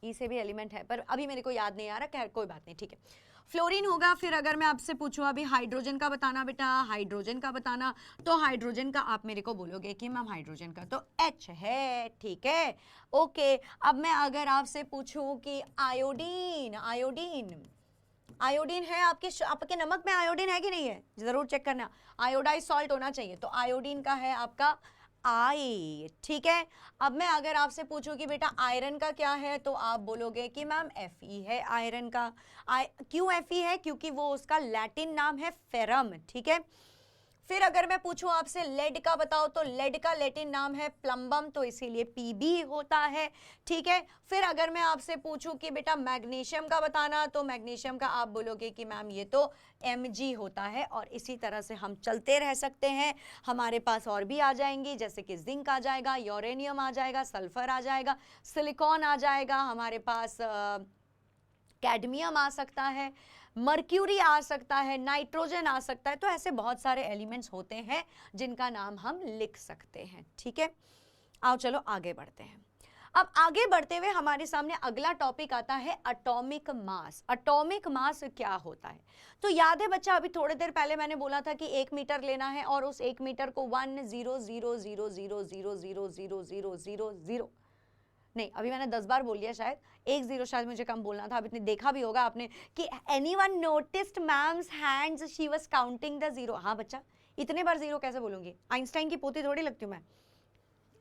Speaker 1: E से भी एलिमेंट है, पर अभी मेरे को याद नहीं आ रहा। खैर कोई बात नहीं, ठीक है। फ्लोरीन होगा। फिर अगर मैं आपसे पूछूं अभी हाइड्रोजन का बताना बेटा, हाइड्रोजन का बताना, तो हाइड्रोजन का आप मेरे को बोलोगे कि मैम हाइड्रोजन का तो H है, ठीक है, ओके। अब मैं अगर आपसे पूछूं कि आयोडीन, आयोडीन है आपके नमक में आयोडीन है कि नहीं है? जरूर चेक करना, आयोडाइज सॉल्ट होना चाहिए। तो आयोडीन का है आपका I, ठीक है। अब मैं अगर आपसे पूछूं कि बेटा आयरन का क्या है, तो आप बोलोगे कि मैम Fe है आयरन का। क्यों Fe है? क्योंकि वो उसका लैटिन नाम है फेरम, ठीक है। फिर अगर मैं पूछूं आपसे लेड का बताओ, तो लेड का लैटिन नाम है प्लम्बम, तो इसीलिए Pb होता है, ठीक है। फिर अगर मैं आपसे पूछूं कि बेटा मैग्नीशियम का बताना, तो मैग्नीशियम का आप बोलोगे कि मैम ये तो Mg होता है। और इसी तरह से हम चलते रह सकते हैं, हमारे पास और भी आ जाएंगी, जैसे कि जिंक आ जाएगा, यूरेनियम आ जाएगा, सल्फर आ जाएगा, सिलिकॉन आ जाएगा, हमारे पास कैडमियम आ सकता है, मर्क्यूरी आ सकता है, नाइट्रोजन आ सकता है। तो ऐसे बहुत सारे एलिमेंट्स होते हैं जिनका नाम हम लिख सकते हैं, ठीक है। आओ चलो आगे बढ़ते हैं। अब आगे बढ़ते हुए हमारे सामने अगला टॉपिक आता है एटॉमिक मास। एटॉमिक मास क्या होता है? तो याद है बच्चा, अभी थोड़ी देर पहले मैंने बोला था कि 1 मीटर लेना है और उस 1 मीटर को 1 नहीं, अभी मैंने 10 बार बोल लिया शायद, 1 0 शायद मुझे कम बोलना था। अब इतने देखा भी होगा आपने कि anyone noticed ma'am's hands she was counting the 0। हाँ बच्चा, इतने बार 0 कैसे बोलूंगी? आइंस्टाइन की पोती थोड़ी लगती हूँ मैं,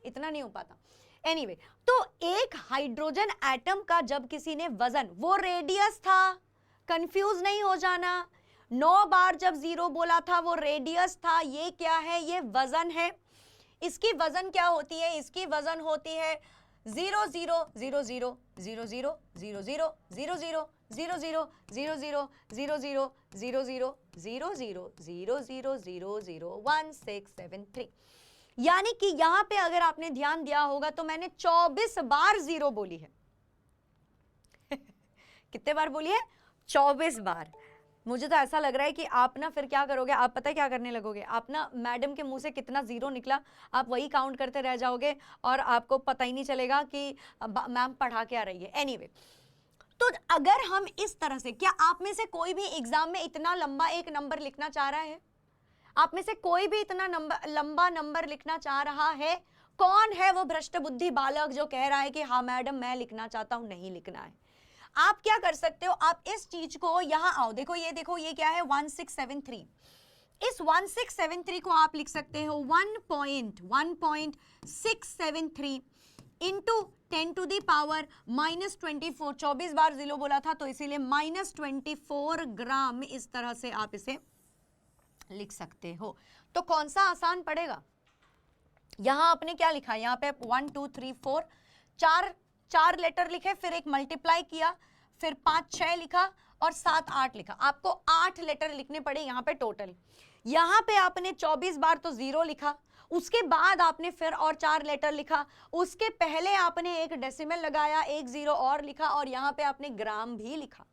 Speaker 1: इतना नहीं हो पाता। एनीवे, तो एक हाइड्रोजन एटम का जब किसी ने वजन, वो रेडियस था, कंफ्यूज नहीं हो जाना, 9 बार जब 0 बोला था वो रेडियस था। ये क्या है? ये वजन है। इसकी वजन क्या होती है? इसकी वजन होती है 0 0 0 0 0 0 0 0 0 0 0 0 0 0 0 0 0 0 0 0 0 0 0 0 1 6 7 3। यानी कि यहां पे अगर आपने ध्यान दिया होगा तो मैंने 24 बार 0 बोली है। कितने बार बोली है? 24 बार। मुझे तो ऐसा लग रहा है कि आप ना फिर क्या करोगे, आप पता है क्या करने लगोगे, आप ना मैडम के मुंह से कितना जीरो निकला आप वही काउंट करते रह जाओगे और आपको पता ही नहीं चलेगा कि मैम पढ़ा क्या रही है। एनीवे, तो अगर हम इस तरह से, क्या आप में से कोई भी एग्जाम में इतना लंबा एक नंबर लिखना चाह रहा है? आप में से कोई भी इतना लंबा नंबर लिखना चाह रहा है? कौन है वो भ्रष्ट बुद्धि बालक जो कह रहा है कि हाँ मैडम मैं लिखना चाहता हूं? नहीं लिखना है। आप क्या कर सकते हो, आप इस चीज को यहां आओ, देखो ये क्या है 1673। इस 1673 को आप लिख सकते हो 1.673 इंटू 10 टू दी पावर -24, 24 बार जीरो बोला था तो इसीलिए -24 ग्राम, इस तरह से आप इसे लिख सकते हो। तो कौन सा आसान पड़ेगा? यहां आपने क्या लिखा, यहां पे 1 2 3 4 चार लेटर लिखे, फिर एक मल्टीप्लाई किया, फिर 5 6 लिखा और 7 8 लिखा। आपको 8 लेटर लिखने पड़े यहां पे टोटल। यहां पे आपने 24 बार तो जीरो लिखा, उसके बाद आपने फिर और 4 लेटर लिखा, उसके पहले आपने एक डेसिमल लगाया, एक जीरो और लिखा और यहां पे आपने ग्राम भी लिखा।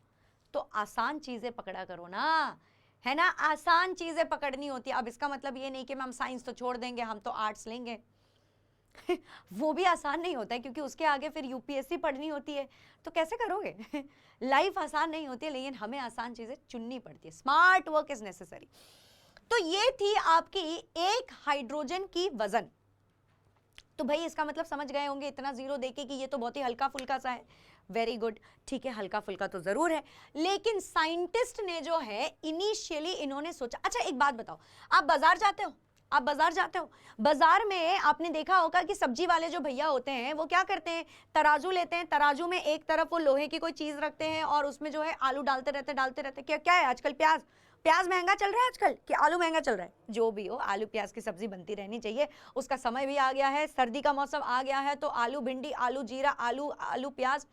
Speaker 1: तो आसान चीजें पकड़ा करो ना, है ना, आसान चीजें पकड़नी होती है। अब इसका मतलब ये नहीं कि हम साइंस तो छोड़ देंगे, हम तो आर्ट्स लेंगे वो भी आसान नहीं होता है क्योंकि उसके आगे फिर यूपीएससी पढ़नी होती है, तो कैसे करोगे लाइफ आसान नहीं होती है, लेकिन हमें आसान चीजें चुननी पड़ती है। Smart work is necessary. तो ये थी आपकी एक हाइड्रोजन की वजन। तो भाई इसका मतलब समझ गए होंगे इतना जीरो देके कि ये तो बहुत ही हल्का फुल्का सा है। वेरी गुड, ठीक है, हल्का फुल्का तो जरूर है, लेकिन साइंटिस्ट ने जो है इनिशियली इन्होंने सोचा। अच्छा एक बात बताओ, आप बाजार जाते हो, आप बाजार जाते हो, बाजार में आपने देखा होगा कि सब्जी वाले जो भैया होते हैं वो क्या करते हैं, तराजू लेते हैं, तराजू में एक तरफ वो लोहे की कोई चीज रखते हैं और उसमें जो है आलू डालते रहते। क्या क्या है आजकल, प्याज महंगा चल रहा है आजकल कि आलू महंगा चल रहा है? जो भी हो, आलू प्याज की सब्जी बनती रहनी चाहिए, उसका समय भी आ गया है, सर्दी का मौसम आ गया है, तो आलू भिंडी, आलू जीरा, आलू प्याज,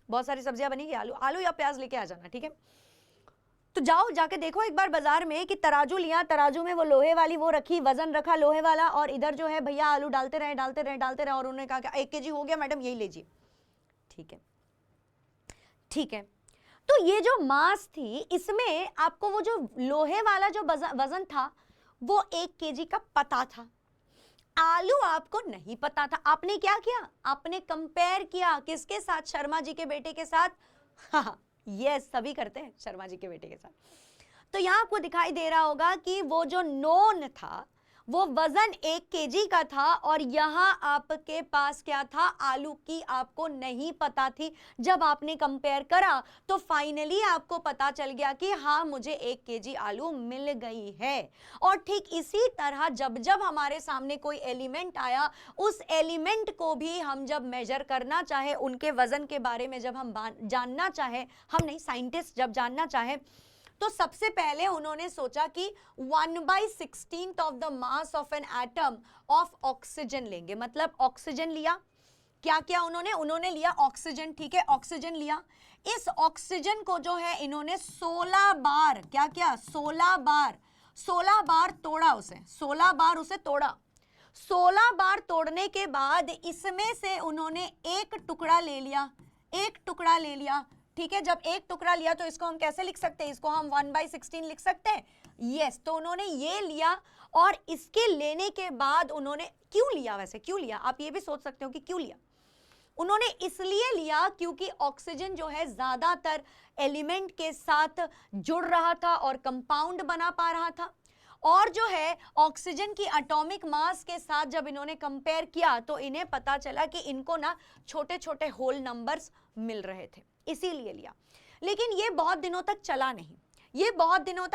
Speaker 1: बहुत सारी सब्जियां बनेगी, आलू या प्याज लेके आ जाना, ठीक है। तो जाओ जाके देखो एक बार बाजार में कि तराजू लिया, तराजू में वो लोहे वाली वो रखी, वजन रखा लोहे वाला, और इधर जो है भैया आलू डालते रहे और उन्होंने कहा कि 1 केजी हो गया मैडम, यही लीजिए। ठीक है। तो ये जो मास थी, इसमें आपको वो जो लोहे वाला जो वजन था वो 1 केजी का पता था, आलू आपको नहीं पता था। आपने क्या किया, आपने कंपेयर किया किसके साथ, शर्मा जी के बेटे के साथ। हाँ यस, सभी करते हैं शर्मा जी के बेटे के साथ। तो यहां आपको दिखाई दे रहा होगा कि वो जो नोन था वो वजन 1 केजी का था, और यहां आपके पास क्या था, आलू की आपको नहीं पता थी। जब आपने कंपेयर करा तो फाइनली आपको पता चल गया कि हाँ मुझे 1 केजी आलू मिल गई है। और ठीक इसी तरह जब जब हमारे सामने कोई एलिमेंट आया, उस एलिमेंट को भी हम जब मेजर करना चाहे, उनके वजन के बारे में जब हम जानना चाहे, हम नहीं साइंटिस्ट जब जानना चाहे, तो सबसे पहले उन्होंने सोचा कि 1/16 of the mass of an atom of oxygen लेंगे। मतलब ऑक्सीजन लिया, क्या किया उन्होंने लिया ऑक्सीजन, ठीक है, ऑक्सीजन लिया। इस ऑक्सीजन को जो है इन्होंने 16 बार क्या किया, 16 बार तोड़ा उसे, 16 बार उसे तोड़ा। 16 बार तोड़ने के बाद इसमें से उन्होंने एक टुकड़ा ले लिया, ठीक है। जब एक टुकड़ा लिया तो इसको हम कैसे लिख सकते हैं, इसको हम 1/16 लिख सकते हैं, यस। तो उन्होंने ये लिया, और इसके लेने के बाद उन्होंने क्यों लिया, वैसे क्यों लिया, आप ये भी सोच सकते हो कि क्यों लिया। उन्होंने इसलिए लिया क्योंकि ऑक्सीजन जो है ज्यादातर एलिमेंट के साथ जुड़ रहा था और कंपाउंड बना पा रहा था, और जो है ऑक्सीजन की एटॉमिक मास के साथ जब इन्होंने कंपेयर किया तो इन्हें पता चला कि इनको ना छोटे छोटे होल नंबर्स मिल रहे थे, इसीलिए लिया। लेकिन ये बहुत दिनों तक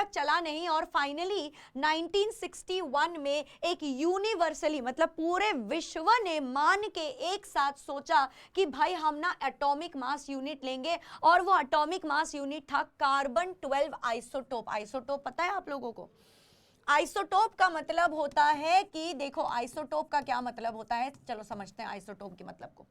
Speaker 1: चला नहीं, और फाइनली 1961 में एक यूनिवर्सली, मतलब पूरे विश्व ने मान के एक साथ सोचा कि भाई हम ना एटॉमिक मास यूनिट लेंगे, और वो एटॉमिक मास यूनिट था कार्बन 12 आइसोटोप। आइसोटोप पता है आप लोगों को? आइसोटोप का मतलब होता है कि देखो आइसोटोप का क्या मतलब होता है, चलो समझते हैं आइसोटोप के मतलब को।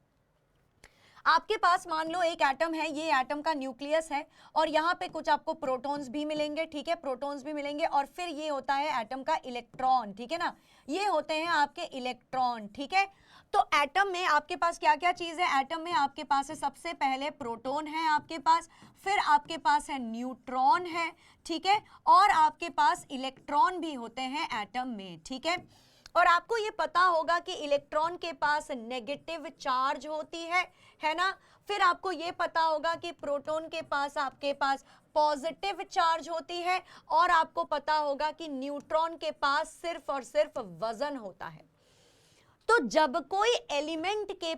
Speaker 1: आपके पास मान लो एक एटम है, ये एटम का न्यूक्लियस है और यहाँ पे कुछ आपको प्रोटॉन्स भी मिलेंगे, ठीक है, प्रोटॉन्स भी मिलेंगे और फिर ये होता है एटम का इलेक्ट्रॉन, ठीक है ना, ये होते हैं आपके इलेक्ट्रॉन, ठीक है। तो एटम में आपके पास क्या क्या चीज है, एटम में आपके पास है सबसे पहले प्रोटॉन है आपके पास, फिर आपके पास है न्यूट्रॉन है, ठीक है, और आपके पास इलेक्ट्रॉन भी होते हैं एटम में, ठीक है। और आपको ये पता होगा कि इलेक्ट्रॉन के पास नेगेटिव चार्ज होती है ना। फिर आपको ये पता होगा कि प्रोटॉन के पास आपके पास पॉजिटिव चार्ज होती है और आपको पता होगा कि न्यूट्रॉन के पास सिर्फ और सिर्फ वजन होता है। तो जब कोई एलिमेंट के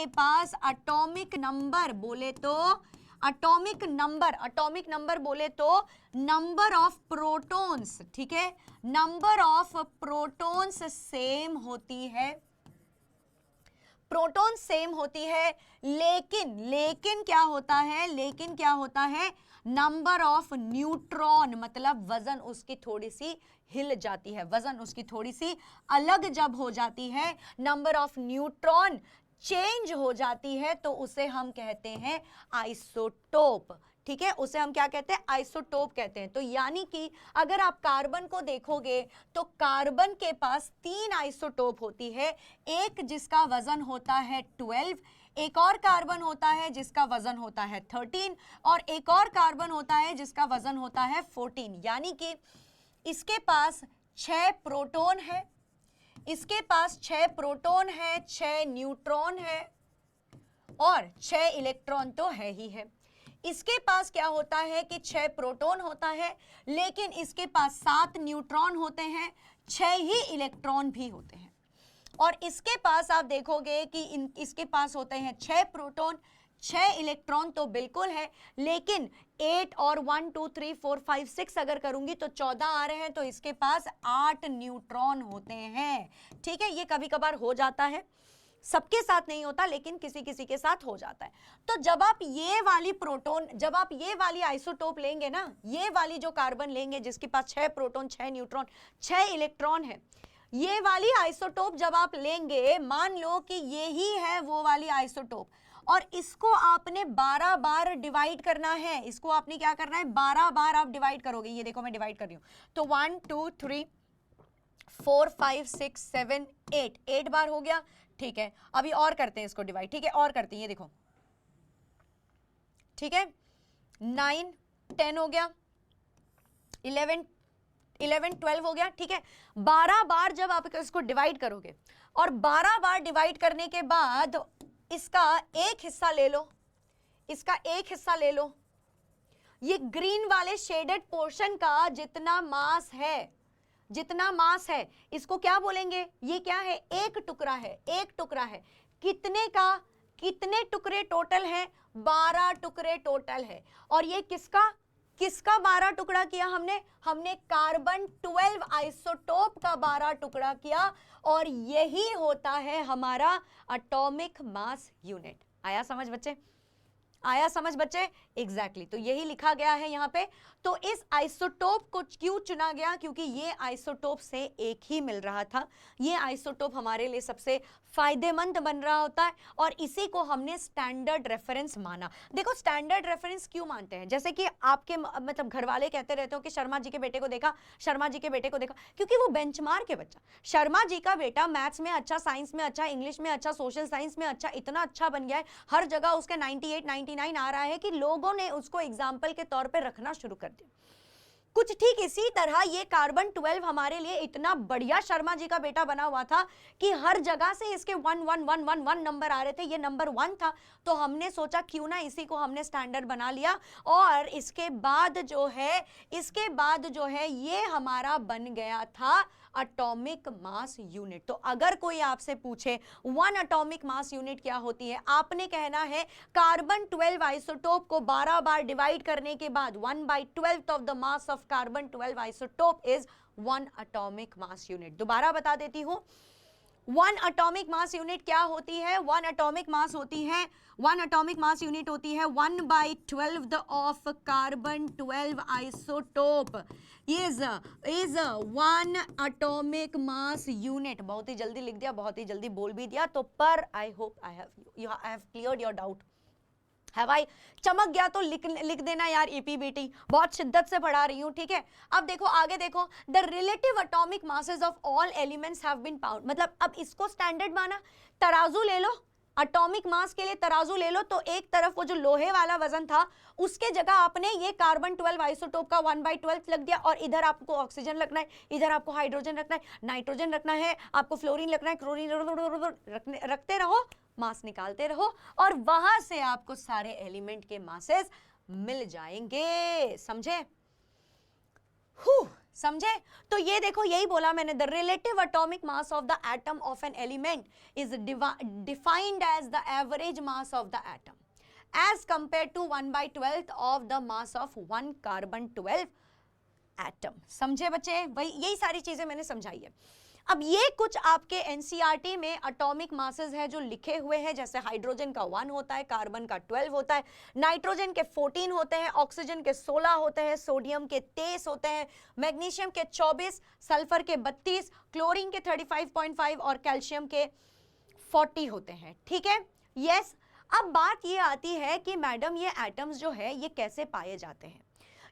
Speaker 1: पास एटॉमिक नंबर बोले तो नंबर ऑफ प्रोटॉन्स, ठीक है, नंबर ऑफ प्रोटॉन्स सेम होती है, प्रोटॉन सेम होती है, लेकिन क्या होता है, नंबर ऑफ न्यूट्रॉन, मतलब वजन उसकी थोड़ी सी हिल जाती है, वजन उसकी थोड़ी सी अलग जब हो जाती है, नंबर ऑफ न्यूट्रॉन चेंज हो जाती है, तो उसे हम कहते हैं आइसोटोप, ठीक है, उसे हम क्या कहते हैं, आइसोटोप कहते हैं। तो यानी कि अगर आप कार्बन को देखोगे तो कार्बन के पास 3 आइसोटोप होती है, एक जिसका वजन होता है 12, एक और कार्बन होता है जिसका वजन होता है 13 और एक और कार्बन होता है जिसका वजन होता है 14। यानी कि इसके पास 6 प्रोटॉन है, इसके पास 6 प्रोटॉन है, 6 न्यूट्रॉन है और 6 इलेक्ट्रॉन तो है ही है। इसके पास क्या होता है कि 6 प्रोटॉन होता है, लेकिन इसके पास 7 न्यूट्रॉन होते हैं, 6 ही इलेक्ट्रॉन भी होते हैं। और इसके पास आप देखोगे कि इसके पास होते हैं 6 प्रोटॉन, 6 इलेक्ट्रॉन तो बिल्कुल है, लेकिन 8 और 1 2 3 4 5 6 अगर करूंगी तो 14 आ रहे हैं, तो इसके पास 8 न्यूट्रॉन होते हैं, ठीक है। ये कभी कभार हो जाता है, सबके साथ नहीं होता, लेकिन किसी किसी के साथ हो जाता है। तो जब आप ये वाली आइसोटोप लेंगे ना, ये वाली जो कार्बन लेंगे जिसके पास 6 प्रोटॉन, 6 न्यूट्रॉन, 6 इलेक्ट्रॉन है, ये वाली आइसोटोप जब आप लेंगे, मान लो कि ये ही है वो वाली आइसोटोप, और इसको आपने 12 बार डिवाइड करना है, इसको आपने क्या करना है, 12 बार आप डिवाइड करोगे। ये देखो मैं डिवाइड कर रही हूं, तो 1 2 3 4 5 6 7 8 बार हो गया, ठीक है। अभी और करते हैं इसको डिवाइड, ठीक है, और करते हैं, ये देखो, ठीक है, 9 10 हो गया, 11 12 हो गया, ठीक है। 12 बार जब आप इसको डिवाइड करोगे और 12 बार डिवाइड करने के बाद इसका एक हिस्सा ले लो, इसका एक हिस्सा ले लो, ये ग्रीन वाले शेडेड पोर्शन का जितना मास है, इसको क्या बोलेंगे, ये क्या है, एक टुकड़ा है, एक टुकड़ा है। कितने टुकड़े टोटल है, 12 टुकड़े टोटल है। और ये किसका 12 टुकड़ा किया हमने कार्बन 12 आइसोटोप का 12 टुकड़ा किया, और यही होता है हमारा एटॉमिक मास यूनिट। आया समझ बच्चे, एग्जैक्टली। तो यही लिखा गया है यहाँ पे। तो इस आइसोटोप को क्यों चुना गया, क्योंकि ये आइसोटोप से एक ही मिल रहा था, ये आइसोटोप हमारे लिए सबसे फायदेमंद बन रहा होता है, और इसी को हमने स्टैंडर्ड रेफरेंस माना। देखो स्टैंडर्ड रेफरेंस क्यों मानते हैं, जैसे कि आपके मतलब घर वाले कहते रहते हो कि शर्मा जी के बेटे को देखा, क्योंकि वो बेंचमार्क है बच्चा। शर्मा जी का बेटा मैथ्स में अच्छा, साइंस में अच्छा, इंग्लिश में अच्छा, सोशल साइंस में अच्छा, इतना अच्छा बन गया है, हर जगह उसके 98 99 आ रहा है कि लोगों ने उसको एग्जाम्पल के तौर पे रखना शुरू कर दिया। कुछ ठीक इसी तरह ये कार्बन 12 हमारे लिए इतना बढ़िया शर्मा जी का बेटा बना हुआ था कि हर जगह से इसके 1 1 1 1 1 नंबर आ रहे थे, ये नंबर 1 था। तो हमने सोचा क्यों ना इसी को हमने स्टैंडर्ड बना लिया, और इसके बाद जो है ये हमारा बन गया था एटॉमिक मास यूनिट। तो अगर कोई आपसे पूछे 1 एटॉमिक मास यूनिट क्या होती है, आपने कहना है कार्बन 12 आइसोटोप को 12 बार डिवाइड करने के बाद 1/12 of the mass of carbon 12 isotope is 1 atomic mass unit. दोबारा बता देती हूं, वन एटॉमिक मास यूनिट क्या होती है? वन एटॉमिक मास होती है, वन एटॉमिक मास यूनिट होती है 1/12 the of carbon 12 isotope is 1 atomic mass unit. बहुत ही जल्दी लिख दिया, बहुत ही जल्दी बोल भी दिया, तो पर I hope I have cleared your doubt. है भाई, चमक गया तो लिख देना यार ईपीबीटी, बहुत शिद्दत से पढ़ा रही हूं, ठीक है। अब देखो आगे देखो, the relative atomic masses of all elements have been found, मतलब अब इसको स्टैंडर्ड माना, तराजू ले लो, एटॉमिक मास के लिए तराजू ले लो, तो एक तरफ वो जो लोहे वाला वजन था उसके जगह आपने ये कार्बन 12 आइसोटोप का 1/12 लग दिया, और इधर आपको ऑक्सीजन रखना है, इधर आपको हाइड्रोजन रखना है, नाइट्रोजन रखना है, आपको फ्लोरीन रखना है, क्लोरीन रखते रहो, मास निकालते रहो, और वहां से आपको सारे एलिमेंट के मासेस मिल जाएंगे। समझे? समझे? तो ये देखो, यही बोला मैंने, the relative atomic mass of the atom of an element is defined as the average mass of the atom as compare to 1/12 of the mass of 1 carbon 12 atom. समझे बच्चे? वही यही सारी चीजें मैंने समझाई है। अब ये कुछ आपके एनसीईआरटी में एटॉमिक मासेस है जो लिखे हुए हैं, जैसे हाइड्रोजन का 1 होता है, कार्बन का 12 होता है, नाइट्रोजन के 14 होते हैं, ऑक्सीजन के 16 होते हैं, सोडियम के 23 होते हैं, मैग्नीशियम के 24, सल्फर के 32, क्लोरीन के 35.5 और कैल्शियम के 40 होते हैं। ठीक है, यस। अब बात ये आती है कि मैडम ये एटम्स जो है ये कैसे पाए जाते हैं,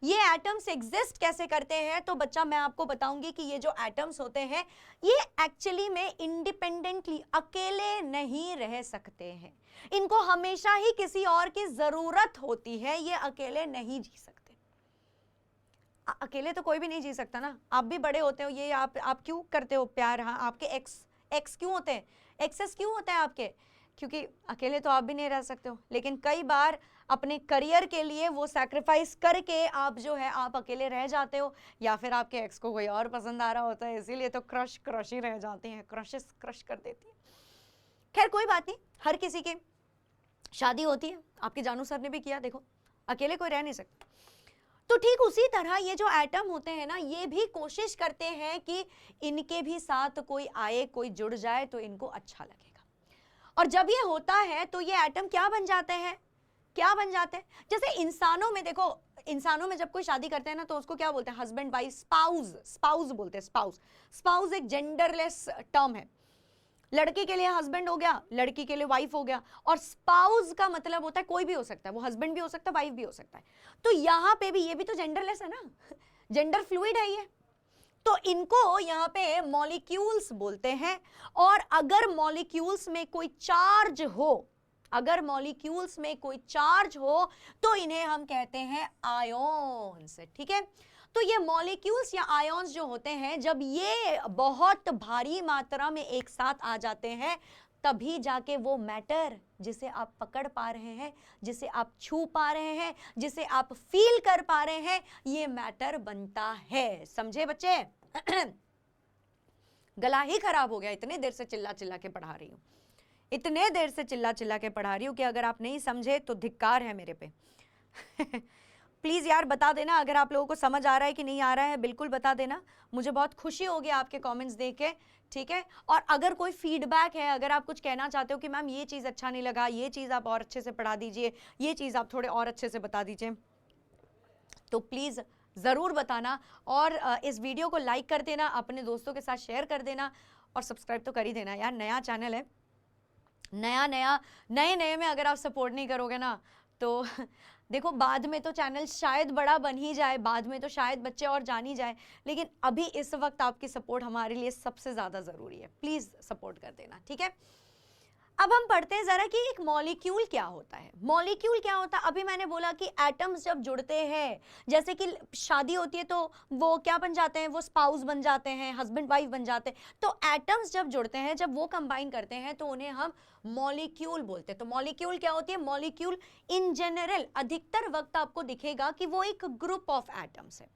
Speaker 1: ये एटम्स एग्जिस्ट कैसे करते हैं? तो बच्चा मैं आपको बताऊंगी कि ये जो एटम्स होते हैं ये एक्चुअली में इंडिपेंडेंटली अकेले नहीं रह सकते हैं, इनको हमेशा ही किसी और की जरूरत होती है, ये अकेले नहीं जी सकते। अकेले तो कोई भी नहीं जी सकता ना, आप भी बड़े होते हो, ये आप क्यों करते हो प्यार? हाँ, आपके एक्स क्यों होते हैं, एक्सेस क्यों होते हैं आपके? क्योंकि अकेले तो आप भी नहीं रह सकते हो, लेकिन कई बार अपने करियर के लिए वो सैक्रिफाइस करके आप जो है आप अकेले रह जाते हो, या फिर आपके एक्स को कोई और पसंद आ रहा होता है, इसीलिए तो क्रश ही रह जाते हैं, क्रश कर देती है। खैर कोई बात नहीं, हर किसी की शादी होती है, आपके जानू सर ने भी किया, देखो अकेले कोई रह नहीं सकता। तो ठीक उसी तरह ये जो एटम होते हैं ना, ये भी कोशिश करते हैं कि इनके भी साथ कोई आए, कोई जुड़ जाए तो इनको अच्छा लगेगा। और जब ये होता है तो ये एटम क्या बन जाते हैं, क्या बन जाते हैं? जैसे इंसानों में देखो, इंसानों में जब कोई शादी करते हैं ना तो उसको क्या बोलते हैं? हस्बैंड वाइफ, स्पाउस बोलते हैं। स्पाउस एक जेंडरलेस टर्म है, लड़के के लिए हस्बैंड हो गया, लड़की के लिए वाइफ हो गया, और स्पाउस का मतलब होता है कोई भी हो सकता है, वो हस्बैंड भी हो सकता है, वाइफ भी हो सकता है। तो यहाँ पे भी ये भी तो जेंडरलेस है ना, जेंडर फ्लूइड है ये, तो इनको यहाँ पे मॉलिक्यूल्स बोलते हैं। और अगर मॉलिक्यूल्स में कोई चार्ज हो, अगर मॉलिक्यूल्स में कोई चार्ज हो तो इन्हें हम कहते हैं आयोन्स। ठीक है, तो ये मॉलिक्यूल्स या आयोन्स जो होते हैं, जब ये बहुत भारी मात्रा में एक साथ आ जाते हैं तभी जाके वो मैटर जिसे आप पकड़ पा रहे हैं, जिसे आप छू पा रहे हैं, जिसे आप फील कर पा रहे हैं, ये मैटर बनता है। समझे बच्चे? गला ही खराब हो गया, इतने देर से चिल्ला चिल्ला के पढ़ा रही हूँ, इतने देर से चिल्ला चिल्ला के पढ़ा रही हूँ कि अगर आप नहीं समझे तो धिक्कार है मेरे पे। प्लीज यार बता देना अगर आप लोगों को समझ आ रहा है कि नहीं आ रहा है, बिल्कुल बता देना, मुझे बहुत खुशी होगी आपके कमेंट्स देख के। ठीक है, और अगर कोई फीडबैक है, अगर आप कुछ कहना चाहते हो कि मैम ये चीज़ अच्छा नहीं लगा, ये चीज़ आप और अच्छे से पढ़ा दीजिए, ये चीज़ आप थोड़े और अच्छे से बता दीजिए, तो प्लीज़ ज़रूर बताना। और इस वीडियो को लाइक कर देना, अपने दोस्तों के साथ शेयर कर देना, और सब्सक्राइब तो कर ही देना यार, नया चैनल है, नए में अगर आप सपोर्ट नहीं करोगे ना तो देखो बाद में तो चैनल शायद बड़ा बन ही जाए, बाद में तो शायद बच्चे और जान ही जाए, लेकिन अभी इस वक्त आपकी सपोर्ट हमारे लिए सबसे ज़्यादा ज़रूरी है, प्लीज़ सपोर्ट कर देना। ठीक है, अब हम पढ़ते हैं जरा कि एक मॉलिक्यूल क्या होता है। मॉलिक्यूल क्या होता है? अभी मैंने बोला कि एटम्स जब जुड़ते हैं, जैसे कि शादी होती है तो वो क्या बन जाते हैं? वो स्पाउस बन जाते हैं, हस्बैंड वाइफ बन जाते हैं। तो एटम्स जब जुड़ते हैं, जब वो कंबाइन करते हैं तो उन्हें हम मॉलिक्यूल बोलते हैं। तो मॉलिक्यूल क्या होती है? मॉलिक्यूल इन जनरल अधिकतर वक्त आपको दिखेगा कि वो एक ग्रुप ऑफ एटम्स है।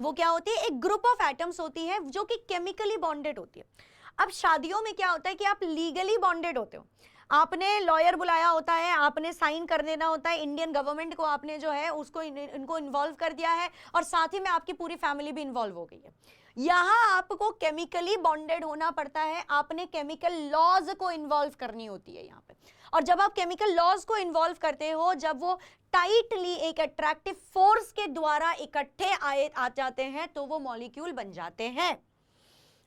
Speaker 1: वो क्या होती है? एक ग्रुप ऑफ एटम्स होती है जो कि केमिकली बॉन्डेड होती है। अब शादियों में क्या होता है कि आप लीगली बॉन्डेड होते हो, आपने लॉयर बुलाया होता है, आपने साइन कर देना होता है, इंडियन गवर्नमेंट को आपने जो है उसको इनको इन्वॉल्व कर दिया है, और साथ ही में आपकी पूरी फैमिली भी इन्वॉल्व हो गई है। यहां आपको केमिकली बॉन्डेड होना पड़ता है, आपने केमिकल लॉज को इन्वॉल्व करनी होती है यहां पे। और जब आप केमिकल लॉज को इन्वॉल्व करते हो, जब वो टाइटली एक अट्रैक्टिव फोर्स के द्वारा इकट्ठे आ जाते हैं, तो वो मॉलिक्यूल बन जाते हैं।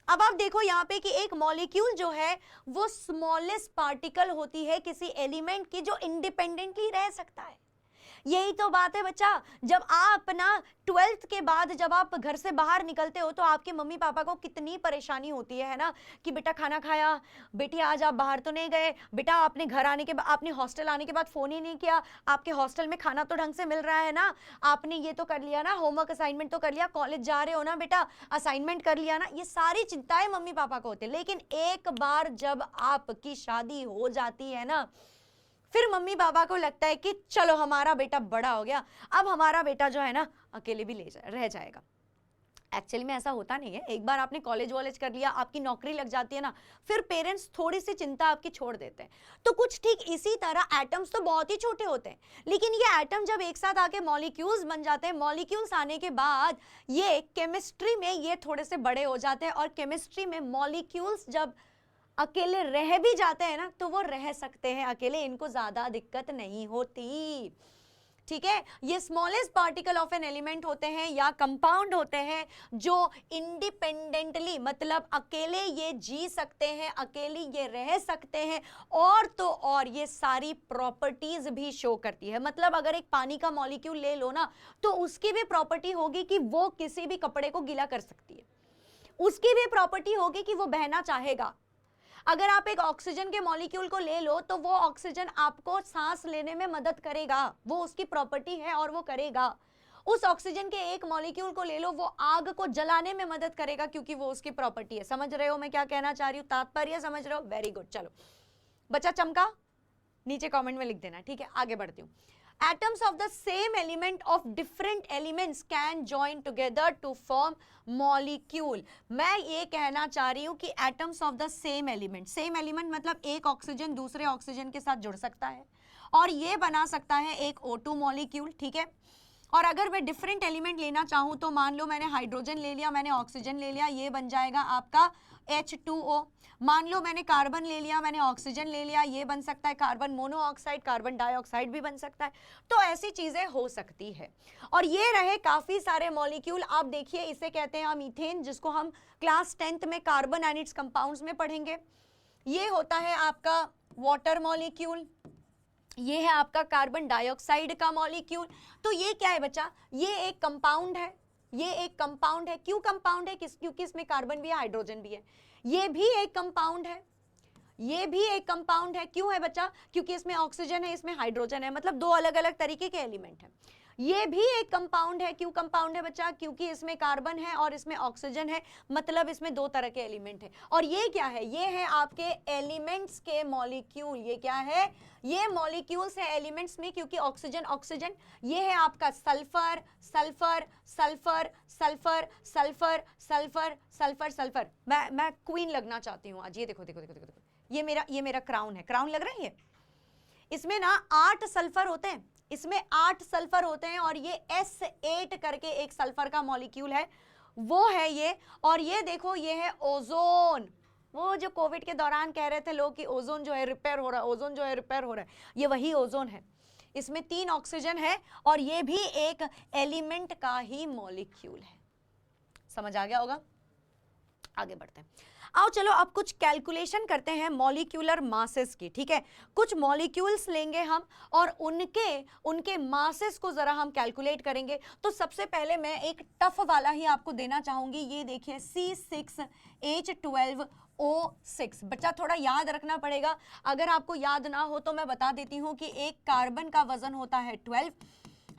Speaker 1: अब आप देखो यहाँ पे कि एक मॉलिक्यूल जो है वो स्मॉलेस्ट पार्टिकल होती है किसी एलिमेंट की, जो इंडिपेंडेंटली रह सकता है। यही तो बात है बच्चा, जब आप ना 12th के बाद जब आप घर से बाहर निकलते हो तो आपके मम्मी पापा को कितनी परेशानी होती है ना, कि बेटा खाना खाया, बेटी आज आप बाहर तो नहीं गए, बेटा आपने घर आने के बाद, आपने हॉस्टल आने के बाद फोन ही नहीं किया, आपके हॉस्टल में खाना तो ढंग से मिल रहा है ना, आपने ये तो कर लिया ना, होमवर्क असाइनमेंट तो कर लिया, कॉलेज जा रहे हो ना बेटा, असाइनमेंट कर लिया ना। ये सारी चिंताएं मम्मी पापा को होती है। लेकिन एक बार जब आपकी शादी हो जाती है ना, फिर मम्मी पापा को लगता है कि चलो हमारा बेटा बड़ा हो गया, अब हमारा बेटा जो है ना अकेले भी रह जाएगा। एक्चुअली में ऐसा होता नहीं है। एक बार आपने कॉलेज वॉलेज कर लिया, आपकी नौकरी लग जाती है ना, फिर पेरेंट्स थोड़ी सी चिंता आपकी छोड़ देते हैं। तो कुछ ठीक इसी तरह एटम्स तो बहुत ही छोटे होते हैं, लेकिन ये एटम जब एक साथ आके मॉलिक्यूल्स बन जाते हैं, मॉलिक्यूल्स आने के बाद ये केमिस्ट्री में ये थोड़े से बड़े हो जाते हैं। और केमिस्ट्री में मॉलिक्यूल्स जब अकेले रह भी जाते हैं ना, तो वो रह सकते हैं अकेले, इनको ज्यादा दिक्कत नहीं होती। ठीक है, ये smallest particle of an element होते हैं या कंपाउंड होते हैं जो इंडिपेंडेंटली, मतलब अकेले ये जी सकते हैं, अकेले ये रह सकते हैं, और तो और ये सारी प्रॉपर्टीज भी शो करती है। मतलब अगर एक पानी का मॉलिक्यूल ले लो ना, तो उसकी भी प्रॉपर्टी होगी कि वो किसी भी कपड़े को गीला कर सकती है, उसकी भी प्रॉपर्टी होगी कि वो बहना चाहेगा। अगर आप एक ऑक्सीजन के मॉलिक्यूल को ले लो, तो वो ऑक्सीजन आपको सांस लेने में मदद करेगा, वो उसकी प्रॉपर्टी है और वो करेगा। उस ऑक्सीजन के एक मॉलिक्यूल को ले लो, वो आग को जलाने में मदद करेगा, क्योंकि वो उसकी प्रॉपर्टी है। समझ रहे हो मैं क्या कहना चाह रही हूँ, तात्पर्य समझ रहे हो? Very good. चलो बच्चा चमका, नीचे कमेंट में लिख देना। ठीक है, आगे बढ़ती हूँ। Atoms of the same element of different elements can join together to form molecule। मैं ये कहना चाह रही हूँ कि atoms of the same element मतलब एक ऑक्सीजन दूसरे ऑक्सीजन के साथ जुड़ सकता है और ये बना सकता है एक O2 मॉलिक्यूल। ठीक है, और अगर मैं डिफरेंट एलिमेंट लेना चाहूँ, तो मान लो मैंने हाइड्रोजन ले लिया, मैंने ऑक्सीजन ले लिया, ये बन जाएगा आपका H2O। मान लो मैंने कार्बन ले लिया, मैंने ऑक्सीजन ले लिया, ये बन सकता है कार्बन मोनोऑक्साइड, कार्बन डाइऑक्साइड भी बन सकता है। तो ऐसी चीजें हो सकती है। और ये रहे काफी सारे मॉलिक्यूल। आप देखिए, इसे कहते हैं मीथेन, जिसको हम क्लास 10th में कार्बन एंड इट्स कंपाउंड्स में पढ़ेंगे। ये होता है आपका वाटर मॉलिक्यूल, ये है आपका कार्बन डाइऑक्साइड का मॉलिक्यूल। तो ये क्या है बच्चा, ये एक कंपाउंड है, ये एक कंपाउंड है। क्यों कंपाउंड है? क्योंकि इसमें कार्बन भी है, हाइड्रोजन भी है। ये भी एक कंपाउंड है, ये भी एक कंपाउंड है। क्यों है बच्चा? क्योंकि इसमें ऑक्सीजन है, इसमें हाइड्रोजन है, मतलब दो अलग अलग तरीके के एलिमेंट हैं। ये भी एक कंपाउंड है। क्यों कंपाउंड है बच्चा? क्योंकि इसमें कार्बन है और इसमें ऑक्सीजन है, मतलब इसमें दो तरह के एलिमेंट है। और ये क्या है? ये है आपके एलिमेंट्स के मॉलिक्यूल। ये क्या है? ये मॉलिक्यूल्स है एलिमेंट्स में, क्योंकि ऑक्सीजन ऑक्सीजन। ये है आपका sulphur sulphur sulphur sulphur sulphur sulphur sulphur sulphur. मैं क्वीन लगना चाहती हूँ आज। ये देखो देखो देखो देखो देखो, ये मेरा क्राउन है। क्राउन लग रहा है ये? इसमें ना 8 सल्फर होते हैं, इसमें 8 सल्फर होते हैं, और ये S8 करके एक सल्फर का मॉलिक्यूल है, वो है ये। और ये देखो, ये है ओजोन। वो जो कोविड के दौरान कह रहे थे लोग कि ओजोन जो है रिपेयर हो रहा है, ओजोन जो है रिपेयर हो रहा है, ये वही ओजोन है। इसमें 3 ऑक्सीजन है और ये भी एक एलिमेंट का ही मॉलिक्यूल है। समझ आ गया होगा? आगे बढ़ते हैं। आओ चलो अब कुछ कैलकुलेशन करते हैं मॉलिक्यूलर मासेस की। ठीक है, कुछ मॉलिक्यूल्स लेंगे हम और उनके मासेस को जरा हम कैलकुलेट करेंगे। तो सबसे पहले मैं एक टफ वाला ही आपको देना चाहूंगी। ये देखिए C6H12O6। बच्चा थोड़ा याद रखना पड़ेगा, अगर आपको याद ना हो तो मैं बता देती हूँ कि एक कार्बन का वजन होता है 12,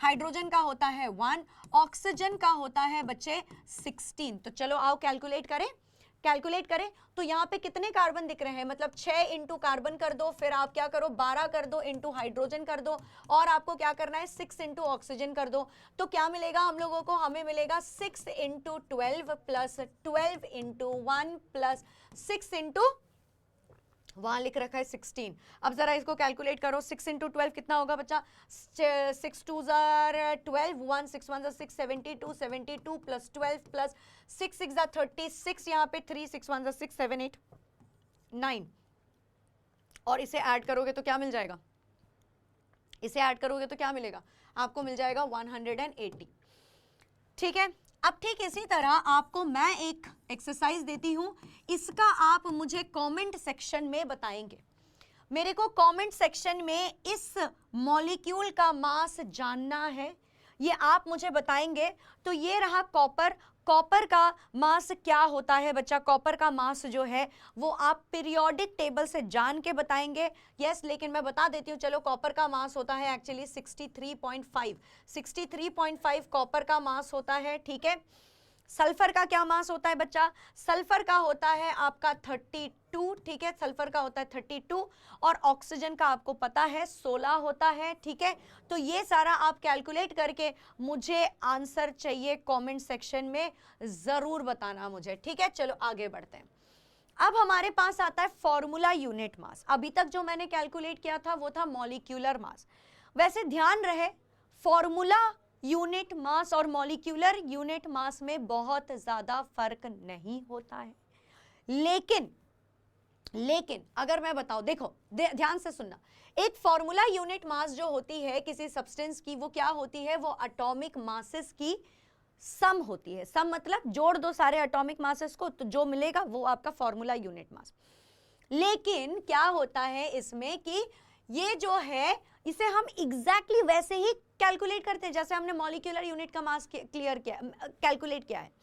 Speaker 1: हाइड्रोजन का होता है 1, ऑक्सीजन का होता है बच्चे 16। तो चलो आओ कैलकुलेट करें। तो यहाँ पे कितने कार्बन दिख रहे हैं? मतलब 6 इंटू कार्बन कर दो, फिर आप क्या करो 12 कर दो, इंटू हाइड्रोजन कर दो, और आपको क्या करना है 6 इंटू ऑक्सीजन कर दो। तो क्या मिलेगा हम लोगों को? हमें मिलेगा 6 into 12 plus 12 into 1 plus 6 into वहां लिख रखा है 16। अब जरा इसको कैलकुलेट करो, 6 इंटू 12 कितना होगा बच्चा? 6 2 12, 1 6 1 6, 72, 72 प्लस 12 प्लस 6 6 36, यहाँ पे 3 6 1 6 7 8 9, और इसे ऐड करोगे तो क्या मिल जाएगा? इसे ऐड करोगे तो क्या मिलेगा आपको? मिल जाएगा 180। ठीक है, अब ठीक इसी तरह आपको मैं एक एक्सरसाइज देती हूं, इसका आप मुझे कमेंट सेक्शन में बताएंगे। मेरे को कमेंट सेक्शन में इस मॉलिक्यूल का मास जानना है, ये आप मुझे बताएंगे। तो ये रहा कॉपर। कॉपर का मास क्या होता है बच्चा? कॉपर का मास जो है वो आप पीरियोडिक टेबल से जान के बताएंगे। यस, लेकिन मैं बता देती हूँ, चलो कॉपर का मास होता है एक्चुअली 63.5, 63.5 कॉपर का मास होता है। ठीक है, सल्फर का क्या मास होता है बच्चा? सल्फर का होता है आपका 32। ठीक है, सल्फर का होता है 32, और ऑक्सीजन का आपको पता है 16 होता है। ठीक है, तो ये सारा आप कैलकुलेट करके मुझे आंसर चाहिए, कमेंट सेक्शन में जरूर बताना मुझे। ठीक है, चलो आगे बढ़ते हैं। अब हमारे पास आता है फॉर्मूला यूनिट मास। अभी तक जो मैंने कैलकुलेट किया था वो था मॉलिक्यूलर मास। वैसे ध्यान रहे, फॉर्मूला यूनिट मास और मॉलिक्यूलर यूनिट मास में बहुत ज्यादा फर्क नहीं होता है। लेकिन अगर मैं बताऊं, देखो ध्यान से सुनना, एक फॉर्मूला यूनिट मास जो होती है किसी सब्सटेंस की, वो क्या होती है? वो एटॉमिक मासेस की सम होती है। सम मतलब जोड़ दो सारे एटॉमिक मासेस को, तो जो मिलेगा वो आपका फॉर्मूला यूनिट मास। लेकिन क्या होता है इसमें कि ये जो है इसे हम एग्जैक्टली वैसे ही कैलकुलेट करते हैं जैसे हमने मॉलिक्यूलर यूनिट का मास कैलकुलेट किया है।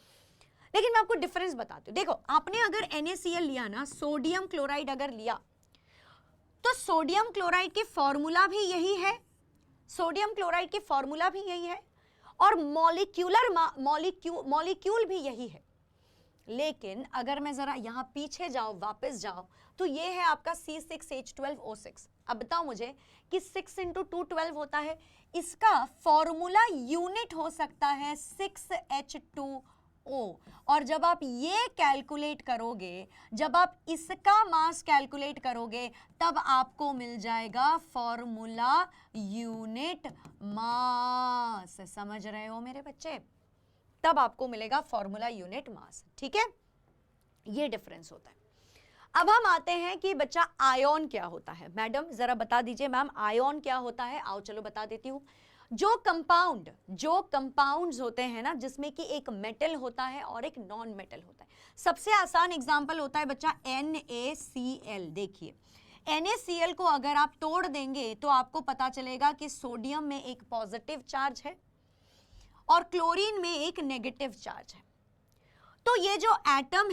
Speaker 1: लेकिन मैं आपको डिफरेंस बताती हूँ। देखो, आपने अगर NaCl लिया ना, सोडियम क्लोराइड अगर लिया, तो सोडियम क्लोराइड की फॉर्मूला भी यही है, सोडियम क्लोराइड की फॉर्मूला भी यही है, और मॉलिक्यूल भी यही है। लेकिन अगर मैं जरा यहां पीछे जाऊं, वापस जाओ, तो ये है आपका C6H12O6। अब बताओ मुझे कि 6 इंटू 2 12 होता है, इसका फॉर्मूला यूनिट हो सकता है 6H2O। और जब आप ये कैलकुलेट करोगे, जब आप इसका मास कैलकुलेट करोगे, तब आपको मिल जाएगा फॉर्मूला यूनिट मास। समझ रहे हो मेरे बच्चे? तब आपको मिलेगा फॉर्मूला यूनिट मास। ठीक है, ये डिफरेंस होता है। अब हम आते हैं कि बच्चा आयन क्या होता है। मैडम जरा बता दीजिए मैम, आयन क्या होता है? आओ चलो बता देती हूँ। जो कंपाउंड्स होते हैं ना, जिसमें कि एक मेटल होता है और एक नॉन मेटल होता है। सबसे आसान एग्जांपल होता है बच्चा NaCl। देखिए, NaCl को अगर आप तोड़ देंगे तो आपको पता चलेगा कि सोडियम में एक पॉजिटिव चार्ज है और क्लोरीन में एक नेगेटिव चार्ज है। तो ये जो एटम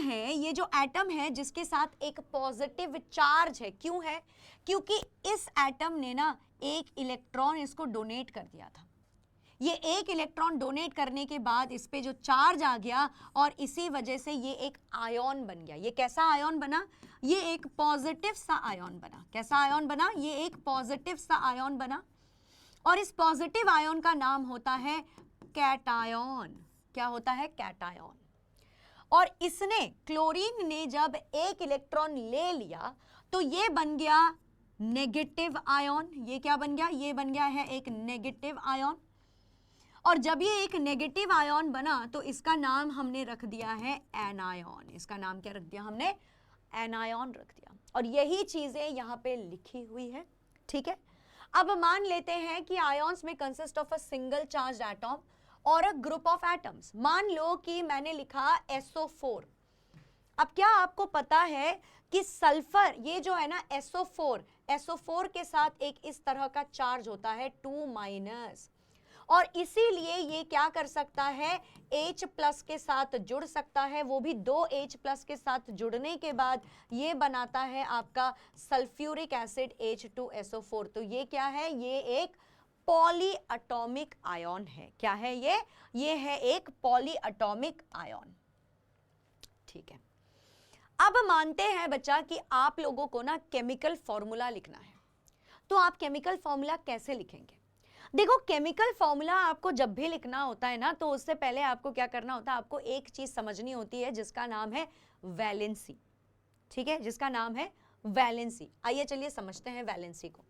Speaker 1: है जिसके साथ एक पॉजिटिव चार्ज है, क्यों है? क्योंकि इस एटम ने ना एक इलेक्ट्रॉन इसको डोनेट कर दिया था। ये एक इलेक्ट्रॉन डोनेट करने के बाद इस पे जो चार्ज आ गया, और इसी वजह से ये एक आयन बन गया। ये कैसा आयन बना? ये एक पॉजिटिव सा आयन बना। कैसा आयन बना? ये एक पॉजिटिव सा आयन बना, और इस पॉजिटिव आयन का नाम होता है कैटायन। क्या होता है? कैटायन। और इसने, क्लोरीन ने जब एक इलेक्ट्रॉन ले लिया तो ये बन गया नेगेटिव आयन। ये क्या बन गया? ये बन गया है एक नेगेटिव आयन। और जब ये एक नेगेटिव आयन बना तो इसका नाम हमने रख दिया है एनायन। इसका नाम क्या रख दिया हमने? एनायन रख दिया। और यही चीजें यहाँ पे लिखी हुई है। ठीक है, अब मान लेते हैं कि आयन्स में consist of a single charge atom और अ ग्रुप ऑफ एटम्स। मान लो कि मैंने लिखा SO4। अब क्या आपको पता है कि सल्फर, ये जो है ना SO4 के साथ एक इस तरह का चार्ज होता है 2-, और इसीलिए ये क्या कर सकता है? H+ के साथ जुड़ सकता है, वो भी 2 H+ के साथ जुड़ने के बाद ये बनाता है आपका सल्फ्यूरिक एसिड H2SO4। तो ये क्या है? ये एक पॉली एटॉमिक आयन है। क्या है ये? ये है एक पॉली एटॉमिक आयन। ठीक है, अब मानते हैं बच्चा कि आप लोगों को ना केमिकल फॉर्मूला लिखना है। तो आप केमिकल फॉर्मूला कैसे लिखेंगे? देखो, केमिकल फॉर्मूला आपको जब भी लिखना होता है ना, तो उससे पहले आपको क्या करना होता है? आपको एक चीज समझनी होती है जिसका नाम है वैलेंसी। ठीक है, जिसका नाम है वैलेंसी। आइए चलिए समझते हैं वैलेंसी को।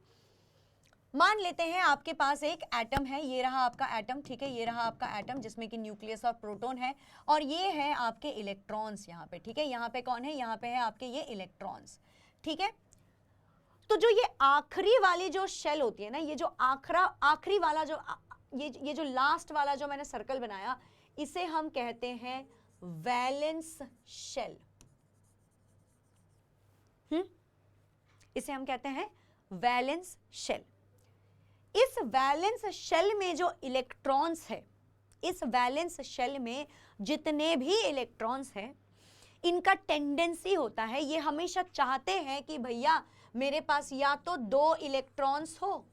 Speaker 1: मान लेते हैं आपके पास एक एटम है, ये रहा आपका एटम, ठीक है, ये रहा आपका एटम जिसमें कि न्यूक्लियस और प्रोटॉन है, और ये है आपके इलेक्ट्रॉन्स यहाँ पे, ठीक है। यहाँ पे कौन है? यहाँ पे है आपके ये इलेक्ट्रॉन्स, ठीक है। तो जो ये आखिरी वाली जो शेल होती है ना, ये जो आखिरी वाला जो ये जो लास्ट वाला जो मैंने सर्कल बनाया, इसे हम कहते हैं वैलेंस शेल। इसे हम कहते हैं वैलेंस शेल। इस वैलेंस शेल में जो इलेक्ट्रॉन्स है, इस वैलेंस शेल में जितने भी इलेक्ट्रॉन्स हैं, इनका टेंडेंसी होता है, ये हमेशा चाहते हैं कि भैया मेरे पास या तो 2 इलेक्ट्रॉन्स हो,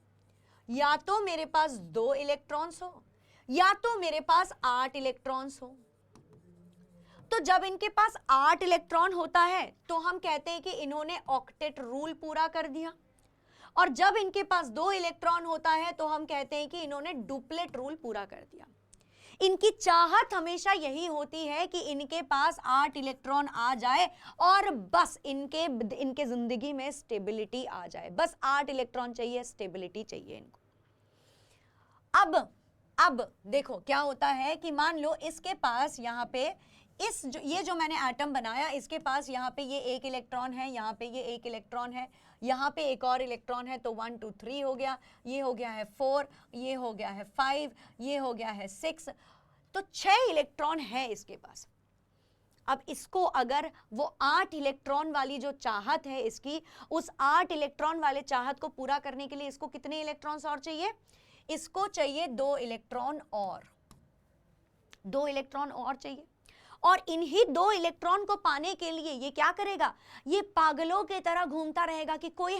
Speaker 1: या तो मेरे पास 2 इलेक्ट्रॉन्स हो, या तो मेरे पास 8 इलेक्ट्रॉन्स हो। तो जब इनके पास 8 इलेक्ट्रॉन होता है तो हम कहते हैं कि इन्होंने ऑक्टेट रूल पूरा कर दिया, और जब इनके पास 2 इलेक्ट्रॉन होता है तो हम कहते हैं कि इन्होंने डुप्लेट रूल पूरा कर दिया। इनकी चाहत हमेशा यही होती है कि इनके पास 8 इलेक्ट्रॉन आ जाए और बस इनके जिंदगी में स्टेबिलिटी आ जाए, बस 8 इलेक्ट्रॉन चाहिए, स्टेबिलिटी चाहिए इनको। अब देखो क्या होता है कि मान लो इसके पास यहाँ पे ये जो मैंने एटम बनाया, इसके पास यहाँ पे ये 1 इलेक्ट्रॉन है, यहाँ पे ये 1 इलेक्ट्रॉन है, यहाँ पे एक और इलेक्ट्रॉन है, तो 1 2 3 हो गया, ये हो गया है 4, ये हो गया है 5, ये हो गया है 6, तो 6 इलेक्ट्रॉन है इसके पास। अब इसको अगर वो 8 इलेक्ट्रॉन वाली जो चाहत है इसकी, उस 8 इलेक्ट्रॉन वाले चाहत को पूरा करने के लिए इसको कितने इलेक्ट्रॉन्स और चाहिए? इसको चाहिए 2 इलेक्ट्रॉन और, 2 इलेक्ट्रॉन और चाहिए। और इन्हीं 2 इलेक्ट्रॉन को पाने के लिए ये क्या करेगा? ये पागलों की तरह घूमता रहेगा कि कोई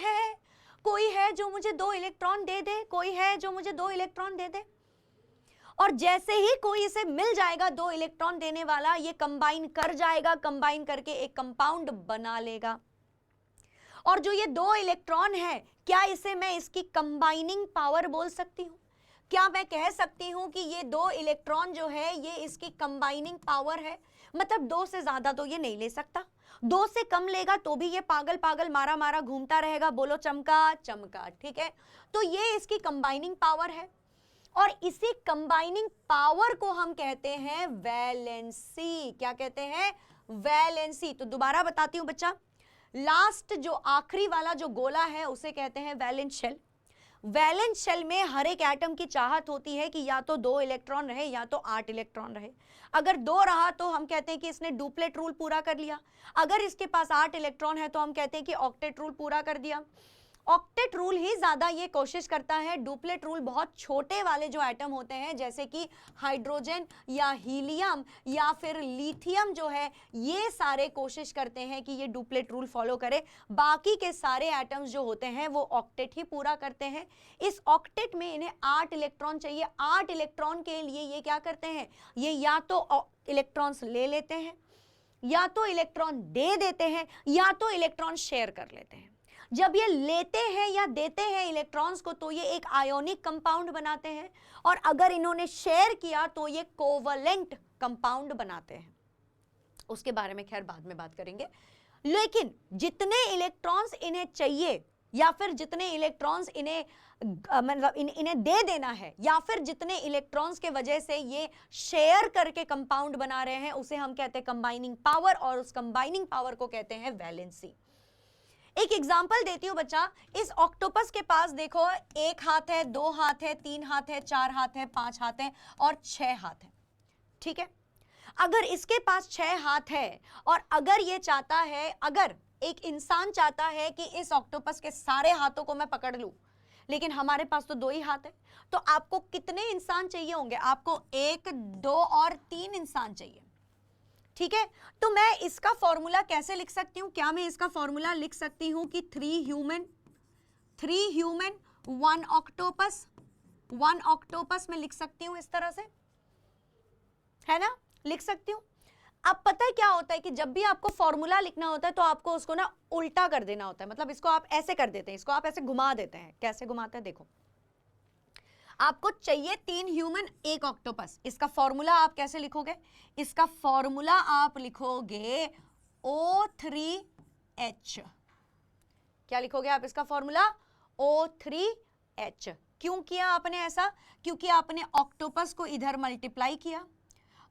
Speaker 1: है जो मुझे 2 इलेक्ट्रॉन दे दे, कोई है जो मुझे 2 इलेक्ट्रॉन दे दे। और जैसे ही कोई इसे मिल जाएगा 2 इलेक्ट्रॉन देने वाला, ये कंबाइन कर जाएगा, कंबाइन करके एक कंपाउंड बना लेगा। और जो ये 2 इलेक्ट्रॉन है, क्या इसे मैं इसकी कंबाइनिंग पावर बोल सकती हूँ? क्या मैं कह सकती हूँ कि ये 2 इलेक्ट्रॉन जो है ये इसकी कंबाइनिंग पावर है? मतलब 2 से ज्यादा तो ये नहीं ले सकता, 2 से कम लेगा तो भी ये पागल मारा घूमता रहेगा, बोलो चमका चमका, ठीक है। तो ये इसकी कंबाइनिंग पावर है, और इसी कंबाइनिंग पावर को हम कहते हैं वैलेंसी। क्या कहते हैं? वैलेंसी। तो दोबारा बताती हूं बच्चा, लास्ट जो आखिरी वाला जो गोला है उसे कहते हैं वैलेंस शेल। वैलेंस शेल में हर एक एटम की चाहत होती है कि या तो 2 इलेक्ट्रॉन रहे या तो 8 इलेक्ट्रॉन रहे। अगर 2 रहा तो हम कहते हैं कि इसने डुप्लेट रूल पूरा कर लिया, अगर इसके पास 8 इलेक्ट्रॉन है तो हम कहते हैं कि ऑक्टेट रूल पूरा कर दिया। ऑक्टेट रूल ही ज्यादा ये कोशिश करता है, डुप्लेट रूल बहुत छोटे वाले जो एटम होते हैं जैसे कि हाइड्रोजन या हीलियम या फिर लिथियम जो है, ये सारे कोशिश करते हैं कि ये डुप्लेट रूल फॉलो करे। बाकी के सारे एटम्स जो होते हैं वो ऑक्टेट ही पूरा करते हैं। इस ऑक्टेट में इन्हें 8 इलेक्ट्रॉन चाहिए। 8 इलेक्ट्रॉन के लिए ये क्या करते हैं? ये या तो इलेक्ट्रॉन्स ले लेते हैं, या तो इलेक्ट्रॉन दे देते हैं, या तो इलेक्ट्रॉन शेयर कर लेते हैं। जब ये लेते हैं या देते हैं इलेक्ट्रॉन्स को तो ये एक आयोनिक कंपाउंड बनाते हैं, और अगर इन्होंने शेयर किया तो ये कोवलेंट कंपाउंड बनाते हैं। उसके बारे में खैर बाद में बात करेंगे। लेकिन जितने इलेक्ट्रॉन्स इन्हें चाहिए, या फिर जितने इलेक्ट्रॉन्स इन्हें मतलब इन्हें दे देना है, या फिर जितने इलेक्ट्रॉन्स के वजह से ये शेयर करके कंपाउंड बना रहे हैं, उसे हम कहते हैं कंबाइनिंग पावर, और उस कंबाइनिंग पावर को कहते हैं वैलेंसी। एक एग्जांपल देती हूं बच्चा, इस ऑक्टोपस के पास देखो 1 हाथ है, 2 हाथ है, 3 हाथ है, 4 हाथ है, 5 हाथ है और 6 हाथ है, ठीक है। अगर इसके पास 6 हाथ है, और अगर ये चाहता है, अगर एक इंसान चाहता है कि इस ऑक्टोपस के सारे हाथों को मैं पकड़ लूं, लेकिन हमारे पास तो 2 ही हाथ है, तो आपको कितने इंसान चाहिए होंगे? आपको 1, 2 और 3 इंसान चाहिए, ठीक है। तो मैं इसका फॉर्मूला कैसे लिख सकती हूं? क्या मैं इसका फॉर्मूला लिख सकती हूं कि 3 ह्यूमन 1 ऑक्टोपस, 1 ऑक्टोपस में लिख सकती हूं इस तरह से, है ना, लिख सकती हूं। अब पता है क्या होता है कि जब भी आपको फॉर्मूला लिखना होता है तो आपको उसको ना उल्टा कर देना होता है, मतलब इसको आप ऐसे कर देते हैं, इसको आप ऐसे घुमा देते हैं। कैसे घुमाते हैं देखो, आपको चाहिए 3 ह्यूमन 1 ऑक्टोपस। इसका फॉर्मूला आप कैसे लिखोगे? इसका फॉर्मूला आप लिखोगे O3H, क्या लिखोगे आप इसका फॉर्मूला? O3H। क्यों किया आपने ऐसा? क्योंकि आपने ऑक्टोपस को इधर मल्टीप्लाई किया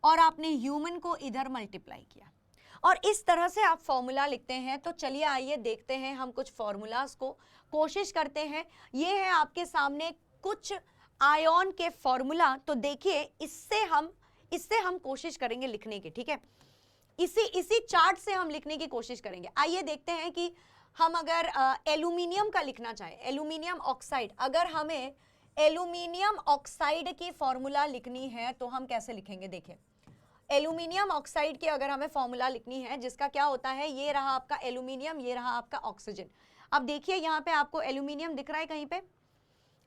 Speaker 1: और आपने ह्यूमन को इधर मल्टीप्लाई किया और इस तरह से आप फॉर्मूला लिखते हैं। तो चलिए आइए देखते हैं हम कुछ फॉर्मूलाज को, कोशिश करते हैं। ये है आपके सामने कुछ आयन के फॉर्मूला। तो देखिए इससे हम कोशिश करेंगे लिखने की, ठीक है? इसी चार्ट से हम लिखने की कोशिश करेंगे। आइए देखते हैं कि हम अगर एल्यूमिनियम का लिखना चाहें, एल्यूमिनियम ऑक्साइड, अगर हमें एल्यूमिनियम ऑक्साइड की फॉर्मूला लिखनी है तो हम कैसे लिखेंगे? देखिए एल्यूमिनियम ऑक्साइड की अगर हमें फॉर्मूला लिखनी है, जिसका क्या होता है, ये रहा आपका एल्यूमिनियम, ये रहा आपका ऑक्सीजन। अब देखिए यहाँ पे आपको एल्यूमिनियम दिख रहा है कहीं पे,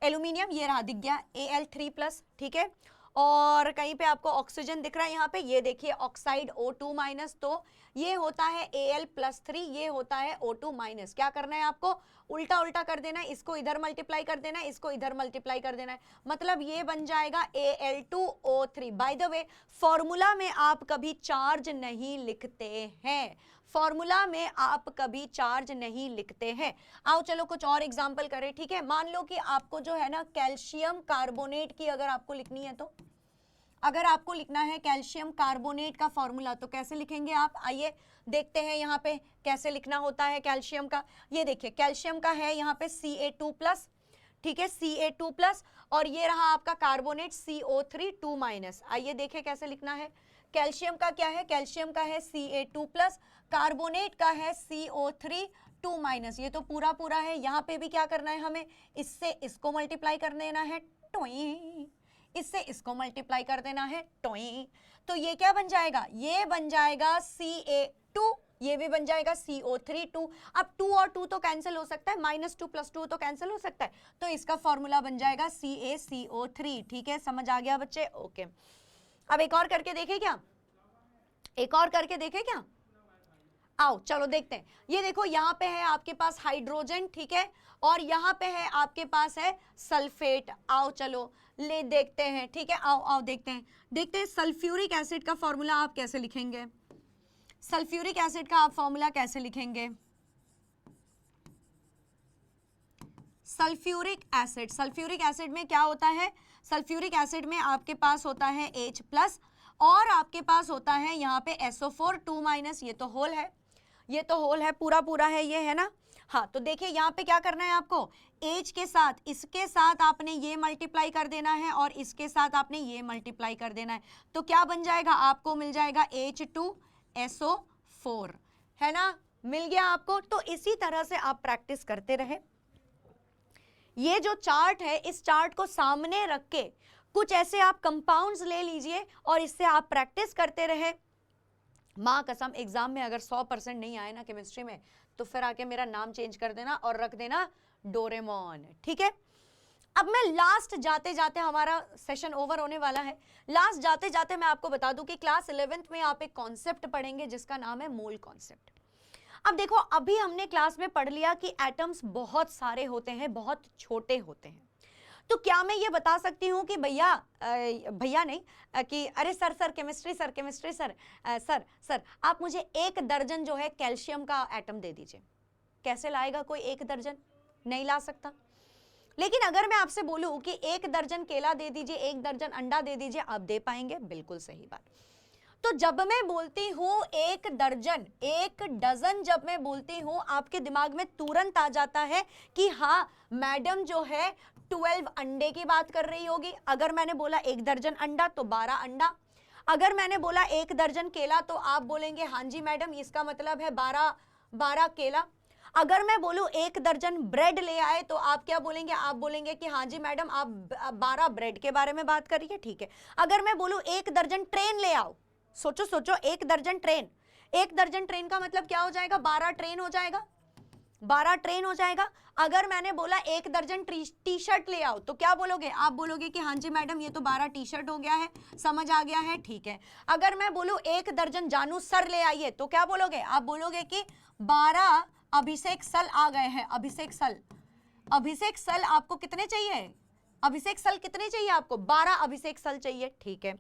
Speaker 1: एल्यूमिनियम ये रहा, दिख गया Al3+, ठीक है? और कहीं पे आपको ऑक्सीजन दिख रहा है यहाँ पे, ये देखिए ऑक्साइड O2-, तो ये होता है Al+3, ये होता है O2-। क्या करना है आपको? उल्टा उल्टा कर देना है, इसको इधर मल्टीप्लाई कर देना है, इसको इधर मल्टीप्लाई कर देना है, मतलब ये बन जाएगा Al2O3। By the way formula में आप कभी चार्ज नहीं लिखते हैं, फॉर्मूला में आप कभी चार्ज नहीं लिखते हैं। आओ चलो कुछ और एग्जांपल करें, ठीक है? मान लो कि आपको जो है ना कैल्शियम कार्बोनेट की अगर आपको लिखनी है, तो अगर आपको लिखना है कैल्शियम कार्बोनेट का फॉर्मूला तो कैसे लिखेंगे आप? आइए देखते हैं यहाँ पे कैसे लिखना होता है कैल्शियम का। ये देखिए कैल्शियम का है यहाँ पे Ca2+, ठीक है, Ca2+, और ये रहा आपका कार्बोनेट CO3 2-। आइए देखें कैसे लिखना है। कैल्शियम का क्या है? कैल्शियम का है Ca2+, कार्बोनेट का है CO3 2-। ये तो पूरा पूरा है। यहाँ पे भी क्या करना है हमें? इससे इसको मल्टीप्लाई कर देना है, टोई, इससे इसको मल्टीप्लाई कर देना है, टोई। तो ये क्या बन जाएगा? ये बन जाएगा Ca2, ये भी बन जाएगा CO3 2। अब 2 और 2 तो कैंसिल हो सकता है, -2 + 2 तो कैंसिल हो सकता है, तो इसका फॉर्मूला बन जाएगा CaCO3। ठीक है, समझ आ गया बच्चे? ओके, अब एक और करके देखें क्या? एक और करके देखें क्या? आओ चलो देखते हैं। ये देखो यहाँ पे है आपके पास हाइड्रोजन, ठीक है, और यहाँ पे है आपके पास है सल्फेट। आओ चलो ले देखते हैं, ठीक है, आओ आओ देखते हैं सल्फ्यूरिक एसिड का फॉर्मूला आप कैसे लिखेंगे? सल्फ्यूरिक एसिड का आप फॉर्मूला कैसे लिखेंगे? सल्फ्यूरिक एसिड में क्या होता है? सल्फ्यूरिक एसिड में आपके पास होता है H+ और आपके पास होता है यहाँ पे SO4 2-। ये तो होल है, ये तो होल है, पूरा पूरा है, ये है ना? हाँ, तो देखिए यहाँ पे क्या करना है आपको? H के साथ इसके साथ आपने ये मल्टीप्लाई कर देना है और इसके साथ आपने ये मल्टीप्लाई कर देना है, तो क्या बन जाएगा? आपको मिल जाएगा H2SO4, है ना? मिल गया आपको। तो इसी तरह से आप प्रैक्टिस करते रहे। ये जो चार्ट है, इस चार्ट को सामने रख के कुछ ऐसे आप कंपाउंड्स ले लीजिए और इससे आप प्रैक्टिस करते रहे। माँ कसम एग्जाम में अगर 100% नहीं आए ना केमिस्ट्री में, तो फिर आके मेरा नाम चेंज कर देना और रख देना डोरेमोन, ठीक है? अब मैं लास्ट जाते जाते, हमारा सेशन ओवर होने वाला है, लास्ट जाते जाते मैं आपको बता दूं कि क्लास 11th में आप एक कॉन्सेप्ट पढ़ेंगे जिसका नाम है मोल कॉन्सेप्ट। अब देखो, अभी हमने क्लास में पढ़ लिया कि एटम्स बहुत सारे होते हैं, बहुत छोटे होते हैं। तो क्या मैं ये बता सकती हूँ कि भैया नहीं कि अरे सर केमिस्ट्री सर आप मुझे 1 दर्जन जो है कैल्शियम का एटम दे दीजिए। कैसे लाएगा कोई 1 दर्जन? नहीं ला सकता। लेकिन अगर मैं आपसे बोलूं कि 1 दर्जन केला दे दीजिए, 1 दर्जन अंडा दे दीजिए, आप दे पाएंगे? बिल्कुल सही बात। तो जब मैं बोलती हूँ 1 दर्जन, 1 डजन, जब मैं बोलती हूँ, आपके दिमाग में तुरंत आ जाता है कि हाँ मैडम जो है 12 अंडे की बात कर रही होगी। अगर मैंने बोला 1 दर्जन अंडा तो 12 अंडा। अगर मैंने बोला 1 दर्जन केला तो आप बोलेंगे हाँ जी मैडम, इसका मतलब है 12 केला। अगर मैं बोलूं 1 दर्जन ब्रेड ले आए तो आप क्या बोलेंगे? आप बोलेंगे कि हाँ जी मैडम, आप 12 ब्रेड के बारे में बात करिए, ठीक है। अगर मैं बोलूं 1 दर्जन ट्रेन ले आओ, सोचो 1 दर्जन ट्रेन, 1 दर्जन ट्रेन का मतलब क्या हो जाएगा? 12 ट्रेन हो जाएगा, 12 ट्रेन हो जाएगा। अगर मैंने बोला 1 दर्जन टी शर्ट ले आओ तो क्या बोलोगे? आप बोलोगे कि हाँ जी मैडम, ये तो 12 टी शर्ट हो गया है, समझ आ गया है, ठीक है। अगर मैं बोलूं 1 दर्जन जानू सर ले आइए तो क्या बोलोगे? आप बोलोगे कि 12 अभिषेक सल आ गए हैं। अभिषेक सल आपको कितने चाहिए? अभिषेक सल कितने चाहिए आपको? 12 अभिषेक सल चाहिए, ठीक है।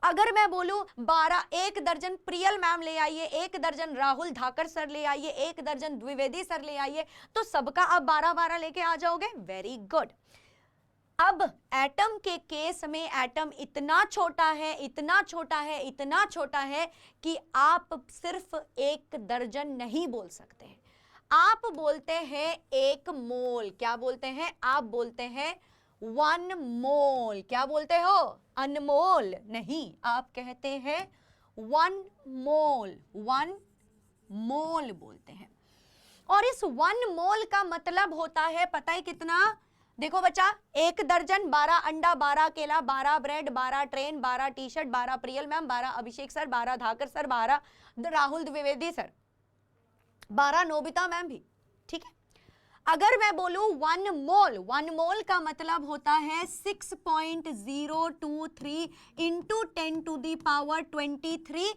Speaker 1: अगर मैं बोलूं 12, 1 दर्जन प्रियल मैम ले आइए, 1 दर्जन राहुल धाकर सर ले आइए, 1 दर्जन द्विवेदी सर ले आइए, तो सबका आप 12-12 लेके आ जाओगे। Very good. अब एटम के केस में एटम इतना छोटा है, इतना छोटा है, इतना छोटा है कि आप सिर्फ 1 दर्जन नहीं बोल सकते हैं, आप बोलते हैं 1 मोल। क्या बोलते हैं? आप बोलते हैं 1 मोल। क्या बोलते हो? अनमोल नहीं, आप कहते हैं 1 मोल। 1 मोल बोलते हैं। और इस 1 मोल का मतलब होता है पता है कितना? देखो बच्चा, 1 दर्जन 12 अंडा, 12 केला, 12 bread, 12 train, 12 T shirt, 12 Priyal ma'am, 12 Abhishek sir, 12 Dhakar sir, 12 Rahul Dwivedi sir, 12 Nobita ma'am भी। ठीक है। अगर मैं बोलूं 1 मोल, 1 मोल का मतलब होता है 6.023 इंटू 10 टू दी पावर 23।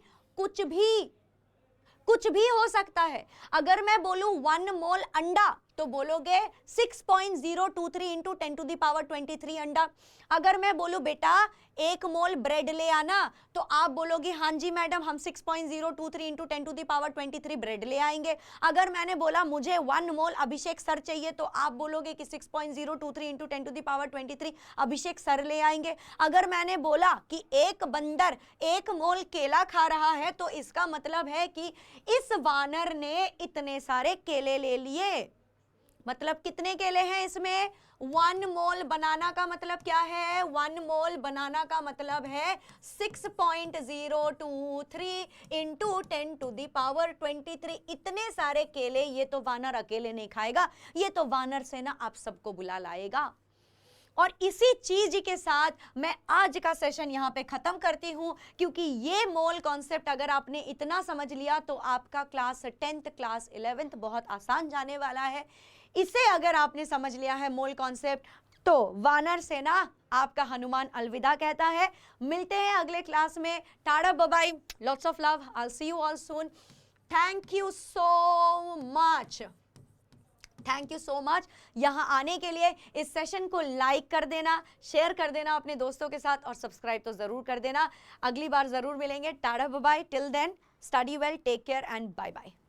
Speaker 1: कुछ भी हो सकता है। अगर मैं बोलूं 1 मोल अंडा तो बोलोगे 6.023 इंटू 10 टू दी पावर 23 अंडा। अगर मैं बोलूं बेटा 1 मोल ब्रेड ले आना तो आप बोलोगे हाँ जी मैडम हम 6.023 into 10 to the power 23 bread ले आएंगे। अगर मैंने बोला मुझे 1 मोल अभिषेक सर चाहिए तो आप बोलोगे कि 6.023 into 10 to the power 23 Abhishek sir ले आएंगे। अगर मैंने बोला कि एक बंदर 1 मोल केला खा रहा है तो इसका मतलब है कि इस वानर ने इतने सारे केले ले लिए। मतलब कितने केले हैं इसमें? 1 मोल। बनाना का मतलब क्या है? 1 मोल बनाना का मतलब है 6.023 इंटू 10 टू दी पावर 23। इतने सारे केले ये तो वानर अकेले नहीं खाएगा, ये तो वानर सेना आप सबको बुला लाएगा। और इसी चीज के साथ मैं आज का सेशन यहाँ पे खत्म करती हूँ, क्योंकि ये मोल कॉन्सेप्ट अगर आपने इतना समझ लिया तो आपका क्लास 10th क्लास 11th बहुत आसान जाने वाला है। इसे अगर आपने समझ लिया है मोल कॉन्सेप्ट तो वानर सेना आपका हनुमान अलविदा कहता है। मिलते हैं अगले क्लास में। Tata bye bye, lots of love, I will see you all soon. Thank you so much, thank you so much यहाँ आने के लिए। इस सेशन को लाइक कर देना, शेयर कर देना अपने दोस्तों के साथ और सब्सक्राइब तो जरूर कर देना। अगली बार जरूर मिलेंगे। Tata bye bye, till then study well, take care and bye bye.